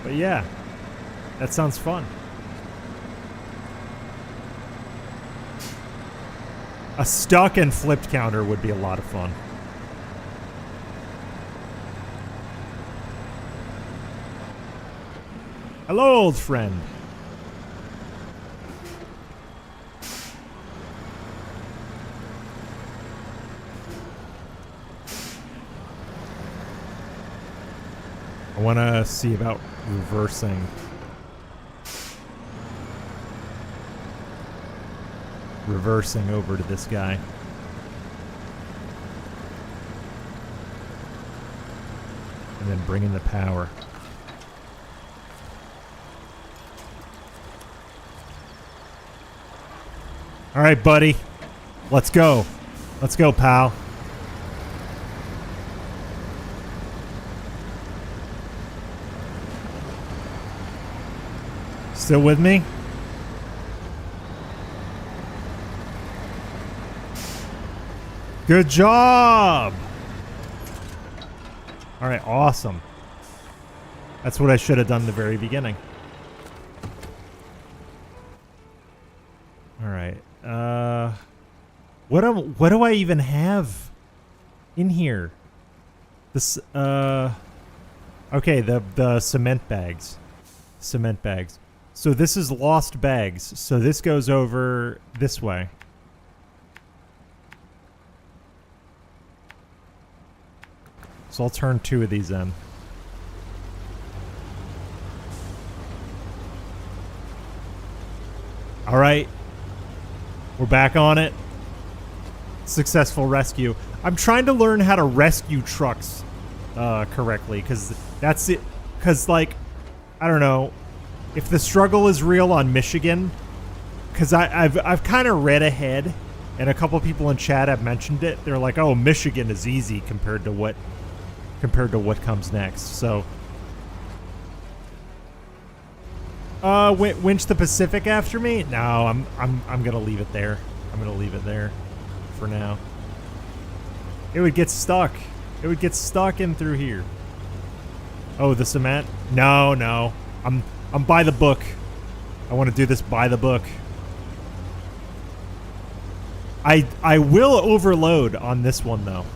But yeah, that sounds fun. A stuck and flipped counter would be a lot of fun. Hello, old friend. I want to see about reversing. Reversing over to this guy. And then bringing the power. All right, buddy. Let's go. Let's go, pal. Still with me? Good job. All right, awesome. That's what I should have done in the very beginning. All right. What do I even have in here? This okay, the cement bags. Cement bags. So this is lost bags. So this goes over this way. So I'll turn 2 of these in. All right. We're back on it. Successful rescue. I'm trying to learn how to rescue trucks correctly, because that's it. Because, like, I don't know if the struggle is real on Michigan, because I've kind of read ahead, and a couple people in chat have mentioned it. They're like, "Oh, Michigan is easy compared to what comes next." So, winch the Pacific after me? No, I'm gonna leave it there. I'm gonna leave it there for now. It would get stuck. It would get stuck in through here. Oh, the cement? No. I'm by the book. I want to do this by the book. I will overload on this one though.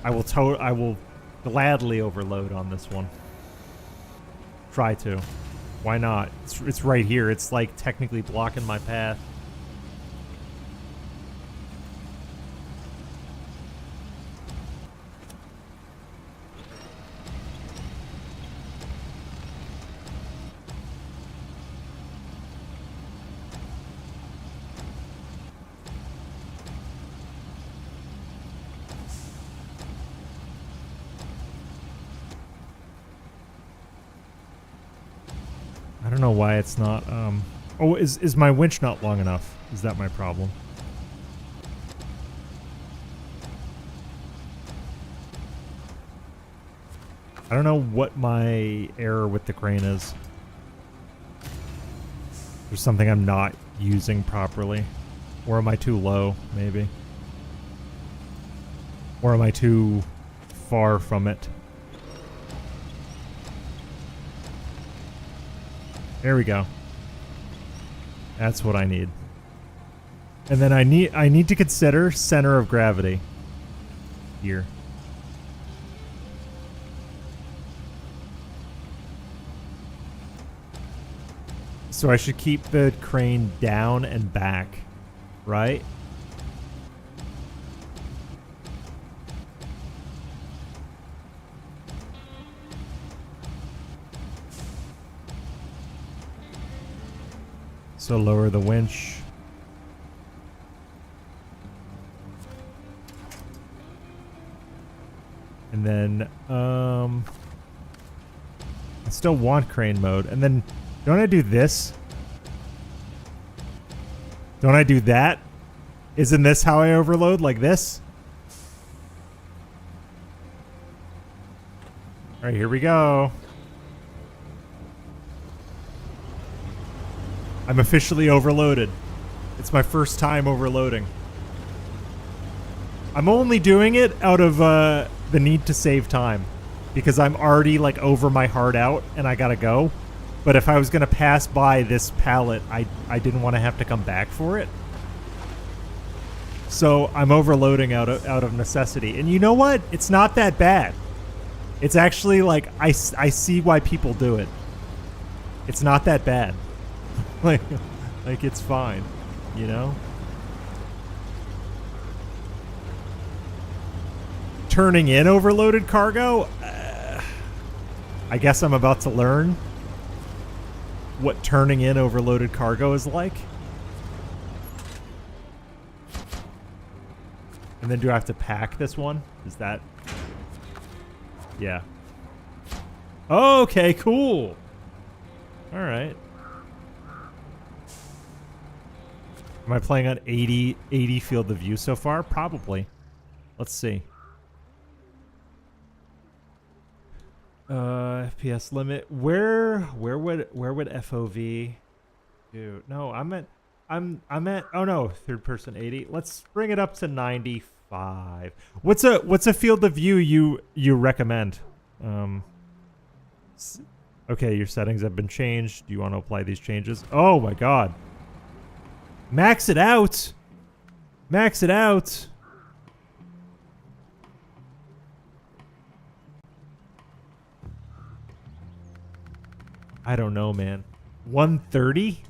I will gladly overload on this one. Try to. Why not? It's right here. It's like technically blocking my path. don't know why it's not, oh, is my winch not long enough? Is that my problem? I don't know what my error with the crane is. There's something I'm not using properly. Or am I too low, maybe? Or am I too far from it? There we go. That's what I need. And then I need to consider center of gravity here. So I should keep the crane down and back, right? So lower the winch. And then, I still want crane mode. And then, don't I do this? Don't I do that? Isn't this how I overload? Like this? Alright, here we go. I'm officially overloaded. It's my first time overloading. I'm only doing it out of the need to save time. Because I'm already like over my hard out and I gotta go. But if I was going to pass by this pallet, I didn't want to have to come back for it. So I'm overloading out of necessity. And you know what? It's not that bad. It's actually like, I see why people do it. It's not that bad. like it's fine, you know? Turning in overloaded cargo? I guess I'm about to learn what turning in overloaded cargo is like. And then do I have to pack this one? Is that... Yeah. Okay, cool. Alright. Am I playing on 80 field of view so far? Probably. Let's see. FPS limit. Where would FOV do? No, I'm at oh no, third person 80. Let's bring it up to 95. What's a field of view you recommend? Okay, your settings have been changed. Do you want to apply these changes? Oh my god. Max it out. Max it out. I don't know, man. 130?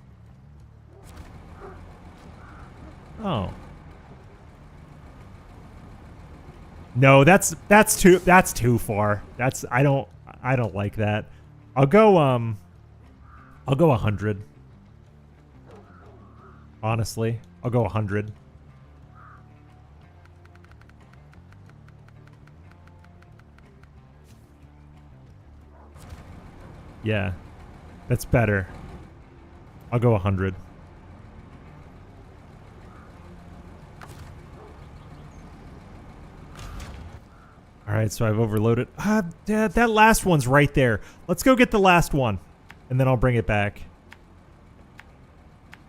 Oh. No, that's too far. I don't like that. I'll go 100. Honestly, I'll go 100. Yeah. That's better. I'll go 100. Alright, so I've overloaded. That last one's right there. Let's go get the last one. And then I'll bring it back.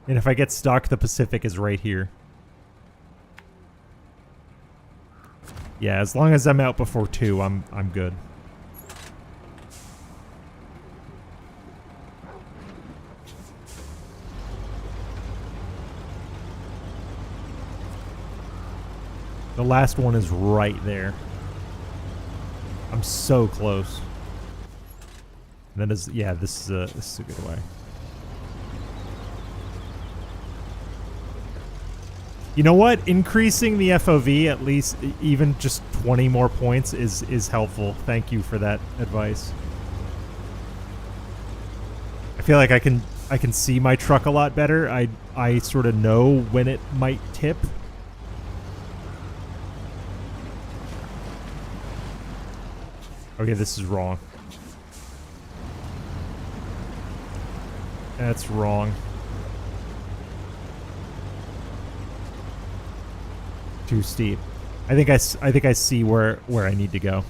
And if I get stuck, the Pacific is right here. Yeah, as long as I'm out before 2, I'm good. The last one is right there. I'm so close. And that is, yeah, this is a good way. You know what? Increasing the FOV at least even just 20 more points is helpful. Thank you for that advice. I feel like I can see my truck a lot better. I sort of know when it might tip. Okay, this is wrong. That's wrong. Too steep. I think I see where I need to go.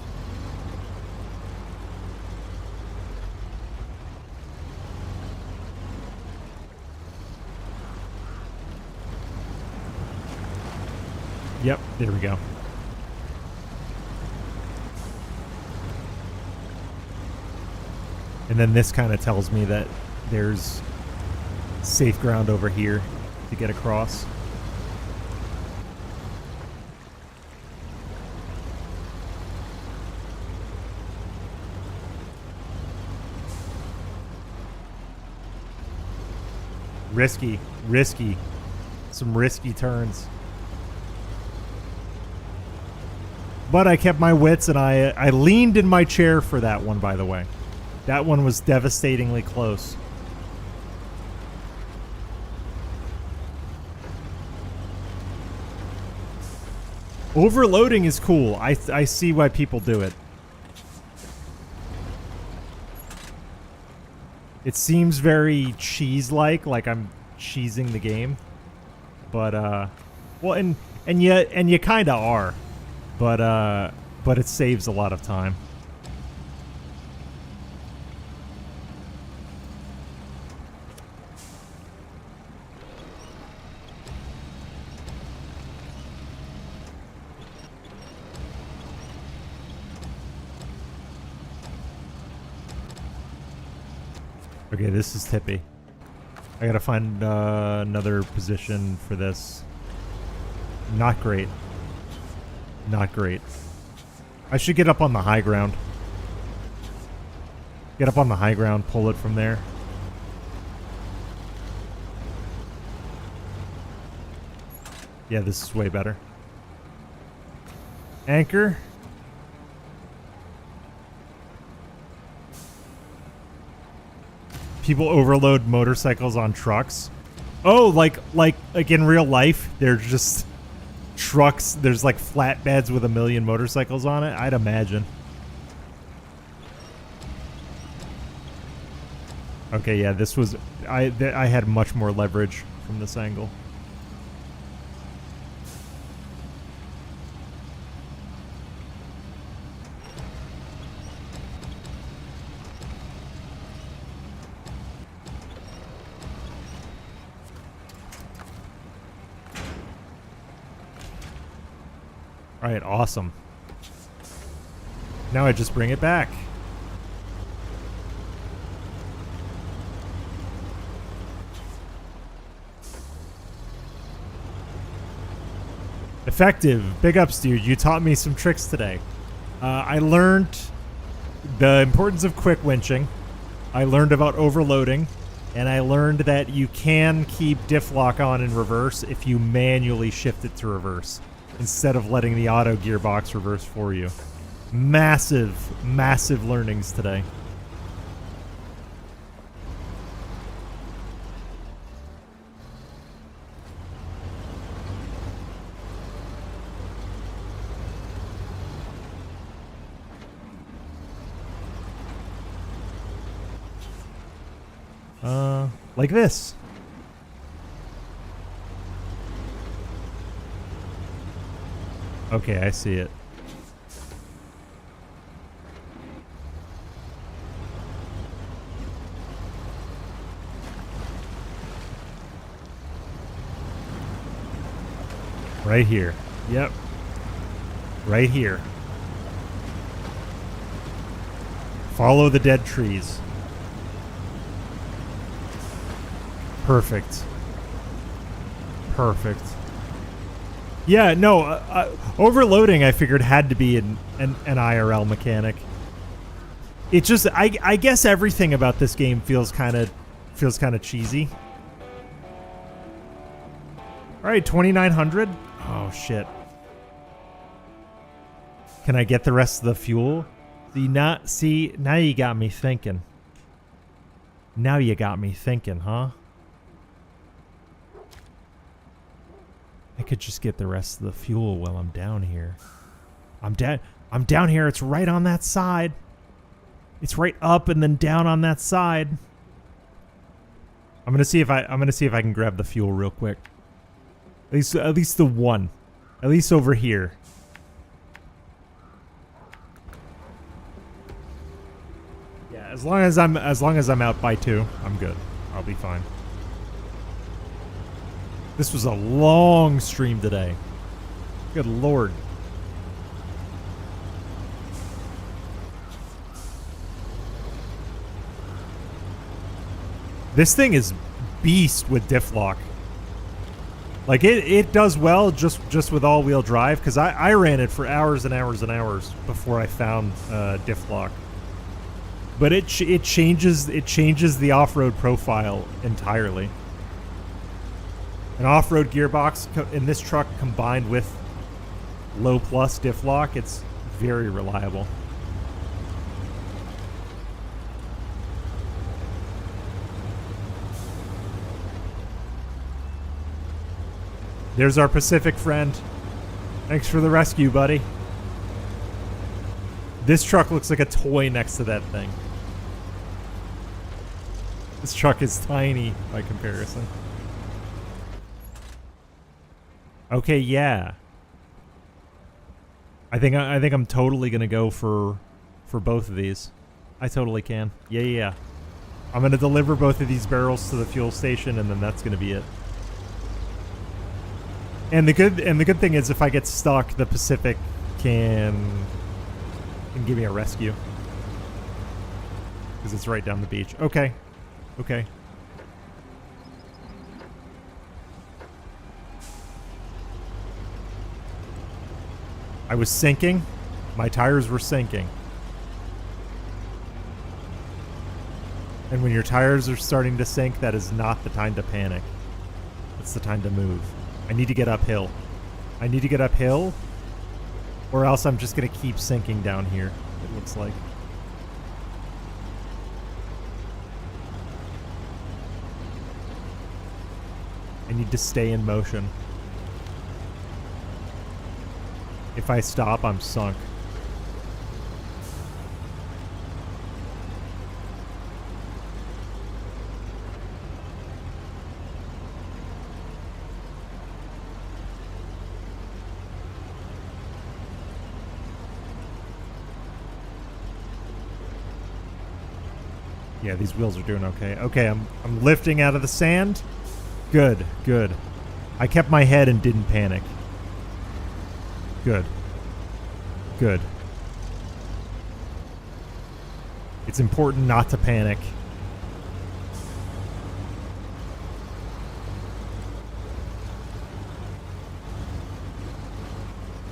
Yep, there we go. And then this kind of tells me that there's safe ground over here to get across. Risky, risky. Some risky turns. But I kept my wits, and I leaned in my chair for that one, by the way. That one was devastatingly close. Overloading is cool. I see why people do it. It seems very cheese-like I'm cheesing the game. But well, and you kind of are. But it saves a lot of time. Okay, this is tippy. I gotta find another position for this. Not great. Not great. I should get up on the high ground. Get up on the high ground, pull it from there. Yeah, this is way better. Anchor. People overload motorcycles on trucks. Oh, like in real life, they're just trucks. There's like flatbeds with 1 million motorcycles on it. I'd imagine. Okay, yeah, this was I had much more leverage from this angle. All right, awesome. Now I just bring it back. Effective. Big ups, dude. You taught me some tricks today. I learned the importance of quick winching. I learned about overloading. And I learned that you can keep diff lock on in reverse if you manually shift it to reverse, instead of letting the auto gearbox reverse for you. Massive, massive learnings today. Like this. Okay, I see it. Right here. Yep. Right here. Follow the dead trees. Perfect. Perfect. Yeah, no, overloading I figured had to be an IRL mechanic. It just, I guess everything about this game feels kind of cheesy. All right, 2,900. Oh shit. Can I get the rest of the fuel? See, now you got me thinking. Now you got me thinking, huh? I could just get the rest of the fuel while I'm down here. I'm down here. It's right on that side. It's right up and then down on that side. I'm gonna see if I can grab the fuel real quick. At least the one. At least over here. Yeah, as long as I'm out by 2, I'm good. I'll be fine. This was a long stream today. Good lord. This thing is beast with diff lock. Like it does well just with all-wheel drive, because I ran it for hours and hours and hours before I found diff lock. But it changes the off-road profile entirely. An off-road gearbox in this truck combined with low plus diff lock, it's very reliable. There's our Pacific friend. Thanks for the rescue, buddy. This truck looks like a toy next to that thing. This truck is tiny by comparison. Okay, yeah. I think I'm totally gonna go for both of these. I totally can. Yeah. I'm gonna deliver both of these barrels to the fuel station, and then that's gonna be it. And the good thing is, if I get stuck, the Pacific can give me a rescue, because it's right down the beach. Okay. I was sinking. My tires were sinking. And when your tires are starting to sink, that is not the time to panic. It's the time to move. I need to get uphill. Or else I'm just going to keep sinking down here, it looks like. I need to stay in motion. If I stop, I'm sunk. Yeah, these wheels are doing okay. Okay, I'm lifting out of the sand. Good. I kept my head and didn't panic. Good. It's important not to panic.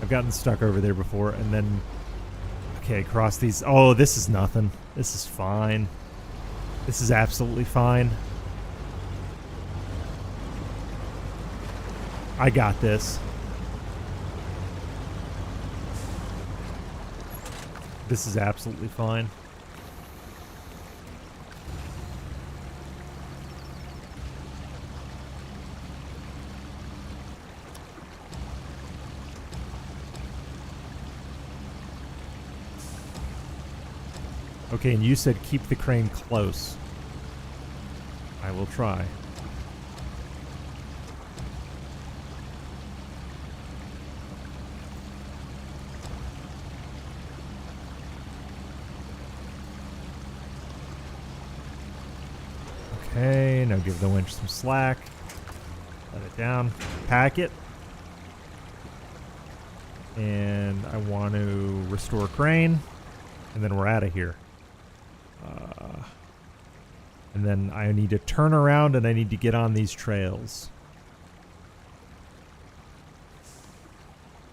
I've gotten stuck over there before, and then... Okay, cross these... Oh, this is nothing. This is fine. This is absolutely fine. I got this. This is absolutely fine. Okay, and you said keep the crane close. I will try. Okay, now give the winch some slack. Let it down. Pack it. And I want to restore crane. And then we're out of here. And then I need to turn around and I need to get on these trails.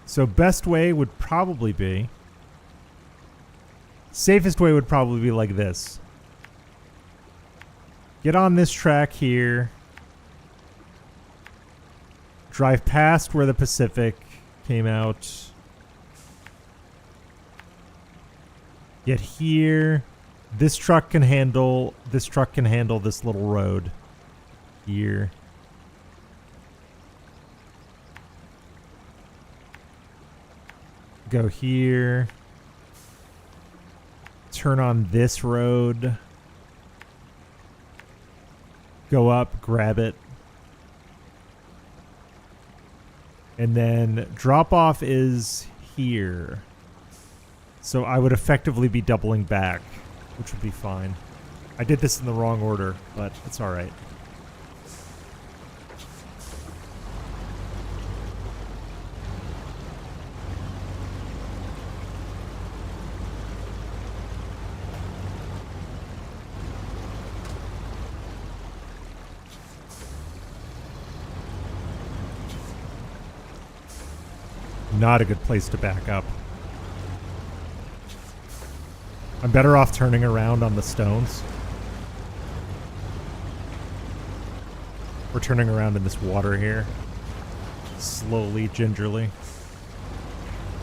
So best way would probably be... Safest way would probably be like this. Get on this track here. Drive past where the Pacific came out. Get here. This truck can handle this little road here. Go here. Turn on this road. Go up, grab it. And then drop off is here. So I would effectively be doubling back, which would be fine. I did this in the wrong order, but it's all right. Not a good place to back up. I'm better off turning around on the stones. We're turning around in this water here. Slowly, gingerly.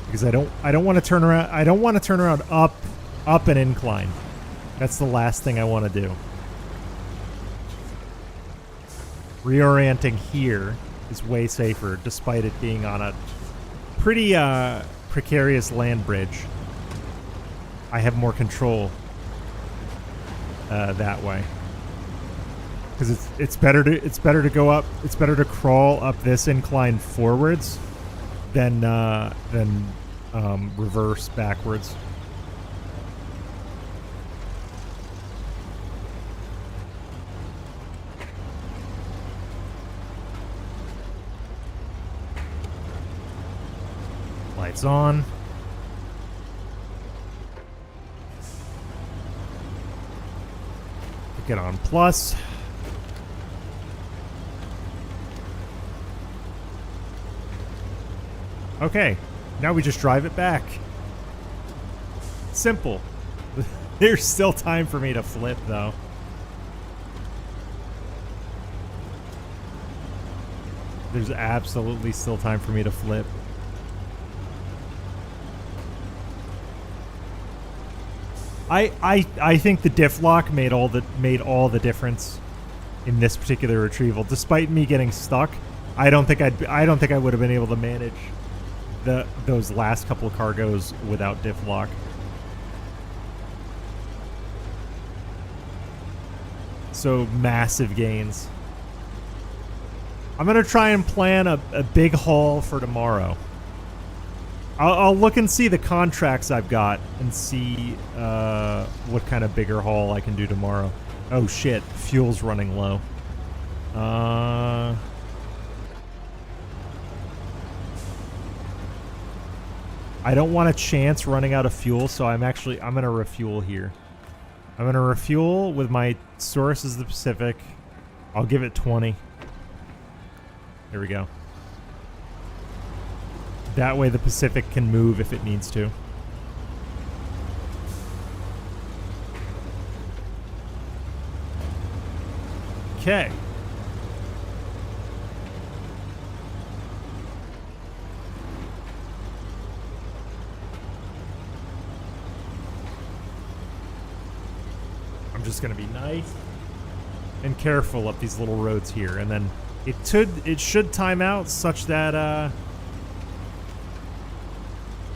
Because I don't want to turn around. I don't want to turn around up an incline. That's the last thing I want to do. Reorienting here is way safer, despite it being on a pretty precarious land bridge. I have more control that way, because it's better to go up. It's better to crawl up this incline forwards than reverse backwards. Lights on. Get on plus. Okay, now we just drive it back. Simple. There's still time for me to flip, though. There's absolutely still time for me to flip. I think the diff lock made all the difference in this particular retrieval. Despite me getting stuck, I don't think I would have been able to manage those last couple of cargoes without diff lock. So massive gains. I'm gonna try and plan a big haul for tomorrow. I'll look and see the contracts I've got and see what kind of bigger haul I can do tomorrow. Oh shit, fuel's running low. I don't want a chance running out of fuel, so I'm gonna refuel here. I'm gonna refuel with my source is the Pacific. I'll give it 20. There we go. That way the Pacific can move if it needs to. Okay. I'm just gonna be nice and careful up these little roads here, and then it should time out such that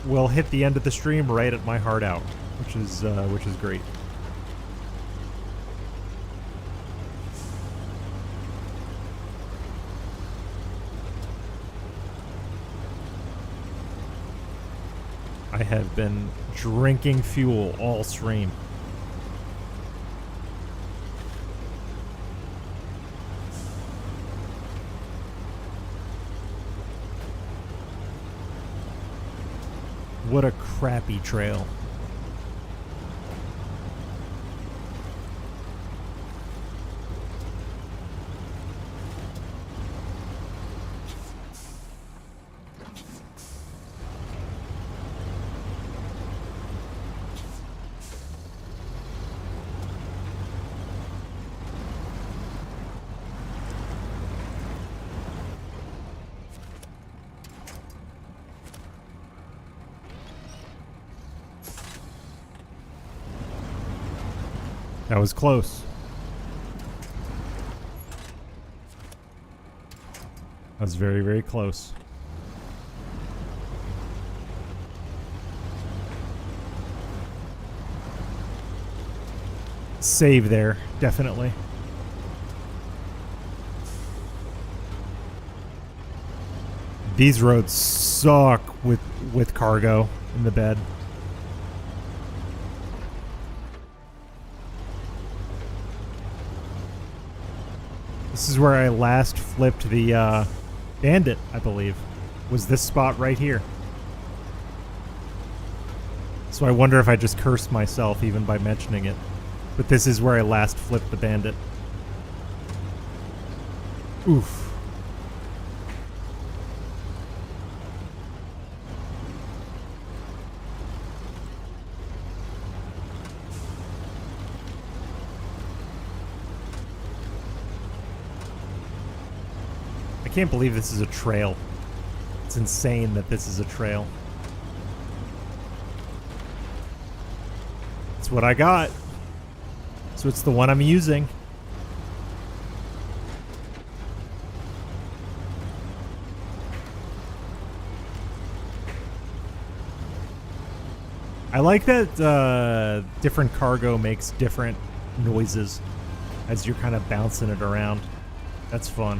we'll hit the end of the stream right at my heart out, which is great. I have been drinking fuel all stream. What a crappy trail. That was close. That was very, very close. Save there, definitely. These roads suck with cargo in the bed. This is where I last flipped the bandit, I believe. Was this spot right here. So I wonder if I just cursed myself even by mentioning it. But this is where I last flipped the bandit. Oof. I can't believe this is a trail. It's insane that this is a trail. It's what I got. So it's the one I'm using. I like that different cargo makes different noises as you're kind of bouncing it around. That's fun.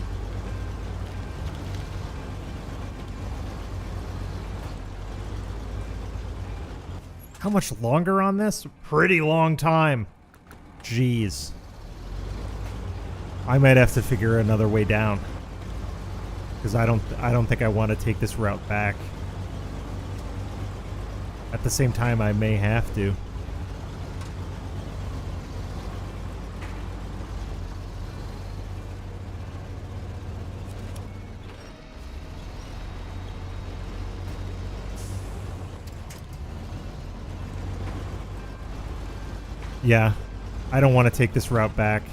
How much longer on this? Pretty long time. Jeez. I might have to figure another way down. Because I don't think I want to take this route back. At the same time, I may have to. Yeah, I don't want to take this route back.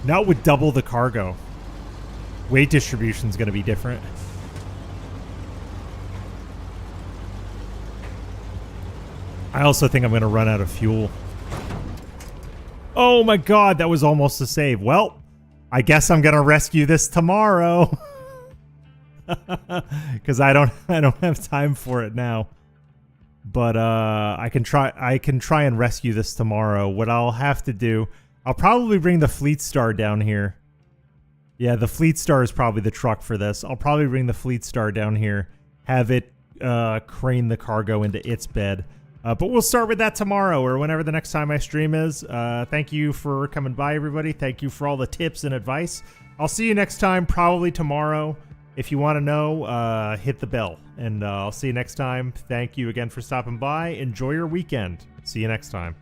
Not with double the cargo. Weight distribution is going to be different. I also think I'm going to run out of fuel. Oh my god, that was almost a save. Well, I guess I'm going to rescue this tomorrow. Because I don't have time for it now. But I can try and rescue this tomorrow. What I'll have to do, I'll probably bring the Fleet Star down here. Yeah, the Fleet Star is probably the truck for this. I'll probably bring the Fleet Star down here, have it crane the cargo into its bed. But we'll start with that tomorrow or whenever the next time I stream is. Thank you for coming by, everybody. Thank you for all the tips and advice. I'll see you next time, probably tomorrow. If you want to know, hit the bell. And I'll see you next time. Thank you again for stopping by. Enjoy your weekend. See you next time.